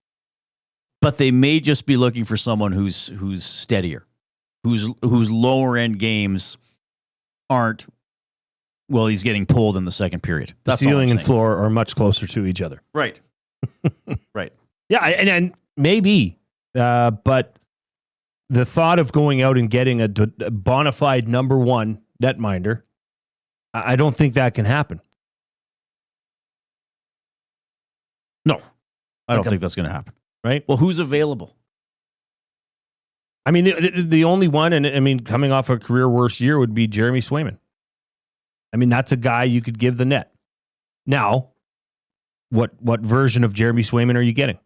but they may just be looking for someone who's steadier, whose lower end games aren't. Well, he's getting pulled in the second period. The ceiling and floor are much closer to each other. Right. Right. Yeah, and maybe, but the thought of going out and getting a bona fide number 1 netminder, I don't think that can happen. No, I don't think that's going to happen. Right? Well, who's available? I mean, the only one, and I mean, coming off a career worst year would be Jeremy Swayman. I mean, that's a guy you could give the net. Now, what version of Jeremy Swayman are you getting?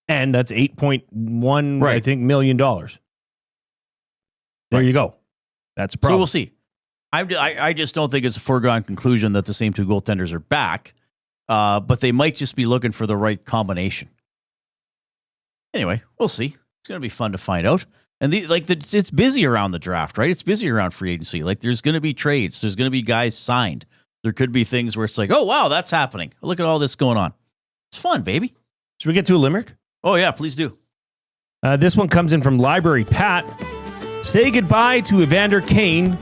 And that's $8.1, I think, $1 million. There you go. That's a problem. So we'll see. I just don't think it's a foregone conclusion that the same 2 goaltenders are back, but they might just be looking for the right combination. Anyway, we'll see. It's going to be fun to find out. And it's busy around the draft, right? It's busy around free agency. Like there's going to be trades. There's going to be guys signed. There could be things where it's like, oh, wow, that's happening. Look at all this going on. It's fun, baby. Should we get to a limerick? Oh, yeah, please do. This one comes in from Library Pat. Say goodbye to Evander Kane.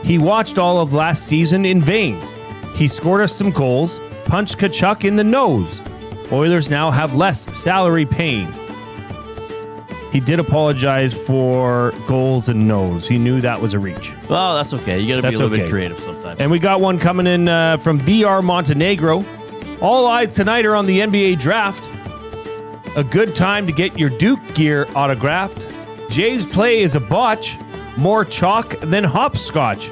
He watched all of last season in vain. He scored us some goals, punched Kachuk in the nose. Oilers now have less salary paying. He did apologize for goals and nose. He knew that was a reach. Well, that's okay. You got to be a little bit creative sometimes. And we got one coming in from VR Montenegro. All eyes tonight are on the NBA draft. A good time to get your Duke gear autographed. Jay's play is a botch. More chalk than hopscotch.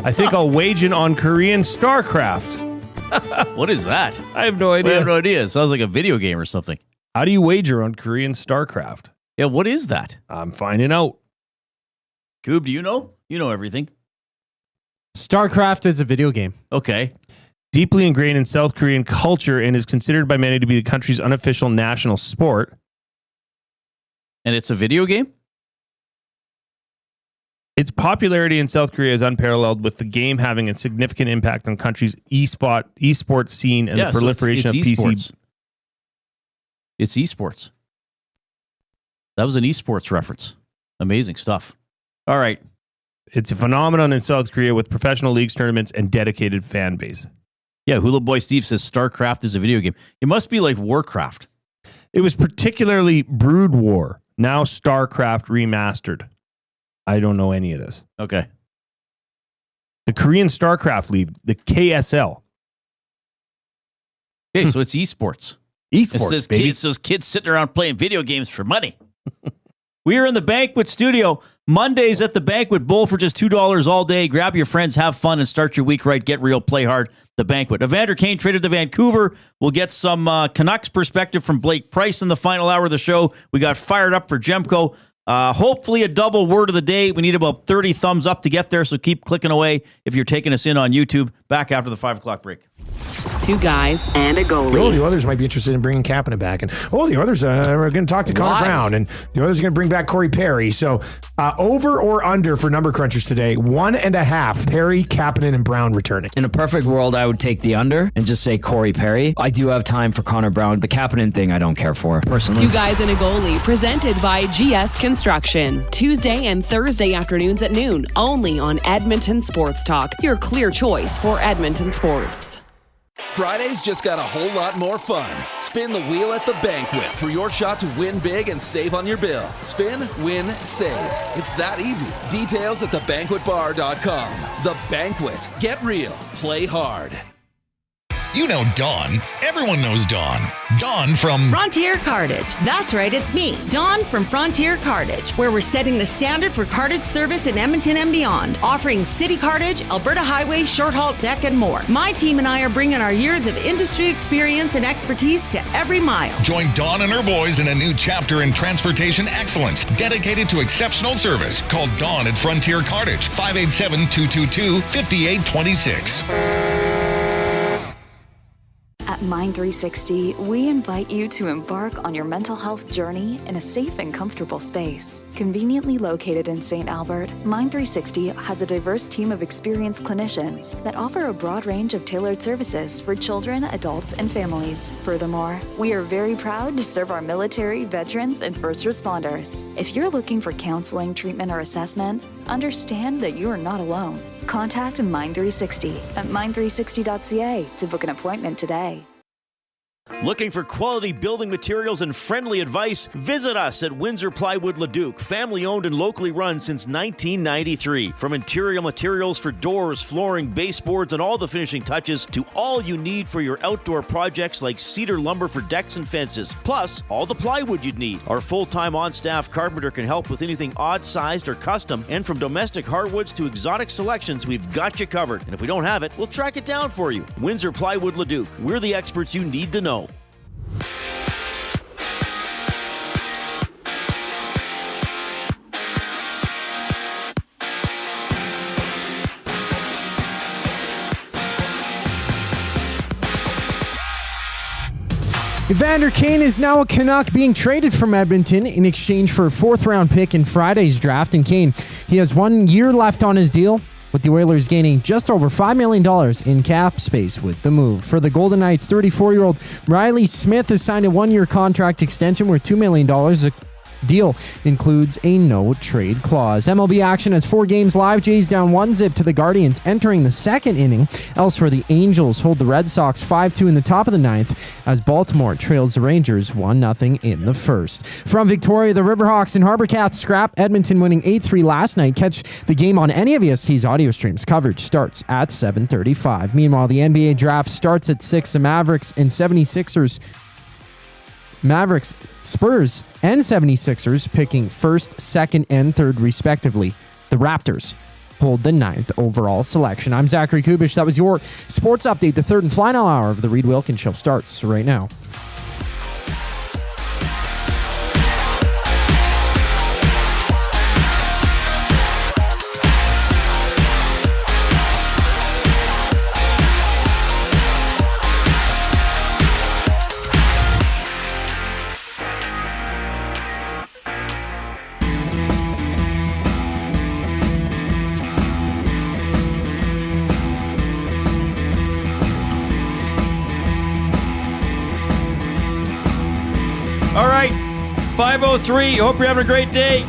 I think I'll wager on Korean StarCraft. What is that? I have no idea. I have no idea. It sounds like a video game or something. How do you wager on Korean StarCraft? Yeah, what is that? I'm finding out. Coob, do you know? You know everything. StarCraft is a video game. Okay. Deeply ingrained in South Korean culture and is considered by many to be the country's unofficial national sport. And it's a video game? Its popularity in South Korea is unparalleled, with the game having a significant impact on the country's esports scene and the proliferation of PC. It's esports. That was an esports reference. Amazing stuff. All right. It's a phenomenon in South Korea with professional leagues, tournaments, and dedicated fan base. Yeah, Hula Boy Steve says StarCraft is a video game. It must be like Warcraft. It was particularly Brood War, now StarCraft remastered. I don't know any of this. Okay. The Korean StarCraft League, the KSL. Okay, so it's esports. Esports, baby. It's those kids sitting around playing video games for money. We are in the Banquet Studio. Mondays at the Banquet. Bowl for just $2 all day. Grab your friends, have fun, and start your week right. Get real, play hard. The Banquet. Evander Kane traded to Vancouver. We'll get some Canucks perspective from Blake Price in the final hour of the show. We got fired up for Jemko. Hopefully a double word of the day. We need about 30 thumbs up to get there, so keep clicking away if you're taking us in on YouTube. Back after the 5 o'clock break. Two guys and a goalie. The Oilers might be interested in bringing Kapanen back. And the Oilers are going to talk to Connor Brown. And the Oilers are going to bring back Corey Perry. So over or under for number crunchers today, 1.5. Perry, Kapanen, and Brown returning. In a perfect world, I would take the under and just say Corey Perry. I do have time for Connor Brown. The Kapanen thing I don't care for, personally. Two guys and a goalie, presented by GS Construction. Tuesday and Thursday afternoons at noon, only on Edmonton Sports Talk. Your clear choice for Edmonton sports. Friday's just got a whole lot more fun. Spin the wheel at the banquet for your shot to win big and save on your bill. Spin, win, save. It's that easy. Details at thebanquetbar.com. The Banquet. Get real. Play hard. You know Dawn. Everyone knows Dawn. Dawn from Frontier Cartage. That's right, it's me, Dawn from Frontier Cartage, where we're setting the standard for cartage service in Edmonton and beyond, offering city cartage, Alberta highway, short haul deck, and more. My team and I are bringing our years of industry experience and expertise to every mile. Join Dawn and her boys in a new chapter in transportation excellence, dedicated to exceptional service. Call Dawn at Frontier Cartage, 587-222-5826. At Mind 360, we invite you to embark on your mental health journey in a safe and comfortable space. Conveniently located in St. Albert, Mind 360 has a diverse team of experienced clinicians that offer a broad range of tailored services for children, adults, and families. Furthermore, we are very proud to serve our military, veterans, and first responders. If you're looking for counseling, treatment, or assessment, understand that you are not alone. Contact Mind 360 at mind360.ca to book an appointment today. Looking for quality building materials and friendly advice? Visit us at Windsor Plywood Leduc, family owned and locally run since 1993. From interior materials for doors, flooring, baseboards, and all the finishing touches to all you need for your outdoor projects like cedar lumber for decks and fences, plus all the plywood you'd need. Our full-time on-staff carpenter can help with anything odd-sized or custom, and from domestic hardwoods to exotic selections, we've got you covered. And if we don't have it, we'll track it down for you. Windsor Plywood Leduc. We're the experts you need to know. Evander Kane is now a Canuck, being traded from Edmonton in exchange for a 4th-round pick in Friday's draft. And Kane, he has 1 year left on his deal, with the Oilers gaining just over $5 million in cap space with the move. For the Golden Knights, 34-year-old Riley Smith has signed a 1-year contract extension worth $2 million. The deal includes a no-trade clause. MLB action has 4 games live. Jays down 1-0 to the Guardians entering the second inning. Elsewhere, the Angels hold the Red Sox 5-2 in the top of the 9th as Baltimore trails the Rangers 1-0 in the first. From Victoria, the Riverhawks and Harbor Cats scrap, Edmonton winning 8-3 last night. Catch the game on any of EST's audio streams. Coverage starts at 7:35. Meanwhile, the NBA draft starts at 6. The Mavericks, Spurs, and 76ers picking 1st, 2nd, and 3rd respectively. The Raptors hold the 9th overall selection. I'm Zachary Kubish. That was your sports update. The 3rd and final hour of the Reid Wilkins Show starts right now. All right, 5:03. Hope you're having a great day.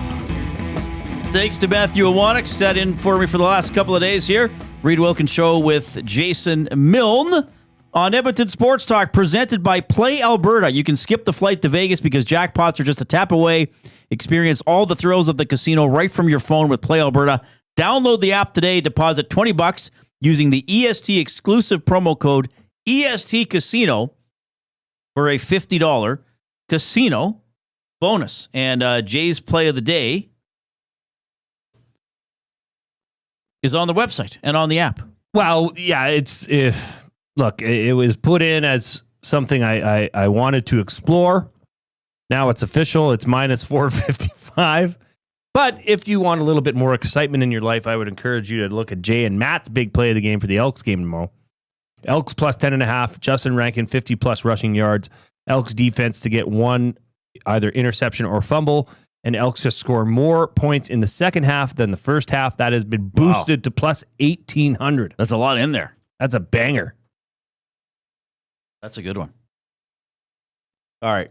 Thanks to Matthew Iwanek, sat in for me for the last couple of days here. Reid Wilkins Show with Jason Milne on Edmonton Sports Talk, presented by Play Alberta. You can skip the flight to Vegas because jackpots are just a tap away. Experience all the thrills of the casino right from your phone with Play Alberta. Download the app today. Deposit $20 using the EST exclusive promo code EST Casino for a $50 casino bonus. And Jay's play of the day is on the website and on the app. Well, yeah, look, it was put in as something I wanted to explore. Now it's official. It's minus 455. 105. But if you want a little bit more excitement in your life, I would encourage you to look at Jay and Matt's big play of the game for the Elks game tomorrow. Elks plus 10.5. Justin Rankin, 50-plus rushing yards. Elks defense to get one either interception or fumble. And Elks to score more points in the second half than the first half. That has been boosted to plus 1,800. That's a lot in there. That's a banger. That's a good one. All right.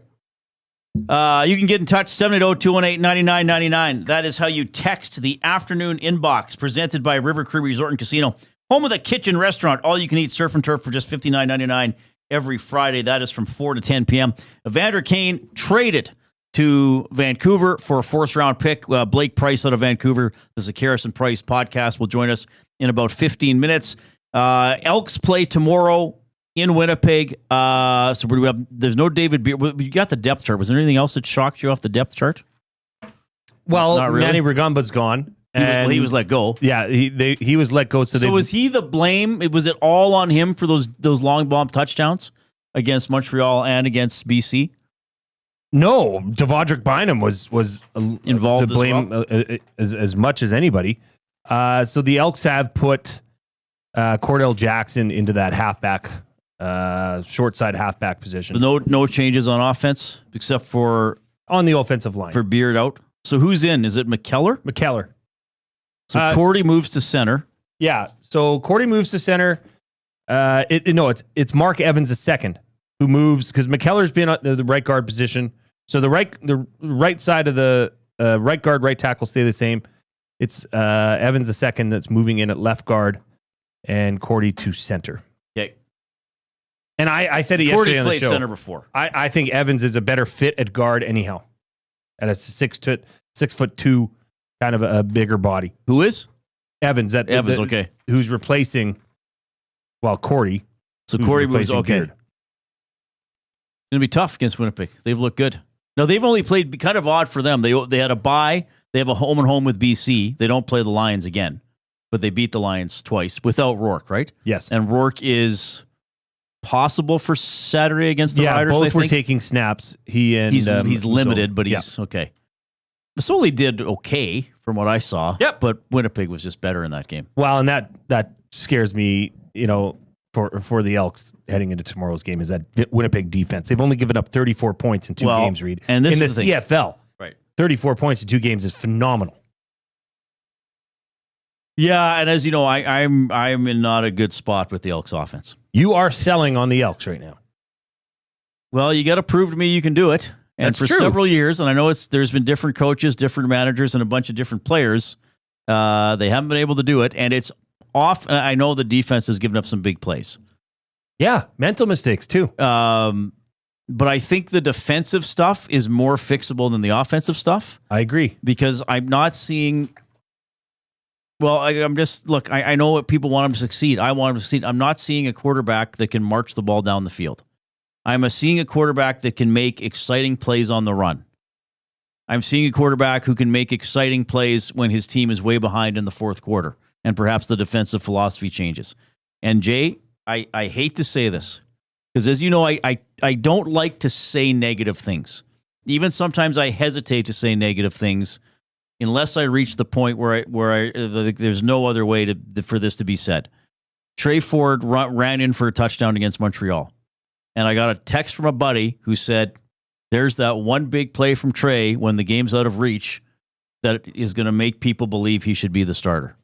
You can get in touch, 780-218-9999. That is how you text the afternoon inbox, presented by River Cree Resort and Casino. Home of the kitchen restaurant. All you can eat surf and turf for just $59.99 every Friday. That is from 4 to 10 p.m. Evander Kane traded to Vancouver for a fourth-round pick. Blake Price out of Vancouver, the Zach Harrison Price podcast, will join us in about 15 minutes. Elks play tomorrow in Winnipeg. There's no David Beer. You got the depth chart. Was there anything else that shocked you off the depth chart? Well, Not really. Manny Rugumba's gone. He was let go. Yeah, he was let go. So was he the blame? Was it all on him for those long bomb touchdowns against Montreal and against BC? No, Devondrick Bynum was involved to blame as much as anybody. So the Elks have put Cordell Jackson into that halfback, short side halfback position. No changes on offense except for on the offensive line for Beard out. So who's in? Is it McKellar? McKellar. So Cordy moves to center. Yeah. So Cordy moves to center. It's Mark Evans II who moves because McKellar's been at the right guard position. So the right side of the right guard, right tackle stay the same. It's Evans II that's moving in at left guard, and Cordy to center. Okay. And I said it Cordy's yesterday on the played show. center before. I think Evans is a better fit at guard anyhow. And it's 6'2", kind of a bigger body. Who is? Evans. Evans, okay. Who's replacing, Cordy. So Cordy moves, okay. Beard. It's going to be tough against Winnipeg. They've looked good. No, they've only played kind of odd for them. They had a bye. They have a home and home with BC. They don't play the Lions again, but they beat the Lions twice without Rourke, right? Yes. And Rourke is possible for Saturday against the Riders, both were taking snaps. He's limited, but he's okay. Masoli did okay from what I saw. Yep. But Winnipeg was just better in that game. Well, and that scares me, for the Elks heading into tomorrow's game is that Winnipeg defense. They've only given up 34 points in two games, Reid. And this in the is CFL. Right. 34 points in 2 games is phenomenal. Yeah, and as you know, I'm in not a good spot with the Elks offense. You are selling on the Elks right now. Well, you got to prove to me you can do it. And That's for true. several years, and I know there's been different coaches, different managers, and a bunch of different players. They haven't been able to do it, and it's off. I know the defense has given up some big plays. Yeah, mental mistakes too. But I think the defensive stuff is more fixable than the offensive stuff. I agree. Because I'm not seeing... Well, I know what people want him to succeed. I want him to succeed. I'm not seeing a quarterback that can march the ball down the field. I'm seeing a quarterback that can make exciting plays on the run. I'm seeing a quarterback who can make exciting plays when his team is way behind in the fourth quarter, and perhaps the defensive philosophy changes. And Jay, I hate to say this, because as you know, I don't like to say negative things. Even sometimes I hesitate to say negative things unless I reach the point where there's no other way for this to be said. Trey Ford ran in for a touchdown against Montreal. And I got a text from a buddy who said, there's that one big play from Trey when the game's out of reach that is going to make people believe he should be the starter.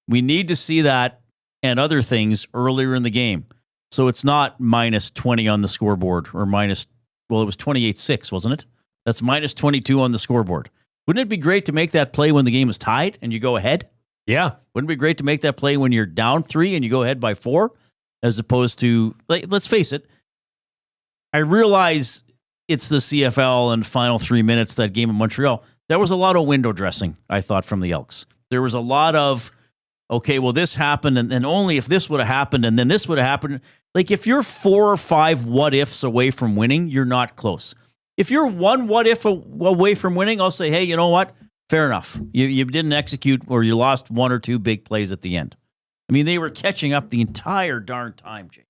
We need to see that and other things earlier in the game. So it's not minus 20 on the scoreboard or it was 28-6, wasn't it? That's minus 22 on the scoreboard. Wouldn't it be great to make that play when the game is tied and you go ahead? Yeah. Wouldn't it be great to make that play when you're down 3 and you go ahead by 4? As opposed to, let's face it, I realize it's the CFL and final 3 minutes, that game in Montreal. There was a lot of window dressing, I thought, from the Elks. There was a lot of, okay, well, this happened, and only if this would have happened, and then this would have happened. Like, if you're 4 or 5 what-ifs away from winning, you're not close. If you're 1 what-if away from winning, I'll say, hey, you know what? Fair enough. You didn't execute, or you lost 1 or 2 big plays at the end. I mean, they were catching up the entire darn time, Jay.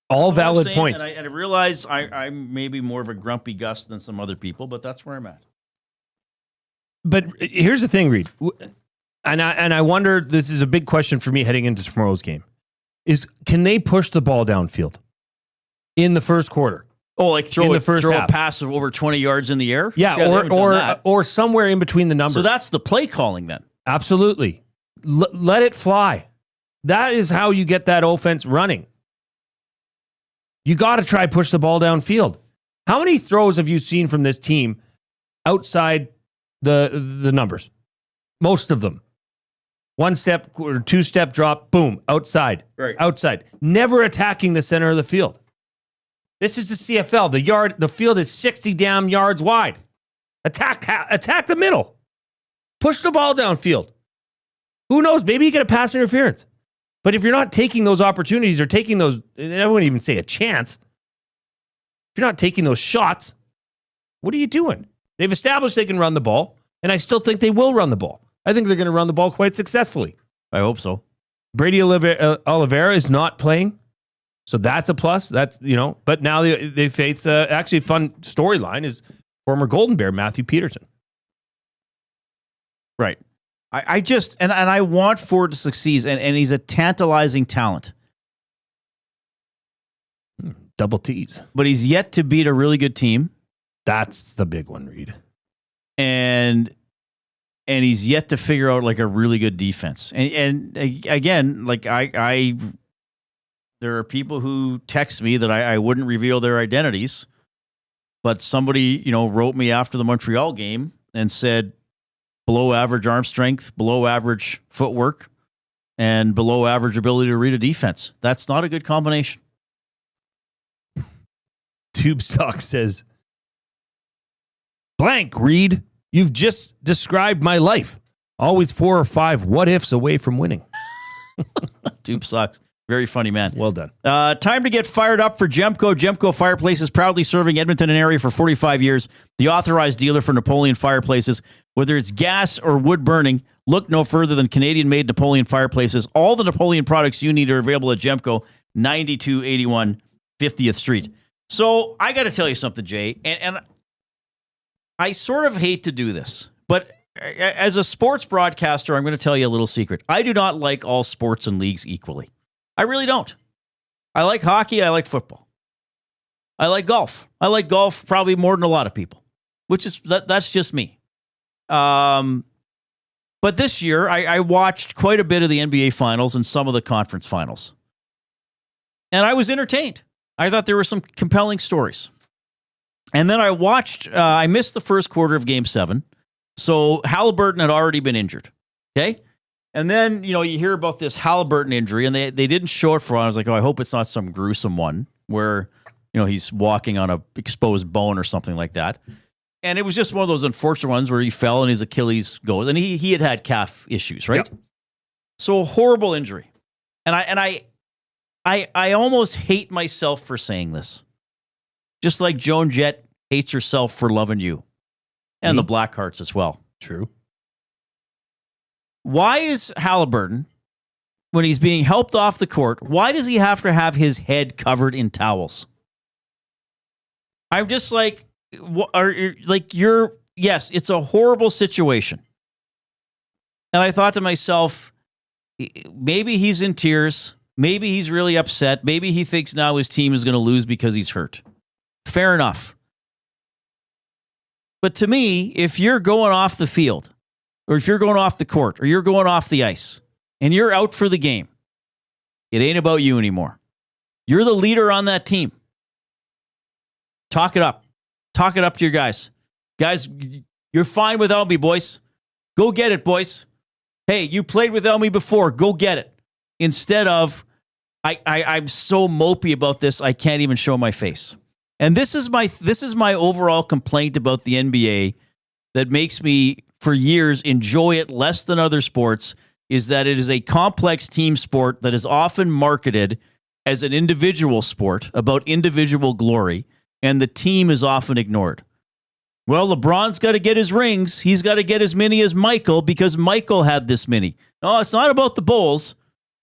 All valid points. And I realize I'm maybe more of a grumpy Gus than some other people, but that's where I'm at. But here's the thing, Reid. And I wonder, this is a big question for me heading into tomorrow's game, is can they push the ball downfield in the first quarter? Oh, like throw a half. pass of over 20 yards in the air? Yeah, or somewhere in between the numbers. So that's the play calling then. Absolutely. Let it fly. That is how you get that offense running. You got to try push the ball downfield. How many throws have you seen from this team outside the numbers? Most of them. 1 step or 2 step drop, boom, outside. Right. Outside. Never attacking the center of the field. This is the CFL. The field is 60 damn yards wide. Attack the middle. Push the ball downfield. Who knows? Maybe you get a pass interference. But if you're not taking those opportunities or taking those, I wouldn't even say a chance. If you're not taking those shots, what are you doing? They've established they can run the ball, and I still think they will run the ball. I think they're going to run the ball quite successfully. I hope so. Brady Oliveira is not playing, so that's a plus. That's, but now they face, actually a fun storyline is former Golden Bear Matthew Peterson. Right. I just, and I want Ford to succeed, and he's a tantalizing talent. Double T's. But he's yet to beat a really good team. That's the big one, Reid. And he's yet to figure out like a really good defense. And again, like I there are people who text me that I wouldn't reveal their identities, but somebody, wrote me after the Montreal game and said below average arm strength, below average footwork, and below average ability to read a defense. That's not a good combination. Tube Stock says, blank, Reid. You've just described my life. Always 4 or 5 what ifs away from winning. Tube Stocks. Very funny, man. Well done. Time to get fired up for Gemco. Gemco Fireplaces, proudly serving Edmonton and area for 45 years. The authorized dealer for Napoleon Fireplaces. Whether it's gas or wood burning, look no further than Canadian-made Napoleon Fireplaces. All the Napoleon products you need are available at Gemco, 9281 50th Street. So I got to tell you something, Jay, and I sort of hate to do this, but as a sports broadcaster, I'm going to tell you a little secret. I do not like all sports and leagues equally. I really don't. I like hockey. I like football. I like golf. I like golf probably more than a lot of people, which is that's just me. But this year, I watched quite a bit of the NBA Finals and some of the conference finals, and I was entertained. I thought there were some compelling stories. And then I missed the first quarter of Game 7. So Halliburton had already been injured. Okay? And then, you hear about this Halliburton injury, and they didn't show it for a while. I was like, I hope it's not some gruesome one where, he's walking on a exposed bone or something like that. And it was just one of those unfortunate ones where he fell and his Achilles goes. And he had calf issues, right? Yep. So a horrible injury. And I almost hate myself for saying this. Just like Joan Jett hates herself for loving you. And the Blackhearts as well. True. Why is Halliburton, when he's being helped off the court, why does he have to have his head covered in towels? I'm just like, yes, it's a horrible situation. And I thought to myself, maybe he's in tears. Maybe he's really upset. Maybe he thinks now his team is going to lose because he's hurt. Fair enough. But to me, if you're going off the field, or if you're going off the court, or you're going off the ice, and you're out for the game, it ain't about you anymore. You're the leader on that team. Talk it up. Talk it up to your guys. Guys, you're fine without me, boys. Go get it, boys. Hey, you played without me before. Go get it. Instead of, I'm so mopey about this, I can't even show my face. And this is my overall complaint about the NBA that makes me, for years, enjoy it less than other sports, is that it is a complex team sport that is often marketed as an individual sport about individual glory, and the team is often ignored. Well, LeBron's got to get his rings. He's got to get as many as Michael because Michael had this many. No, it's not about the Bulls.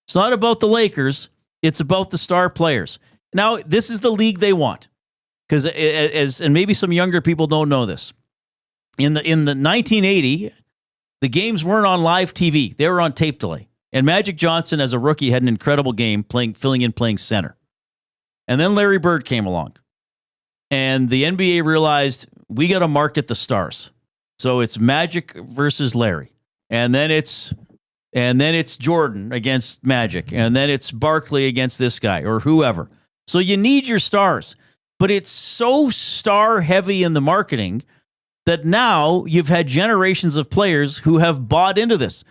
It's not about the Lakers. It's about the star players. Now, this is the league they want. Because, and maybe some younger people don't know this, In the 1980, the games weren't on live TV. They were on tape delay. And Magic Johnson, as a rookie, had an incredible game playing center. And then Larry Bird came along. And the NBA realized we got to market the stars. So it's Magic versus Larry. And then it's Jordan against Magic. And then it's Barkley against this guy or whoever. So you need your stars. But it's so star heavy in the marketing that now you've had generations of players who have bought into this.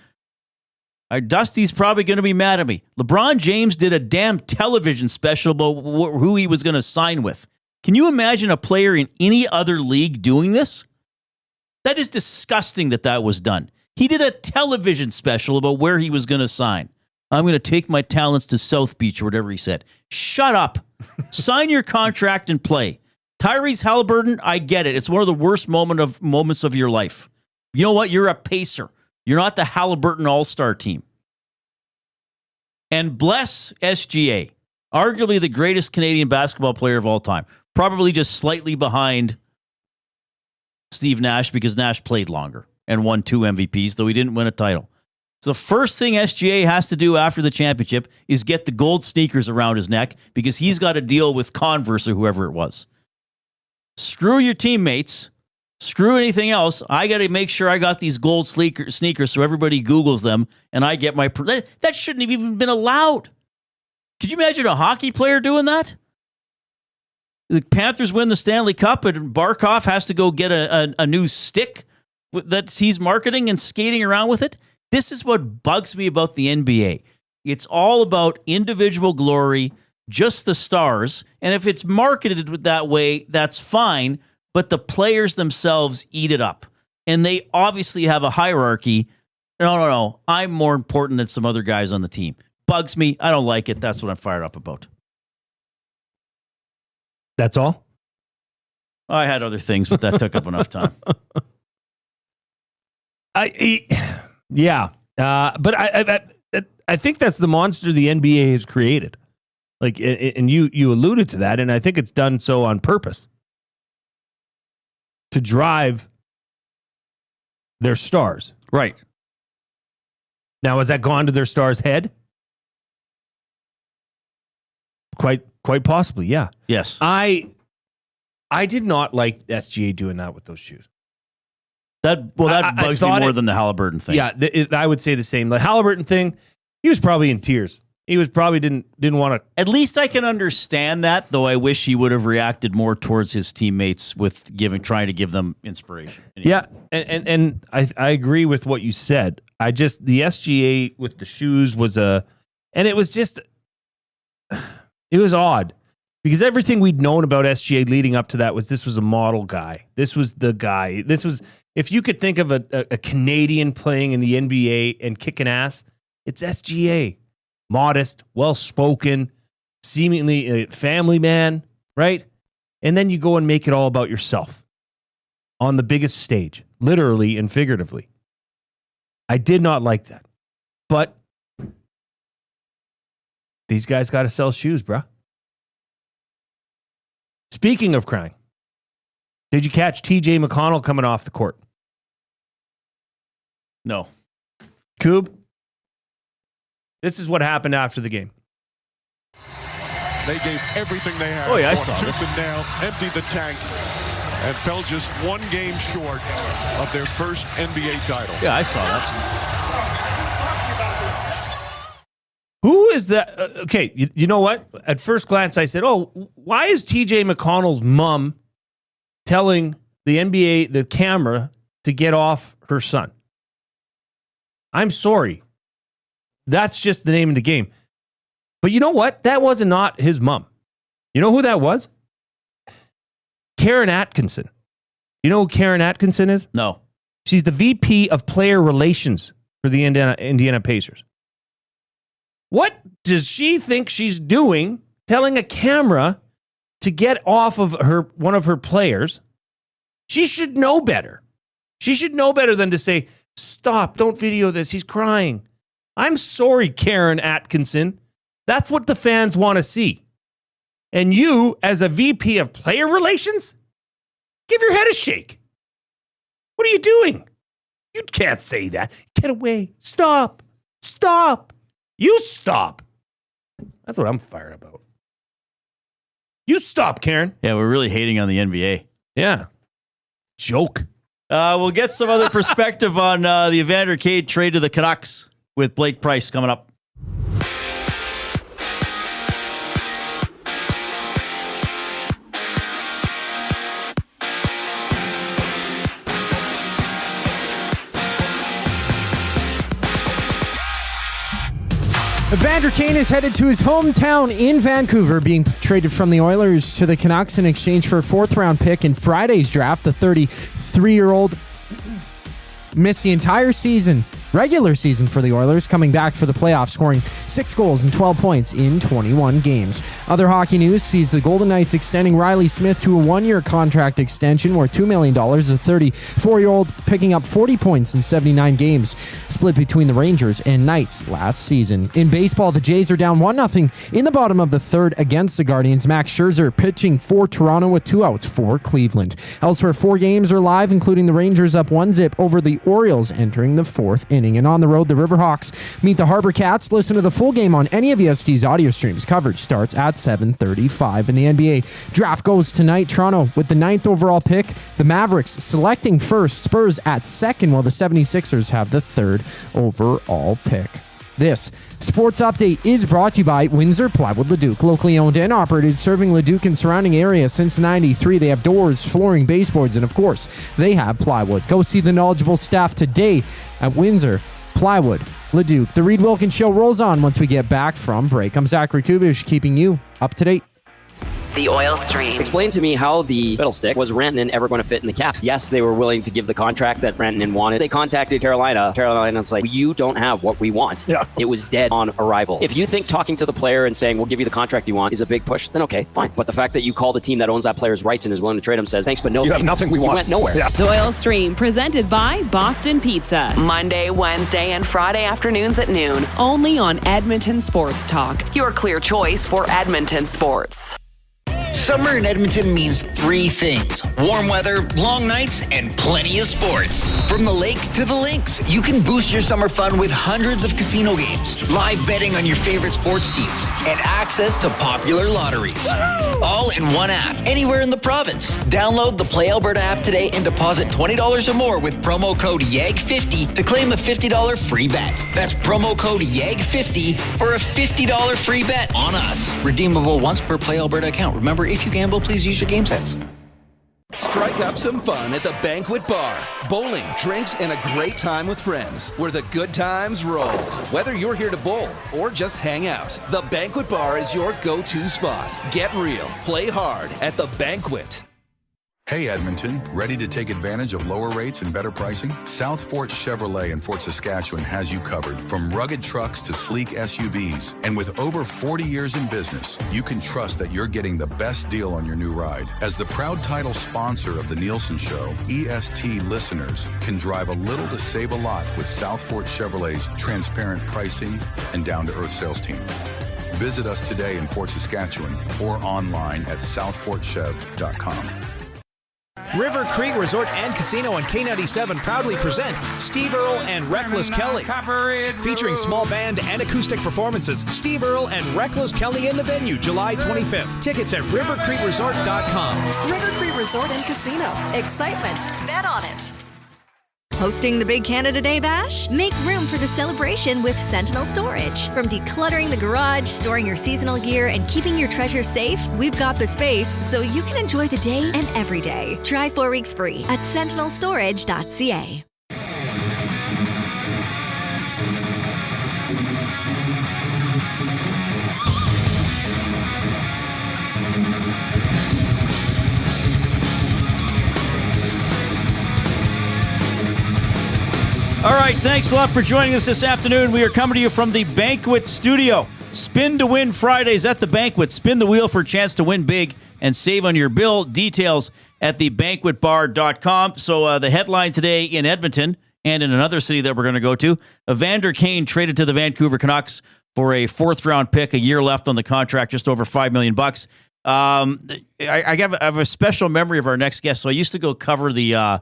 Dusty's probably going to be mad at me. LeBron James did a damn television special about who he was going to sign with. Can you imagine a player in any other league doing this? That is disgusting that was done. He did a television special about where he was going to sign. I'm going to take my talents to South Beach or whatever he said. Shut up. Sign your contract and play. Tyrese Halliburton, I get it. It's one of the worst moments of your life. You know what? You're a pacer. You're not the Halliburton All-Star team. And bless SGA, arguably the greatest Canadian basketball player of all time. Probably just slightly behind Steve Nash because Nash played longer and won 2 MVPs, though he didn't win a title. So the first thing SGA has to do after the championship is get the gold sneakers around his neck because he's got to deal with Converse or whoever it was. Screw your teammates. Screw anything else. I got to make sure I got these gold sneakers so everybody Googles them and I get my... That shouldn't have even been allowed. Could you imagine a hockey player doing that? The Panthers win the Stanley Cup and Barkov has to go get a new stick that he's marketing and skating around with it. This is what bugs me about the NBA. It's all about individual glory, just the stars. And if it's marketed that way, that's fine. But the players themselves eat it up. And they obviously have a hierarchy. No. I'm more important than some other guys on the team. Bugs me. I don't like it. That's what I'm fired up about. That's all? I had other things, but that took up enough time. Yeah. But I think that's the monster the NBA has created. Like, and you alluded to that, and I think it's done so on purpose. To drive their stars. Right. Now, has that gone to their stars' head? Quite possibly, yeah. Yes. I did not like SGA doing that with those shoes. That bugs me more than the Halliburton thing. Yeah, I would say the same. The Halliburton thing, he was probably in tears. He was probably didn't want to. At least I can understand that, though I wish he would have reacted more towards his teammates with trying to give them inspiration. Anyway. Yeah, and I agree with what you said. The SGA with the shoes was and it was just, it was odd because everything we'd known about SGA leading up to that was this was a model guy. This was the guy. This was, if you could think of a Canadian playing in the NBA and kicking ass, it's SGA. Modest, well-spoken, seemingly a family man, right? And then you go and make it all about yourself on the biggest stage, literally and figuratively. I did not like that. But these guys got to sell shoes, bruh. Speaking of crying, did you catch TJ McConnell coming off the court? No. Coob? This is what happened after the game. They gave everything they had. Oh, yeah, I saw this. this. And now emptied the tank and fell just one game short of their first NBA title. Yeah, I saw that. Who is that? Okay, you know what? At first glance, I said, why is TJ McConnell's mom telling the NBA, the camera, to get off her son? I'm sorry. That's just the name of the game. But you know what? That was not his mom. You know who that was? Karen Atkinson. You know who Karen Atkinson is? No. She's the VP of Player Relations for the Indiana Pacers. What does she think she's doing telling a camera to get off of one of her players? She should know better. She should know better than to say, stop, don't video this, he's crying. I'm sorry, Karen Atkinson. That's what the fans want to see. And you, as a VP of Player Relations, give your head a shake. What are you doing? You can't say that. Get away. Stop. Stop. You stop. That's what I'm fired about. You stop, Karen. Yeah, we're really hating on the NBA. Yeah. Joke. We'll get some other perspective on the Evander Kane trade to the Canucks with Blake Price coming up. Evander Kane is headed to his hometown in Vancouver, being traded from the Oilers to the Canucks in exchange for a fourth-round pick in Friday's draft. The 33-year-old missed the entire regular season for the Oilers, coming back for the playoffs, scoring 6 goals and 12 points in 21 games. Other hockey news sees the Golden Knights extending Riley Smith to a 1-year contract extension worth $2 million. The 34-year-old picking up 40 points in 79 games, split between the Rangers and Knights last season. In baseball, the Jays are down 1-0 in the bottom of the third against the Guardians. Max Scherzer pitching for Toronto with 2 outs for Cleveland. Elsewhere, 4 games are live, including the Rangers up 1-0 over the Orioles entering the 4th inning. And on the road, the Riverhawks meet the Harbor Cats. Listen to the full game on any of EST's audio streams. Coverage starts at 7:35. In the NBA, draft goes tonight. Toronto with the 9th overall pick. The Mavericks selecting first. Spurs at 2nd, while the 76ers have the 3rd overall pick. This sports update is brought to you by Windsor Plywood Leduc. Locally owned and operated, serving Leduc and surrounding area since '93. They have doors, flooring, baseboards, and of course, they have plywood. Go see the knowledgeable staff today at Windsor Plywood Leduc. The Reid Wilkins Show rolls on once we get back from break. I'm Zachary Kubish, keeping you up to date. The oil stream. Explain to me how the fiddlestick was Rantanen ever going to fit in the cap? Yes, they were willing to give the contract that Rantanen wanted. They contacted Carolina. Carolina's like, you don't have what we want. Yeah. It was dead on arrival. If you think talking to the player and saying, we'll give you the contract you want is a big push, then okay, fine. But the fact that you call the team that owns that player's rights and is willing to trade him says, thanks, but no. You have nothing we want. You went nowhere. Yeah. The Oil Stream, presented by Boston Pizza. Monday, Wednesday, and Friday afternoons at noon. Only on Edmonton Sports Talk. Your clear choice for Edmonton sports. Summer in Edmonton means 3 things: warm weather, long nights, and plenty of sports. From the lake to the links, you can boost your summer fun with hundreds of casino games, live betting on your favorite sports teams, and access to popular lotteries. All in one app, anywhere in the province. Download the Play Alberta app today and deposit $20 or more with promo code YAG50 to claim a $50 free bet. That's promo code YAG50 for a $50 free bet on us. Redeemable once per Play Alberta account. Remember, if you gamble, please use your game sense. Strike up some fun at the Banquet Bar. Bowling, drinks, and a great time with friends where the good times roll. Whether you're here to bowl or just hang out, the Banquet Bar is your go-to spot. Get real, play hard at the Banquet. Hey Edmonton, ready to take advantage of lower rates and better pricing? South Fort Chevrolet in Fort Saskatchewan has you covered. From rugged trucks to sleek SUVs. And with over 40 years in business, you can trust that you're getting the best deal on your new ride. As the proud title sponsor of the Nielsen Show, EST listeners can drive a little to save a lot with South Fort Chevrolet's transparent pricing and down-to-earth sales team. Visit us today in Fort Saskatchewan or online at southfortchev.com. River Creek Resort and Casino on K97 proudly present Steve Earle and Reckless Kelly. Featuring small band and acoustic performances, Steve Earle and Reckless Kelly in the venue July 25th. Tickets at rivercreekresort.com. River Creek Resort and Casino. Excitement. Bet on it. Hosting the Big Canada Day Bash? Make room for the celebration with Sentinel Storage. From decluttering the garage, storing your seasonal gear, and keeping your treasures safe, we've got the space so you can enjoy the day and every day. Try 4 weeks free at sentinelstorage.ca. All right, thanks a lot for joining us this afternoon. We are coming to you from the Banquet Studio. Spin to win Fridays at the Banquet. Spin the wheel for a chance to win big and save on your bill. Details at thebanquetbar.com. So the headline today in Edmonton and in another city that we're going to go to, Evander Kane traded to the Vancouver Canucks for a 4th-round pick, a year left on the contract, just over $5 million. I have a special memory of our next guest. So I used to go cover the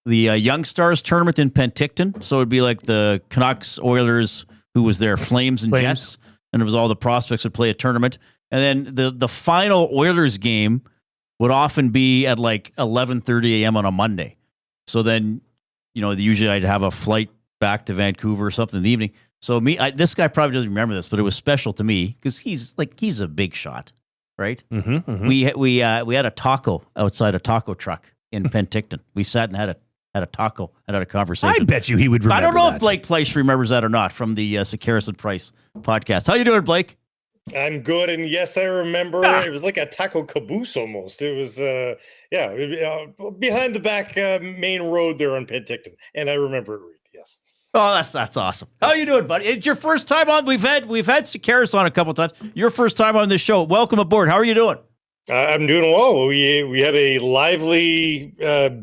Young Stars tournament in Penticton. So it'd be like the Canucks, Oilers, who was there, Flames and Jets, and it was all the prospects would play a tournament. And then the final Oilers game would often be at like 11:30 a.m. on a Monday. So then, usually I'd have a flight back to Vancouver or something in the evening. So this guy probably doesn't remember this, but it was special to me because he's a big shot, right? Mm-hmm, mm-hmm. We had a taco outside a taco truck in Penticton. We sat and had a taco and had a conversation. I bet you he would remember. I don't know that. if Blake Pleisch remembers that or not from the Sakaris and Price podcast. How you doing, Blake? I'm good, and yes, I remember. It was like a taco caboose almost. It was, behind the back main road there on Penticton, and I remember it. Yes. Oh, that's awesome. How you doing, buddy? It's your first time on. We've had Sakaris on a couple of times. Your first time on this show. Welcome aboard. How are you doing? I'm doing well. We had a lively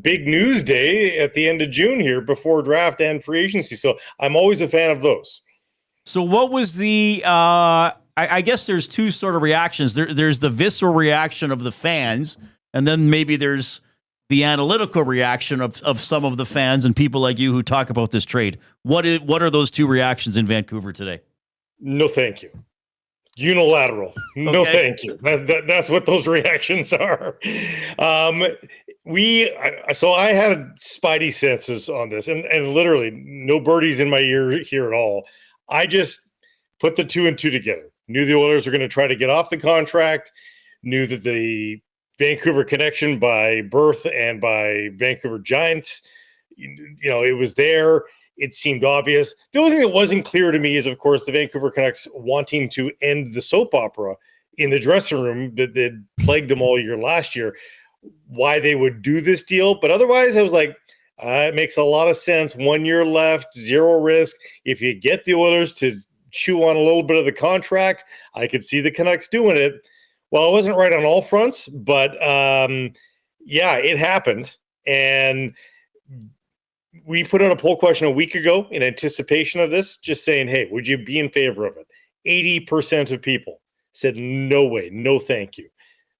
big news day at the end of June here before draft and free agency. So I'm always a fan of those. So what was the? I guess there's two sort of reactions. There's the visceral reaction of the fans, and then maybe there's the analytical reaction of some of the fans and people like you who talk about this trade. What are those two reactions in Vancouver today? No, thank you. Unilateral. No, thank you. That's what those reactions are. So I had spidey senses on this, and literally no birdies in my ear here at all. I just put the two and two together. Knew the Oilers were going to try to get off the contract. Knew that the Vancouver connection by birth and by Vancouver Giants, it was there. It seemed obvious. The only thing that wasn't clear to me is, of course, the Vancouver Canucks wanting to end the soap opera in the dressing room that plagued them all year last year, why they would do this deal. But otherwise, I was like, it makes a lot of sense. 1 year left, zero risk. If you get the Oilers to chew on a little bit of the contract, I could see the Canucks doing it. Well, it wasn't right on all fronts, but it happened. And we put out a poll question a week ago in anticipation of this, just saying, hey, would you be in favor of it? 80% of people said, no way, no thank you.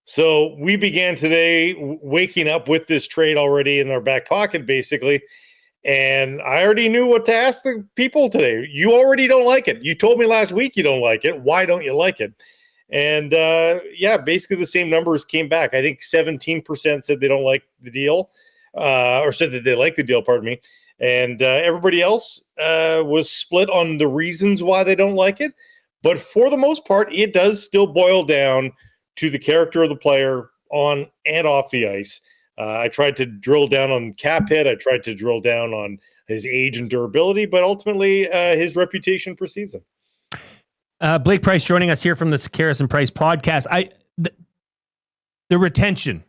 So we began today waking up with this trade already in our back pocket, basically. And I already knew what to ask the people today. You already don't like it. You told me last week you don't like it. Why don't you like it? And basically the same numbers came back. I think 17% said they don't like the deal, or said that they like the deal, pardon me. And everybody else was split on the reasons why they don't like it. But for the most part, it does still boil down to the character of the player on and off the ice. I tried to drill down on cap hit. I tried to drill down on his age and durability, but ultimately his reputation precedes him. Blake Price joining us here from the Sakaris and Price podcast. The retention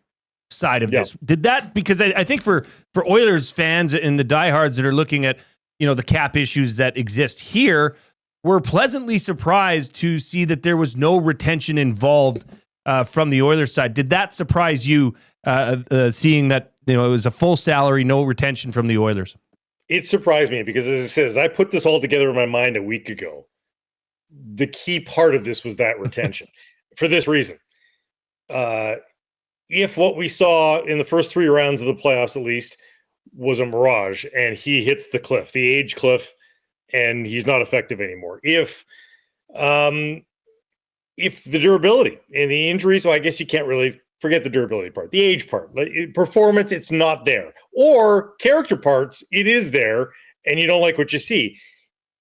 side of this, did that, because I think for Oilers fans and the diehards that are looking at, the cap issues that exist here, we're pleasantly surprised to see that there was no retention involved from the Oilers side. Did that surprise you, seeing that it was a full salary, no retention from the Oilers? It surprised me because, as it says, I put this all together in my mind a week ago. The key part of this was that retention for this reason. If what we saw in the first 3 rounds of the playoffs, at least, was a mirage and he hits the cliff, the age cliff, and he's not effective anymore. If the durability and the injury, so I guess you can't really forget the durability part, the age part, performance, it's not there, or character parts, it is there, and you don't like what you see.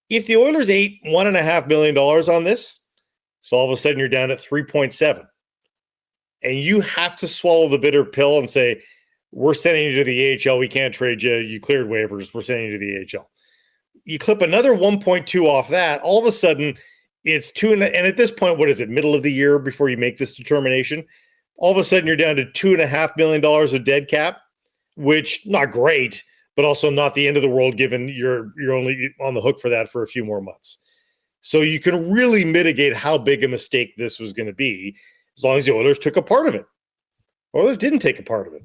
If the Oilers ate $1.5 million on this, so all of a sudden you're down at 3.7, and you have to swallow the bitter pill and say, we're sending you to the AHL. We can't trade you. You cleared waivers. We're sending you to the AHL. You clip another 1.2 off that. All of a sudden it's and at this point, what is it? Middle of the year before you make this determination. All of a sudden you're down to $2.5 million of dead cap, which not great, but also not the end of the world, given you're only on the hook for that for a few more months. So you can really mitigate how big a mistake this was going to be as long as the Oilers took a part of it. Oilers didn't take a part of it.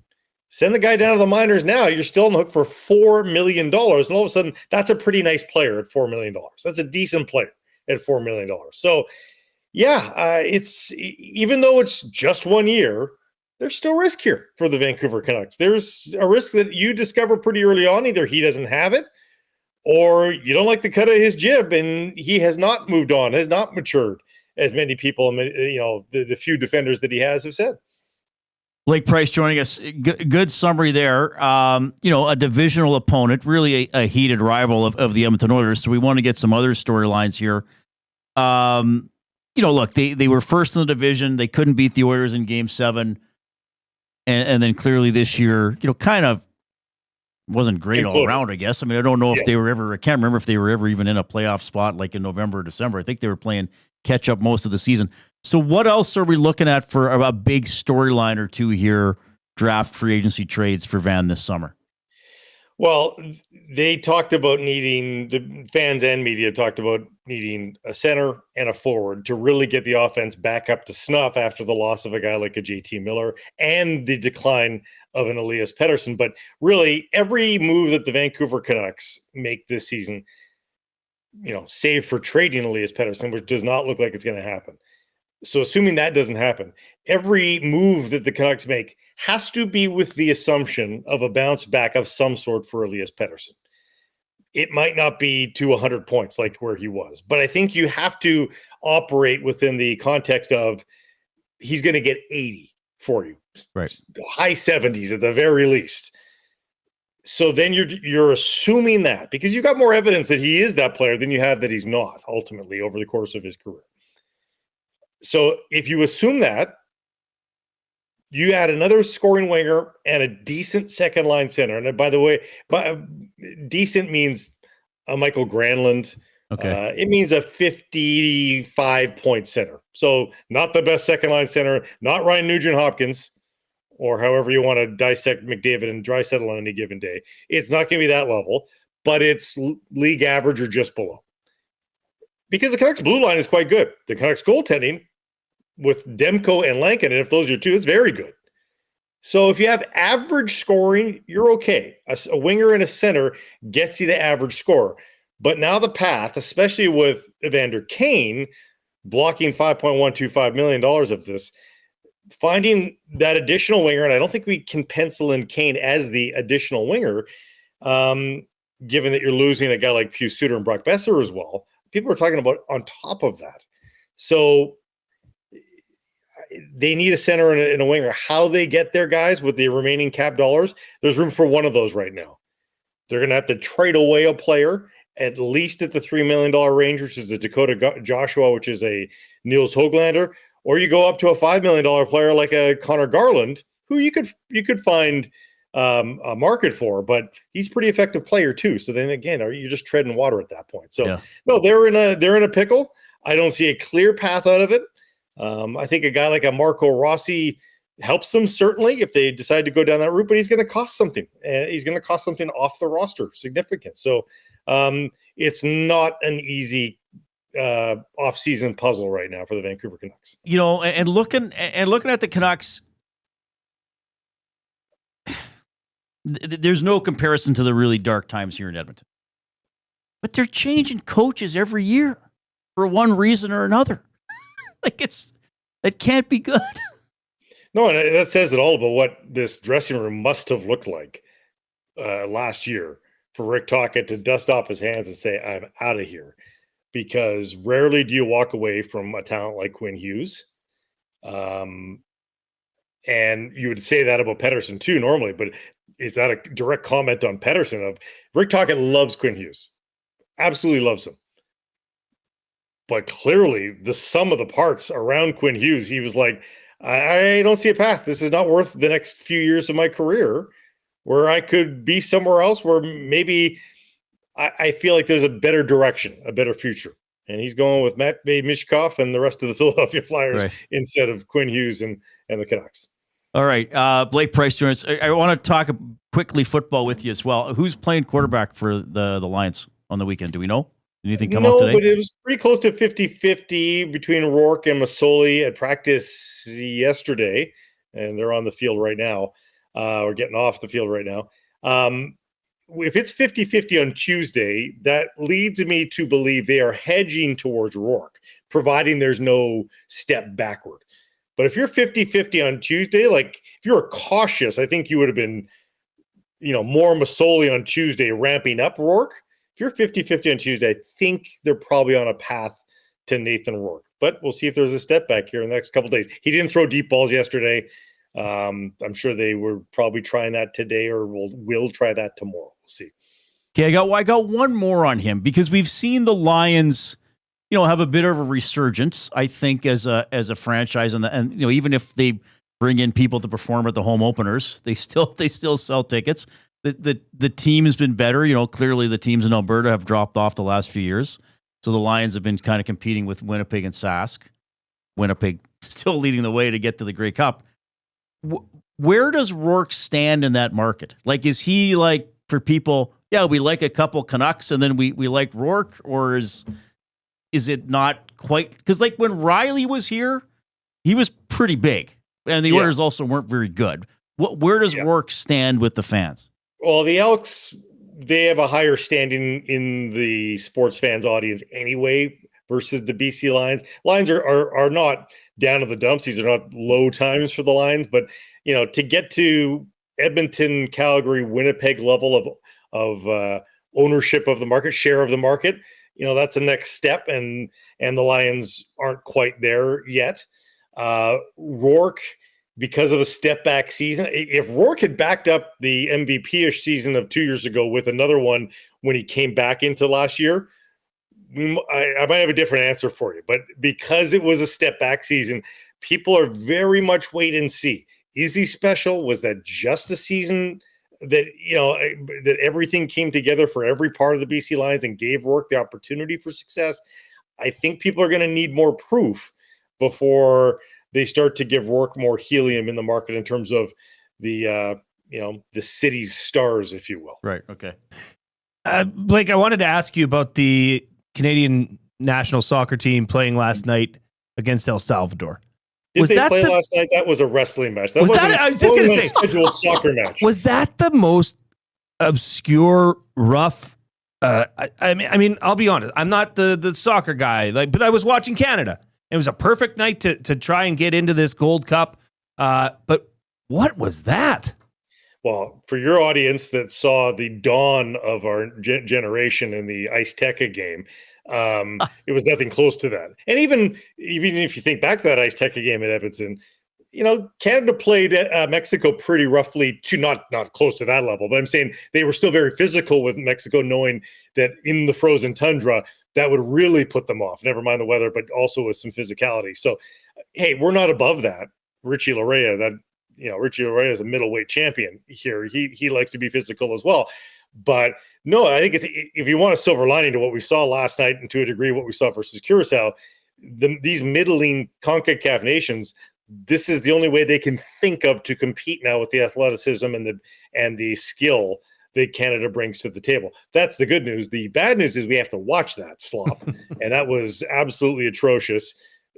Send the guy down to the minors now, you're still on the hook for $4 million. And all of a sudden, that's a pretty nice player at $4 million. That's a decent player at $4 million. So, it's even though it's just 1 year, there's still risk here for the Vancouver Canucks. There's a risk that you discover pretty early on. Either he doesn't have it, or you don't like the cut of his jib, and he has not moved on, has not matured, as many people, the few defenders that he has have said. Blake Price joining us. Good summary there. A divisional opponent, really a heated rival of the Edmonton Oilers. So we want to get some other storylines here. Look, they were first in the division. They couldn't beat the Oilers in Game 7. And then clearly this year, kind of wasn't great all around, I guess. I mean, I don't know if they were ever, I can't remember if they were ever even in a playoff spot like in November or December. I think they were playing catch up most of the season. So what else are we looking at for a big storyline or two here, draft free agency trades for Van this summer? Well, they talked about the fans and media talked about needing a center and a forward to really get the offense back up to snuff after the loss of a guy like a JT Miller and the decline of an Elias Pettersson. But really, every move that the Vancouver Canucks make this season, save for trading Elias Pettersson, which does not look like it's going to happen. So assuming that doesn't happen, every move that the Canucks make has to be with the assumption of a bounce back of some sort for Elias Pettersson. It might not be to 100 points like where he was, but I think you have to operate within the context of he's going to get 80 for you, right? High 70s at the very least. So then you're assuming that because you've got more evidence that he is that player than you have that he's not ultimately over the course of his career. So if you assume that, you add another scoring winger and a decent second line center. And by the way, decent means a Michael Granlund. Okay. It means a 55-point center. So not the best second line center, not Ryan Nugent-Hopkins, or however you want to dissect McDavid and Draisaitl on any given day. It's not going to be that level, but it's league average or just below. Because the Canucks blue line is quite good. The Canucks goaltending with Demko and Lankin, and if those are two, it's very good. So if you have average scoring, you're okay. A winger and a center gets you to average score. But now the path, especially with Evander Kane blocking $5.125 million of this, finding that additional winger, and I don't think we can pencil in Kane as the additional winger, given that you're losing a guy like Pius Suter and Brock Besser as well. People are talking about on top of that. So they need a center and a winger. How they get their guys with the remaining cap dollars, there's room for one of those right now. They're going to have to trade away a player at least at the $3 million range, which is a Dakota Joshua, which is a Niels Höglander, or you go up to a $5 million player like a Connor Garland, who you could find a market for, but he's a pretty effective player too. So then again, you're just treading water at that point. So no, they're in a pickle. I don't see a clear path out of it. I think a guy like a Marco Rossi helps them certainly if they decide to go down that route, but he's going to cost something, and he's going to cost something off the roster, significant. So it's not an easy off-season puzzle right now for the Vancouver Canucks. And looking at the Canucks, there's no comparison to the really dark times here in Edmonton. But they're changing coaches every year for one reason or another. It can't be good. No, and that says it all about what this dressing room must have looked like last year for Rick Tocchet to dust off his hands and say, I'm out of here. Because rarely do you walk away from a talent like Quinn Hughes. And you would say that about Pettersson too normally, but is that a direct comment on Pettersson of Rick Tocchet loves Quinn Hughes. Absolutely loves him. But clearly the sum of the parts around Quinn Hughes, he was like, I don't see a path. This is not worth the next few years of my career where I could be somewhere else where maybe I feel like there's a better direction, a better future. And he's going with Matt Mishkov and the rest of the Philadelphia Flyers instead of Quinn Hughes and the Canucks. All right. Blake Price joins us. I want to talk quickly football with you as well. Who's playing quarterback for the Lions on the weekend? Do we know? Anything come out today? No, but it was pretty close to 50-50 between Rourke and Masoli at practice yesterday, and they're on the field right now, or getting off the field right now. If it's 50-50 on Tuesday, that leads me to believe they are hedging towards Rourke, providing there's no step backward. But if you're 50-50 on Tuesday, like if you were cautious, I think you would have been, more Masoli on Tuesday, ramping up Rourke. If you're 50-50 on Tuesday, I think they're probably on a path to Nathan Rourke. But we'll see if there's a step back here in the next couple of days. He didn't throw deep balls yesterday. I'm sure they were probably trying that today, or will try that tomorrow. We'll see. Okay, I got one more on him because we've seen the Lions, have a bit of a resurgence, I think, as a franchise, and even if they bring in people to perform at the home openers, they still sell tickets. The team has been better. Clearly the teams in Alberta have dropped off the last few years. So the Lions have been kind of competing with Winnipeg and Sask. Winnipeg still leading the way to get to the Grey Cup. Where does Rourke stand in that market? Like, is he like, for people, we like a couple Canucks and then we like Rourke, or is it not quite? Because like when Riley was here, he was pretty big, and the Oilers also weren't very good. Where does Rourke stand with the fans? Well, the Elks, they have a higher standing in the sports fans audience anyway versus the BC Lions. Lions are not down to the dumps. These are not low times for the Lions, but to get to Edmonton, Calgary, Winnipeg level of ownership of the market, share of the market, that's the next step, and the Lions aren't quite there yet. Rourke, because of a step back season, if Rourke had backed up the MVP-ish season of 2 years ago with another one when he came back into last year, I might have a different answer for you. But because it was a step back season, people are very much wait and see. Is he special? Was that just the season that that everything came together for every part of the BC Lions and gave Rourke the opportunity for success? I think people are going to need more proof before they start to give Rourke more helium in the market in terms of the the city's stars, if you will. Right. Okay. Blake, I wanted to ask you about the Canadian national soccer team playing last night against El Salvador. Did they play last night? That was a wrestling match. That wasn't I was just going to say, scheduled soccer match. Was that the most obscure, rough? I mean, I'll be honest. I'm not the soccer guy, but I was watching Canada. It was a perfect night to try and get into this Gold Cup. But what was that? Well, for your audience that saw the dawn of our generation in the Ice Teca game, it was nothing close to that. And even if you think back to that Ice Teca game at Edmonton, Canada played Mexico pretty roughly, to not close to that level. But I'm saying they were still very physical with Mexico, knowing that in the frozen tundra, that would really put them off. Never mind the weather, but also with some physicality. So, hey, we're not above that. Richie Laryea, Richie Laryea is a middleweight champion here. He likes to be physical as well. But no, I think if you want a silver lining to what we saw last night, and to a degree what we saw versus Curacao, these middling CONCACAF nations, this is the only way they can think of to compete now with the athleticism and the skill that Canada brings to the table. That's the good news. The bad news is we have to watch that slop, and that was absolutely atrocious.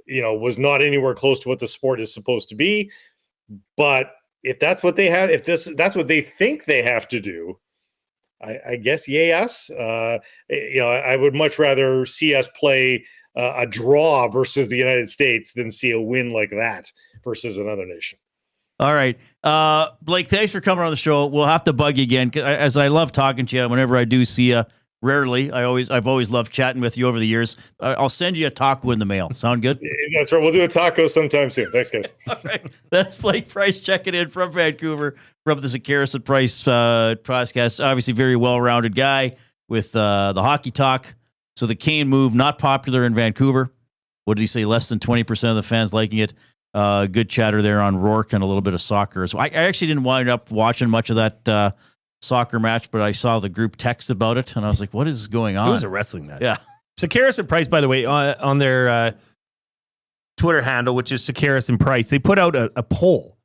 Was not anywhere close to what the sport is supposed to be. But if that's what they have, that's what they think they have to do, I guess yay us. I would much rather see us play a draw versus the United States than see a win like that versus another nation. All right. Blake, thanks for coming on the show. We'll have to bug you again, as I love talking to you. Whenever I do see you, rarely. I've always loved chatting with you over the years. I'll send you a taco in the mail. Sound good? That's right. We'll do a taco sometime soon. Thanks, guys. All right. That's Blake Price checking in from Vancouver from the Xavier and Price podcast. Obviously, very well-rounded guy with the hockey talk. So the Kane move, not popular in Vancouver. What did he say? Less than 20% of the fans liking it. Good chatter there on Rourke and a little bit of soccer. So I actually didn't wind up watching much of that soccer match, but I saw the group text about it, and I was like, what is going on? It was a wrestling match. Yeah. Sakaris and Price, by the way, on their Twitter handle, which is Sakaris and Price, they put out a poll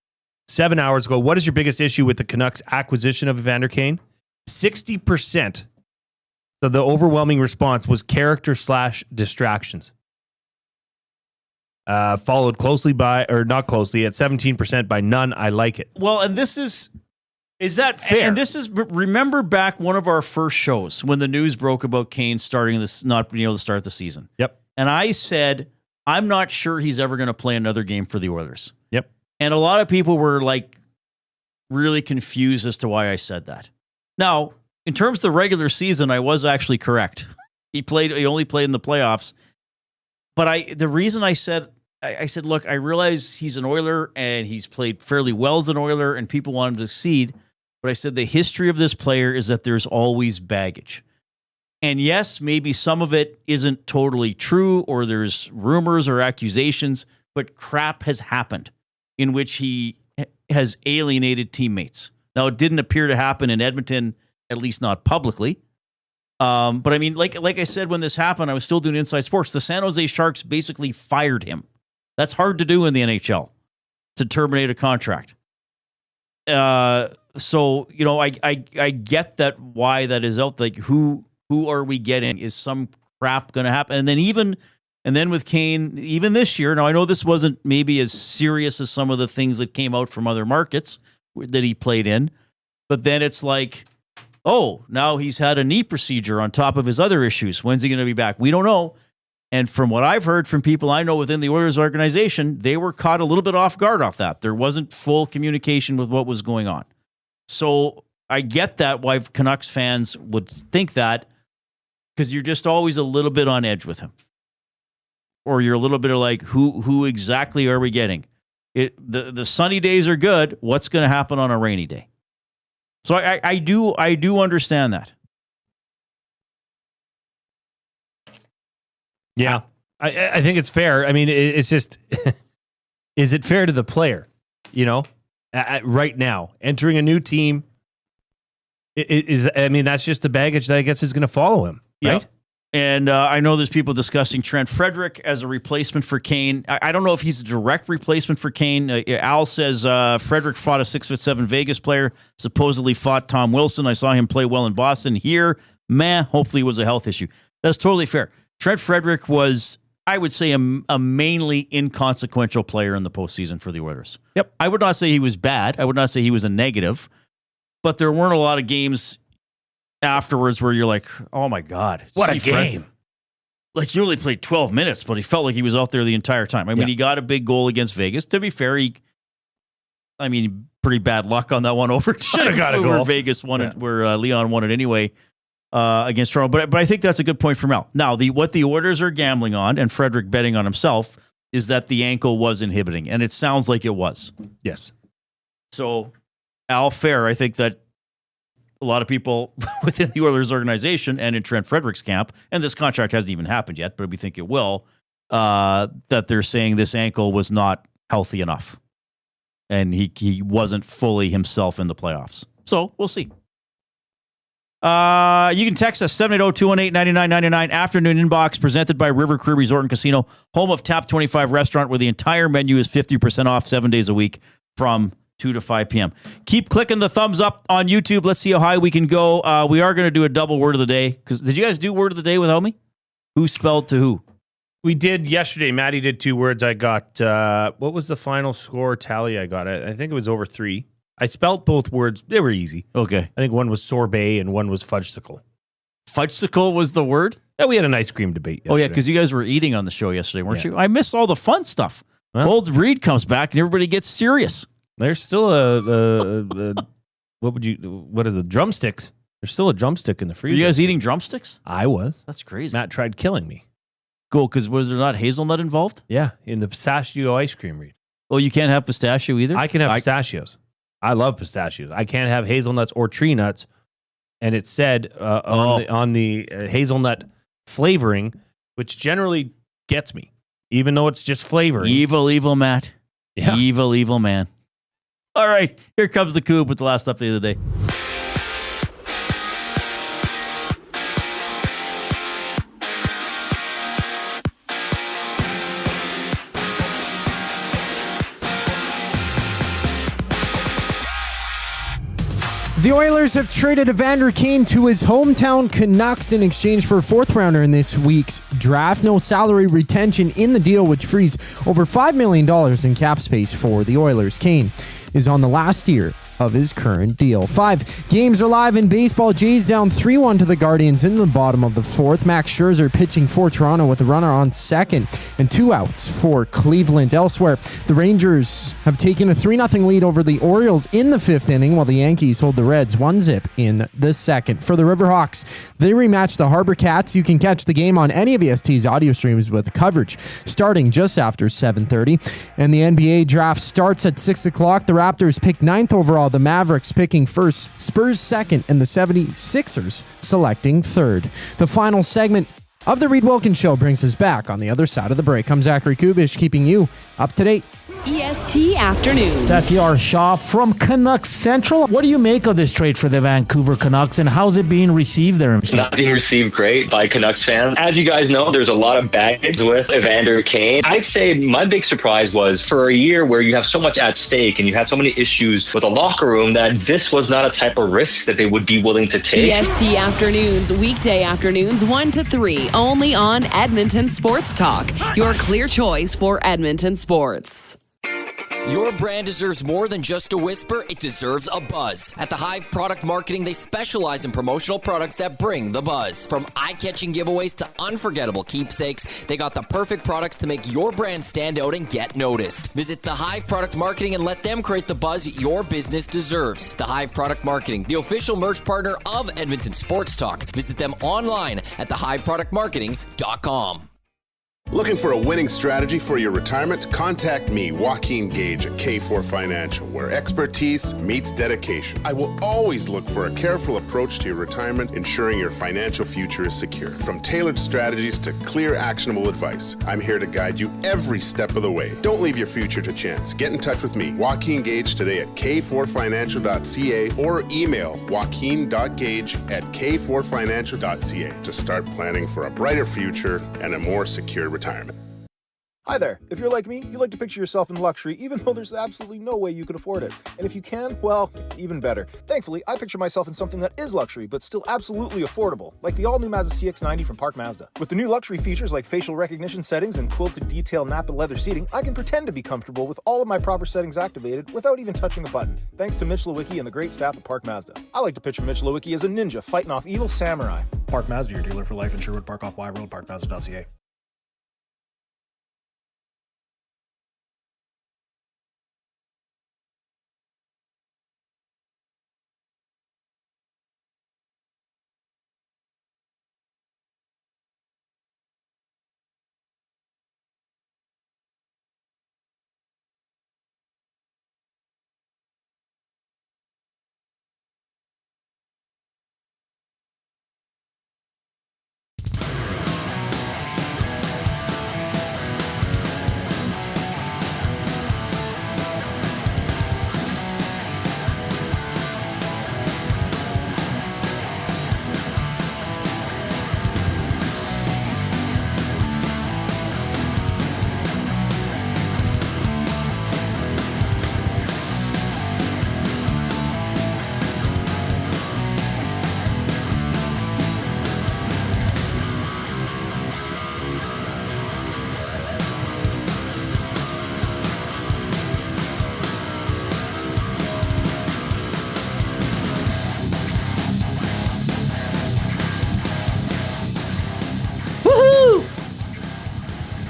7 hours ago. What is your biggest issue with the Canucks acquisition of Evander Kane? 60%. So the overwhelming response was character/distractions. Followed closely by, or not closely, at 17% by none. I like it. Well, and this is that fair? And this is, remember back one of our first shows when the news broke about Kane starting this, not being able to start the season. Yep. And I said, I'm not sure he's ever going to play another game for the Oilers. Yep. And a lot of people were like really confused as to why I said that. Now, in terms of the regular season, I was actually correct. He only played in the playoffs. But the reason I said, look, I realize he's an Oiler and he's played fairly well as an Oiler and people want him to succeed. But I said the history of this player is that there's always baggage. And yes, maybe some of it isn't totally true or there's rumors or accusations, but crap has happened in which he has alienated teammates. Now, it didn't appear to happen in Edmonton, at least not publicly. But I mean, like I said, when this happened, I was still doing Inside Sports. The San Jose Sharks basically fired him. That's hard to do in the NHL, to terminate a contract. So, you know, I get that why that is out. Like, who are we getting? Is some crap going to happen? And then with Kane, even this year, now I know this wasn't maybe as serious as some of the things that came out from other markets that he played in, but then it's like, oh, now he's had a knee procedure on top of his other issues. When's he going to be back? We don't know. And from what I've heard from people I know within the Oilers organization, they were caught a little bit off guard off that. There wasn't full communication with what was going on. So I get that why Canucks fans would think that, because you're just always a little bit on edge with him. Or you're a little bit of like, who exactly are we getting? The sunny days are good. What's going to happen on a rainy day? So I do understand that. Yeah, I think it's fair. I mean, it's just, is it fair to the player? You know, right now, entering a new team, I mean, that's just the baggage that I guess is going to follow him, right? Yep. And I know there's people discussing Trent Frederick as a replacement for Kane. I don't know if he's a direct replacement for Kane. Al says Frederick fought a 6'7" Vegas player, supposedly fought Tom Wilson. I saw him play well in Boston. Here, hopefully it was a health issue. That's totally fair. Trent Frederick was, I would say, a mainly inconsequential player in the postseason for the Oilers. Yep. I would not say he was bad. I would not say he was a negative. But there weren't a lot of games afterwards where you're like, oh my God, what a game. Like, he only played 12 minutes, but he felt like he was out there the entire time. I mean, he got a big goal against Vegas. To be fair, pretty bad luck on that one overtime. Should have got a goal. Where Vegas won it, where Leon won it anyway against Toronto. But I think that's a good point from Al. Now, what the Oilers are gambling on, and Frederick betting on himself, is that the ankle was inhibiting. And it sounds like it was. Yes. So, Al, fair. I think that a lot of people within the Oilers organization and in Trent Frederick's camp, and this contract hasn't even happened yet, but we think it will, that they're saying this ankle was not healthy enough. And he wasn't fully himself in the playoffs. So we'll see. You can text us 780-218-9999, afternoon inbox, presented by River Crew Resort and Casino, home of Tap 25 restaurant, where the entire menu is 50% off 7 days a week from 2 to 5 p.m. Keep clicking the thumbs up on YouTube. Let's see how high we can go. We are going to do a double word of the day. Because did you guys do word of the day without me? Who spelled to who? We did yesterday. Maddie did 2 words. I got, what was the final score tally I got? I think it was over 3. I spelled both words. They were easy. Okay. I think one was sorbet and one was fudgesicle. Fudgesicle was the word? Yeah, we had an ice cream debate yesterday. Oh, yeah, because you guys were eating on the show yesterday, weren't you? I missed all the fun stuff. Well, old Reid comes back and everybody gets serious. There's still what is the drumsticks? There's still a drumstick in the freezer. Are you guys eating drumsticks? I was. That's crazy. Matt tried killing me. Cool, because was there not hazelnut involved? Yeah, in the pistachio ice cream, Reid. Oh, you can't have pistachio either? I can have pistachios. I love pistachios. I can't have hazelnuts or tree nuts. And it said on the hazelnut flavoring, which generally gets me, even though it's just flavoring. Evil Matt. Yeah. Evil man. All right, here comes the Coop with the last update of the day. The Oilers have traded Evander Kane to his hometown Canucks in exchange for a 4th rounder in this week's draft. No salary retention in the deal, which frees over $5 million in cap space for the Oilers. Kane is on the last year of his current deal. 5 games are live in baseball. Jays down 3-1 to the Guardians in the bottom of the 4th. Max Scherzer pitching for Toronto with a runner on second and 2 outs for Cleveland. Elsewhere, the Rangers have taken a 3-0 lead over the Orioles in the 5th inning, while the Yankees hold the Reds 1-0 in the 2nd. For the Riverhawks, they rematch the Harbor Cats. You can catch the game on any of EST's audio streams with coverage starting just after 7:30. And the NBA draft starts at 6 o'clock. The Raptors pick 9th overall, the Mavericks picking 1st, Spurs 2nd, and the 76ers selecting 3rd. The final segment of the Reid Wilkins Show brings us back on the other side of the break. I'm Zachary Kubish, keeping you up to date. EST Afternoons. Satyar Shah from Canucks Central. What do you make of this trade for the Vancouver Canucks, and how's it being received there? It's not being received great by Canucks fans. As you guys know, there's a lot of baggage with Evander Kane. I'd say my big surprise was for a year where you have so much at stake and you had so many issues with a locker room that this was not a type of risk that they would be willing to take. EST Afternoons, weekday afternoons 1 to 3, only on Edmonton Sports Talk. Your clear choice for Edmonton sports. Your brand deserves more than just a whisper, it deserves a buzz. At the Hive Product Marketing, they specialize in promotional products that bring the buzz. From eye-catching giveaways to unforgettable keepsakes, they got the perfect products to make your brand stand out and get noticed. Visit the Hive Product Marketing and let them create the buzz your business deserves. The Hive Product Marketing, the official merch partner of Edmonton Sports Talk. Visit them online at thehiveproductmarketing.com. Looking for a winning strategy for your retirement? Contact me, Joaquin Gage at K4 Financial, where expertise meets dedication. I will always look for a careful approach to your retirement, ensuring your financial future is secure. From tailored strategies to clear, actionable advice, I'm here to guide you every step of the way. Don't leave your future to chance. Get in touch with me, Joaquin Gage, today at k4financial.ca or email joaquin.gage@k4financial.ca to start planning for a brighter future and a more secure retirement. Hi there. If you're like me, you like to picture yourself in luxury, even though there's absolutely no way you could afford it. And if you can, well, even better. Thankfully, I picture myself in something that is luxury, but still absolutely affordable, like the all-new Mazda CX-90 from Park Mazda. With the new luxury features like facial recognition settings and quilted detail Napa leather seating, I can pretend to be comfortable with all of my proper settings activated without even touching a button, thanks to Mitch Lewicki and the great staff at Park Mazda. I like to picture Mitch Lewicki as a ninja fighting off evil samurai. Park Mazda, your dealer for life in Sherwood Park off Y Road, parkmazda.ca.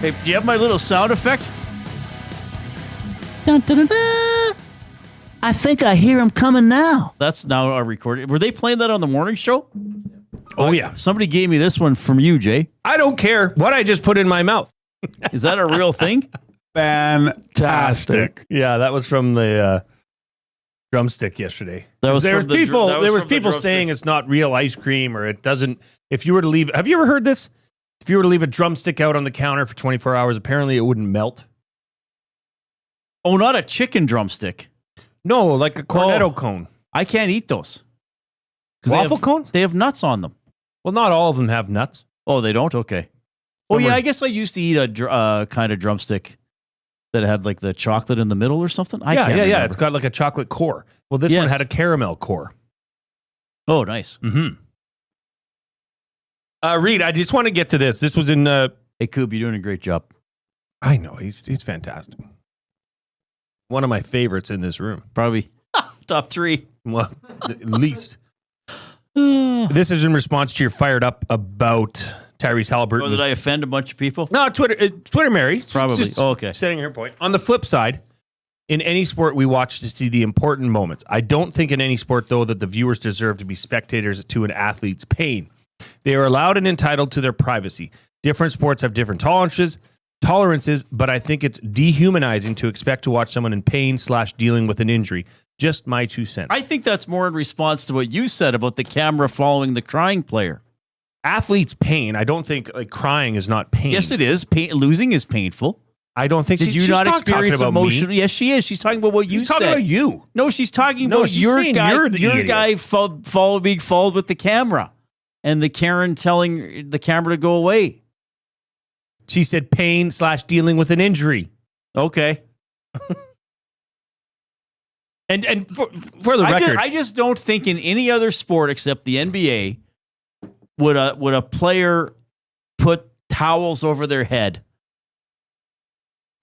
Hey, do you have my little sound effect? Dun, dun, dun, dun. I think I hear him coming now. That's now our recording. Were they playing that on the morning show? Oh, yeah. Somebody gave me this one from you, Jay. I don't care what I just put in my mouth. Is that a real thing? Fantastic. Yeah, that was from the drumstick yesterday. There was people saying it's not real ice cream, or it doesn't. If you were to leave, have you ever heard this? If you were to leave a drumstick out on the counter for 24 hours, apparently it wouldn't melt. Oh, not a chicken drumstick. No, like a cornetto cone. I can't eat those. Waffle cones? They have nuts on them. Well, not all of them have nuts. Oh, they don't? Okay. Oh, yeah, I guess I used to eat a kind of drumstick that had like the chocolate in the middle or something. I can't remember. It's got like a chocolate core. Well, this one had a caramel core. Oh, nice. Mm-hmm. Reid, I just want to get to this. This was in... Hey, Coop, you're doing a great job. I know. He's fantastic. One of my favorites in this room. Probably. Top 3. Well, at least. This is in response to your fired up about Tyrese Haliburton. Oh, did I offend a bunch of people? No, Twitter Mary. Probably. Just Okay. Setting her point. On the flip side, in any sport, we watch to see the important moments. I don't think in any sport, though, that the viewers deserve to be spectators to an athlete's pain. They are allowed and entitled to their privacy. Different sports have different tolerances, but I think it's dehumanizing to expect to watch someone in pain / dealing with an injury. Just my 2 cents. I think that's more in response to what you said about the camera following the crying player. Athletes' pain. I don't think crying is not pain. Yes, it is. Losing is painful. I don't think Did you not experience emotion? Yes, she is. She's talking about what you said. She's talking about you. No, she's talking about she's your saying guy. you're the Your idiot. guy being followed with the camera, and the Karen telling the camera to go away. She said pain / dealing with an injury. Okay. and for the record, I just don't think in any other sport except the NBA would a player put towels over their head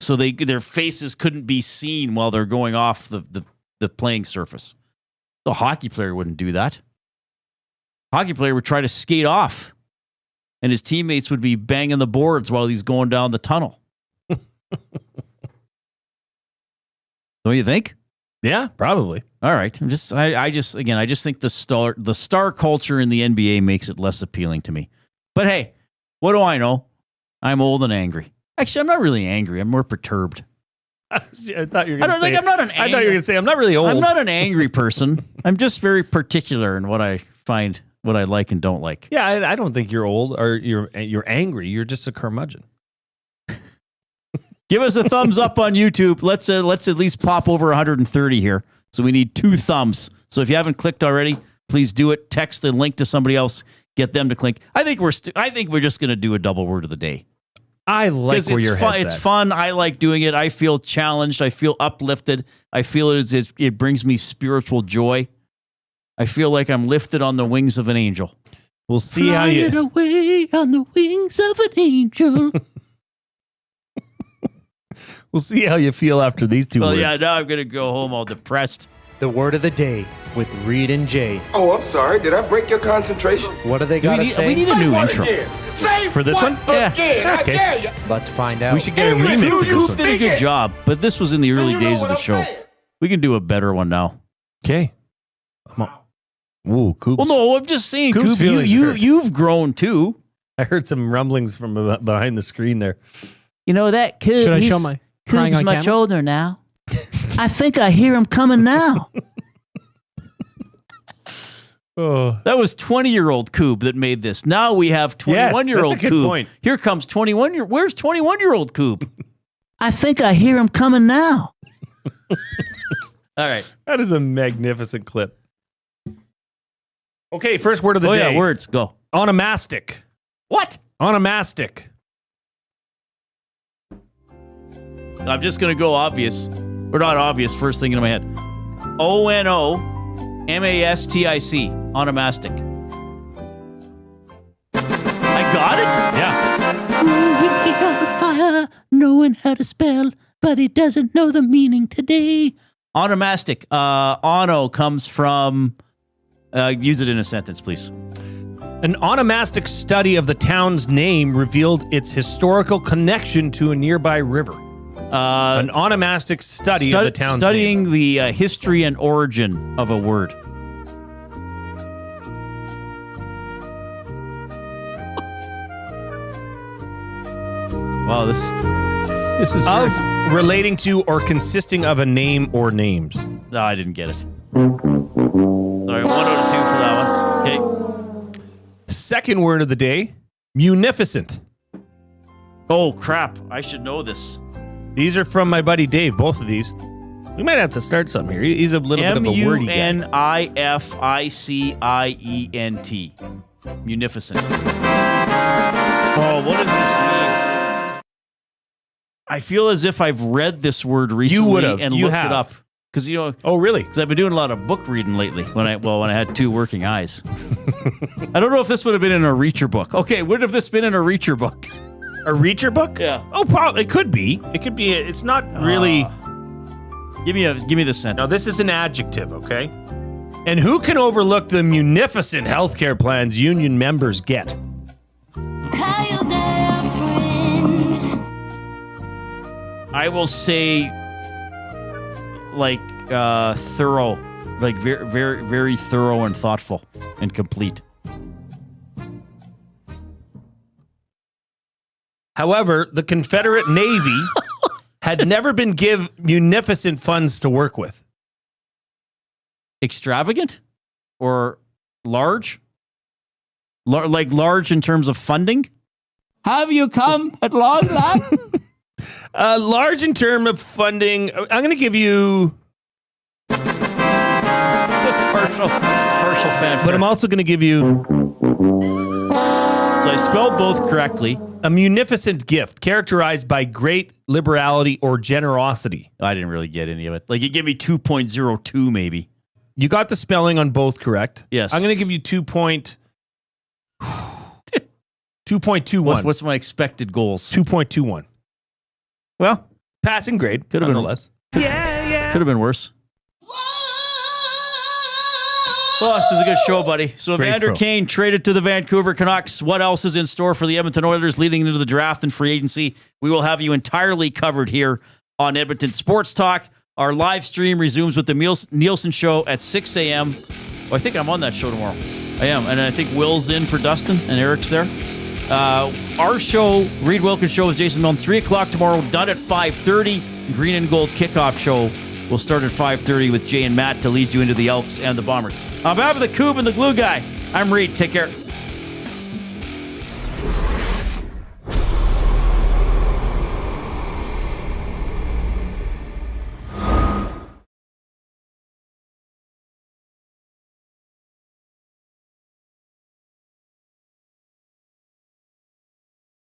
so their faces couldn't be seen while they're going off the playing surface. The hockey player wouldn't do that. Hockey player would try to skate off, and his teammates would be banging the boards while he's going down the tunnel. Don't you think? Yeah, probably. All right. I just think the star culture in the NBA makes it less appealing to me. But hey, what do I know? I'm old and angry. Actually, I'm not really angry. I'm more perturbed. I thought you were going to say. I'm not an angry. I thought you were going to say I'm not really old. I'm not an angry person. I'm just very particular in what I find, what I like and don't like. Yeah, I don't think you're old or you're angry. You're just a curmudgeon. Give us a thumbs up on YouTube. Let's at least pop over 130 here. So we need 2 thumbs. So if you haven't clicked already, please do it. Text the link to somebody else. Get them to click. I think we're just going to do a double word of the day. I like where your head's It's at. fun. I like doing it. I feel challenged. I feel uplifted. I feel it brings me spiritual joy. I feel like I'm lifted on the wings of an angel. We'll see how you away on the wings of an angel. We'll see how you feel after these 2 words. Well, yeah, now I'm going to go home all depressed. The word of the day with Reid and Jay. Oh, I'm sorry. Did I break your concentration? What do they got to say? We need a new intro. For this one? Yeah. I dare you. Let's find out. We should get a remix of this Coop one. did a good job, but this was in the early days of the show. We can do a better one now. Okay. Ooh, Coops. Well, no, I'm just saying, Coop's Coop, feelings hurt. you've grown too. I heard some rumblings from behind the screen there. You know that Coop. Should I show my crying Coop's on much camera? older now. I think I hear him coming now. That was 20-year-old Coob that made this. Now we have 21-year-old that's a good Coob. point. Here comes 21-year. Where's 21-year-old Coob? I think I hear him coming now. All right. That is a magnificent clip. Okay, first word of the day. Yeah, words, go. Onomastic. What? Onomastic. I'm just going to go obvious. Or not obvious, first thing in my head. Onomastic. Onomastic. I got it? Yeah. On fire, knowing how to spell, but he doesn't know the meaning today. Onomastic. Ono comes from... use it in a sentence, please. An onomastic study of the town's name revealed its historical connection to a nearby river. An onomastic study of the town's studying name. the history and origin of a word. Wow, this is Of relating to or consisting of a name or names. No, I didn't get it. Sorry, 1 out of 2 for that one. Okay. Second word of the day, munificent. Oh, crap. I should know this. These are from my buddy Dave, both of these. We might have to start something here. He's a little bit of a wordy guy. Munificent. Munificent. Oh, what does this mean? I feel as if I've read this word recently You would have. and You looked have. it up. Because, you know... Oh, really? Because I've been doing a lot of book reading lately when I had 2 working eyes. I don't know if this would have been in a Reacher book. Okay, would have this been in a Reacher book? A Reacher book? Yeah. Oh, probably. It could be. It could be. It's not really... Give me the sentence. Now, this is an adjective, okay? And who can overlook the munificent healthcare plans union members get? I will say, like, thorough. Like, very, very, very thorough and thoughtful and complete. However, the Confederate Navy had never been given munificent funds to work with. Extravagant or large? Like large in terms of funding? Have you come at long last? Large in terms of funding. I'm going to give you partial fanfare. But I'm also going to give you. So I spelled both correctly. A munificent gift characterized by great liberality or generosity. I didn't really get any of it. Like, you give me 2.02 maybe. You got the spelling on both correct. Yes. I'm going to give you 2.21. What's my expected goals? 2.21. Well, passing grade. Could have been less. Could have been worse. Well, this is a good show, buddy. So Evander Kane traded to the Vancouver Canucks. What else is in store for the Edmonton Oilers leading into the draft and free agency? We will have you entirely covered here on Edmonton Sports Talk. Our live stream resumes with the Nielsen Show at 6 a.m. Oh, I think I'm on that show tomorrow. I am. And I think Will's in for Dustin and Eric's there. Our show, Reid Wilkins Show with Jason Milne, 3 o'clock tomorrow, done at 5:30. Green and Gold Kickoff Show will start at 5:30 with Jay and Matt to lead you into the Elks and the Bombers. On behalf of the Coob and the Glue Guy, I'm Reid. Take care.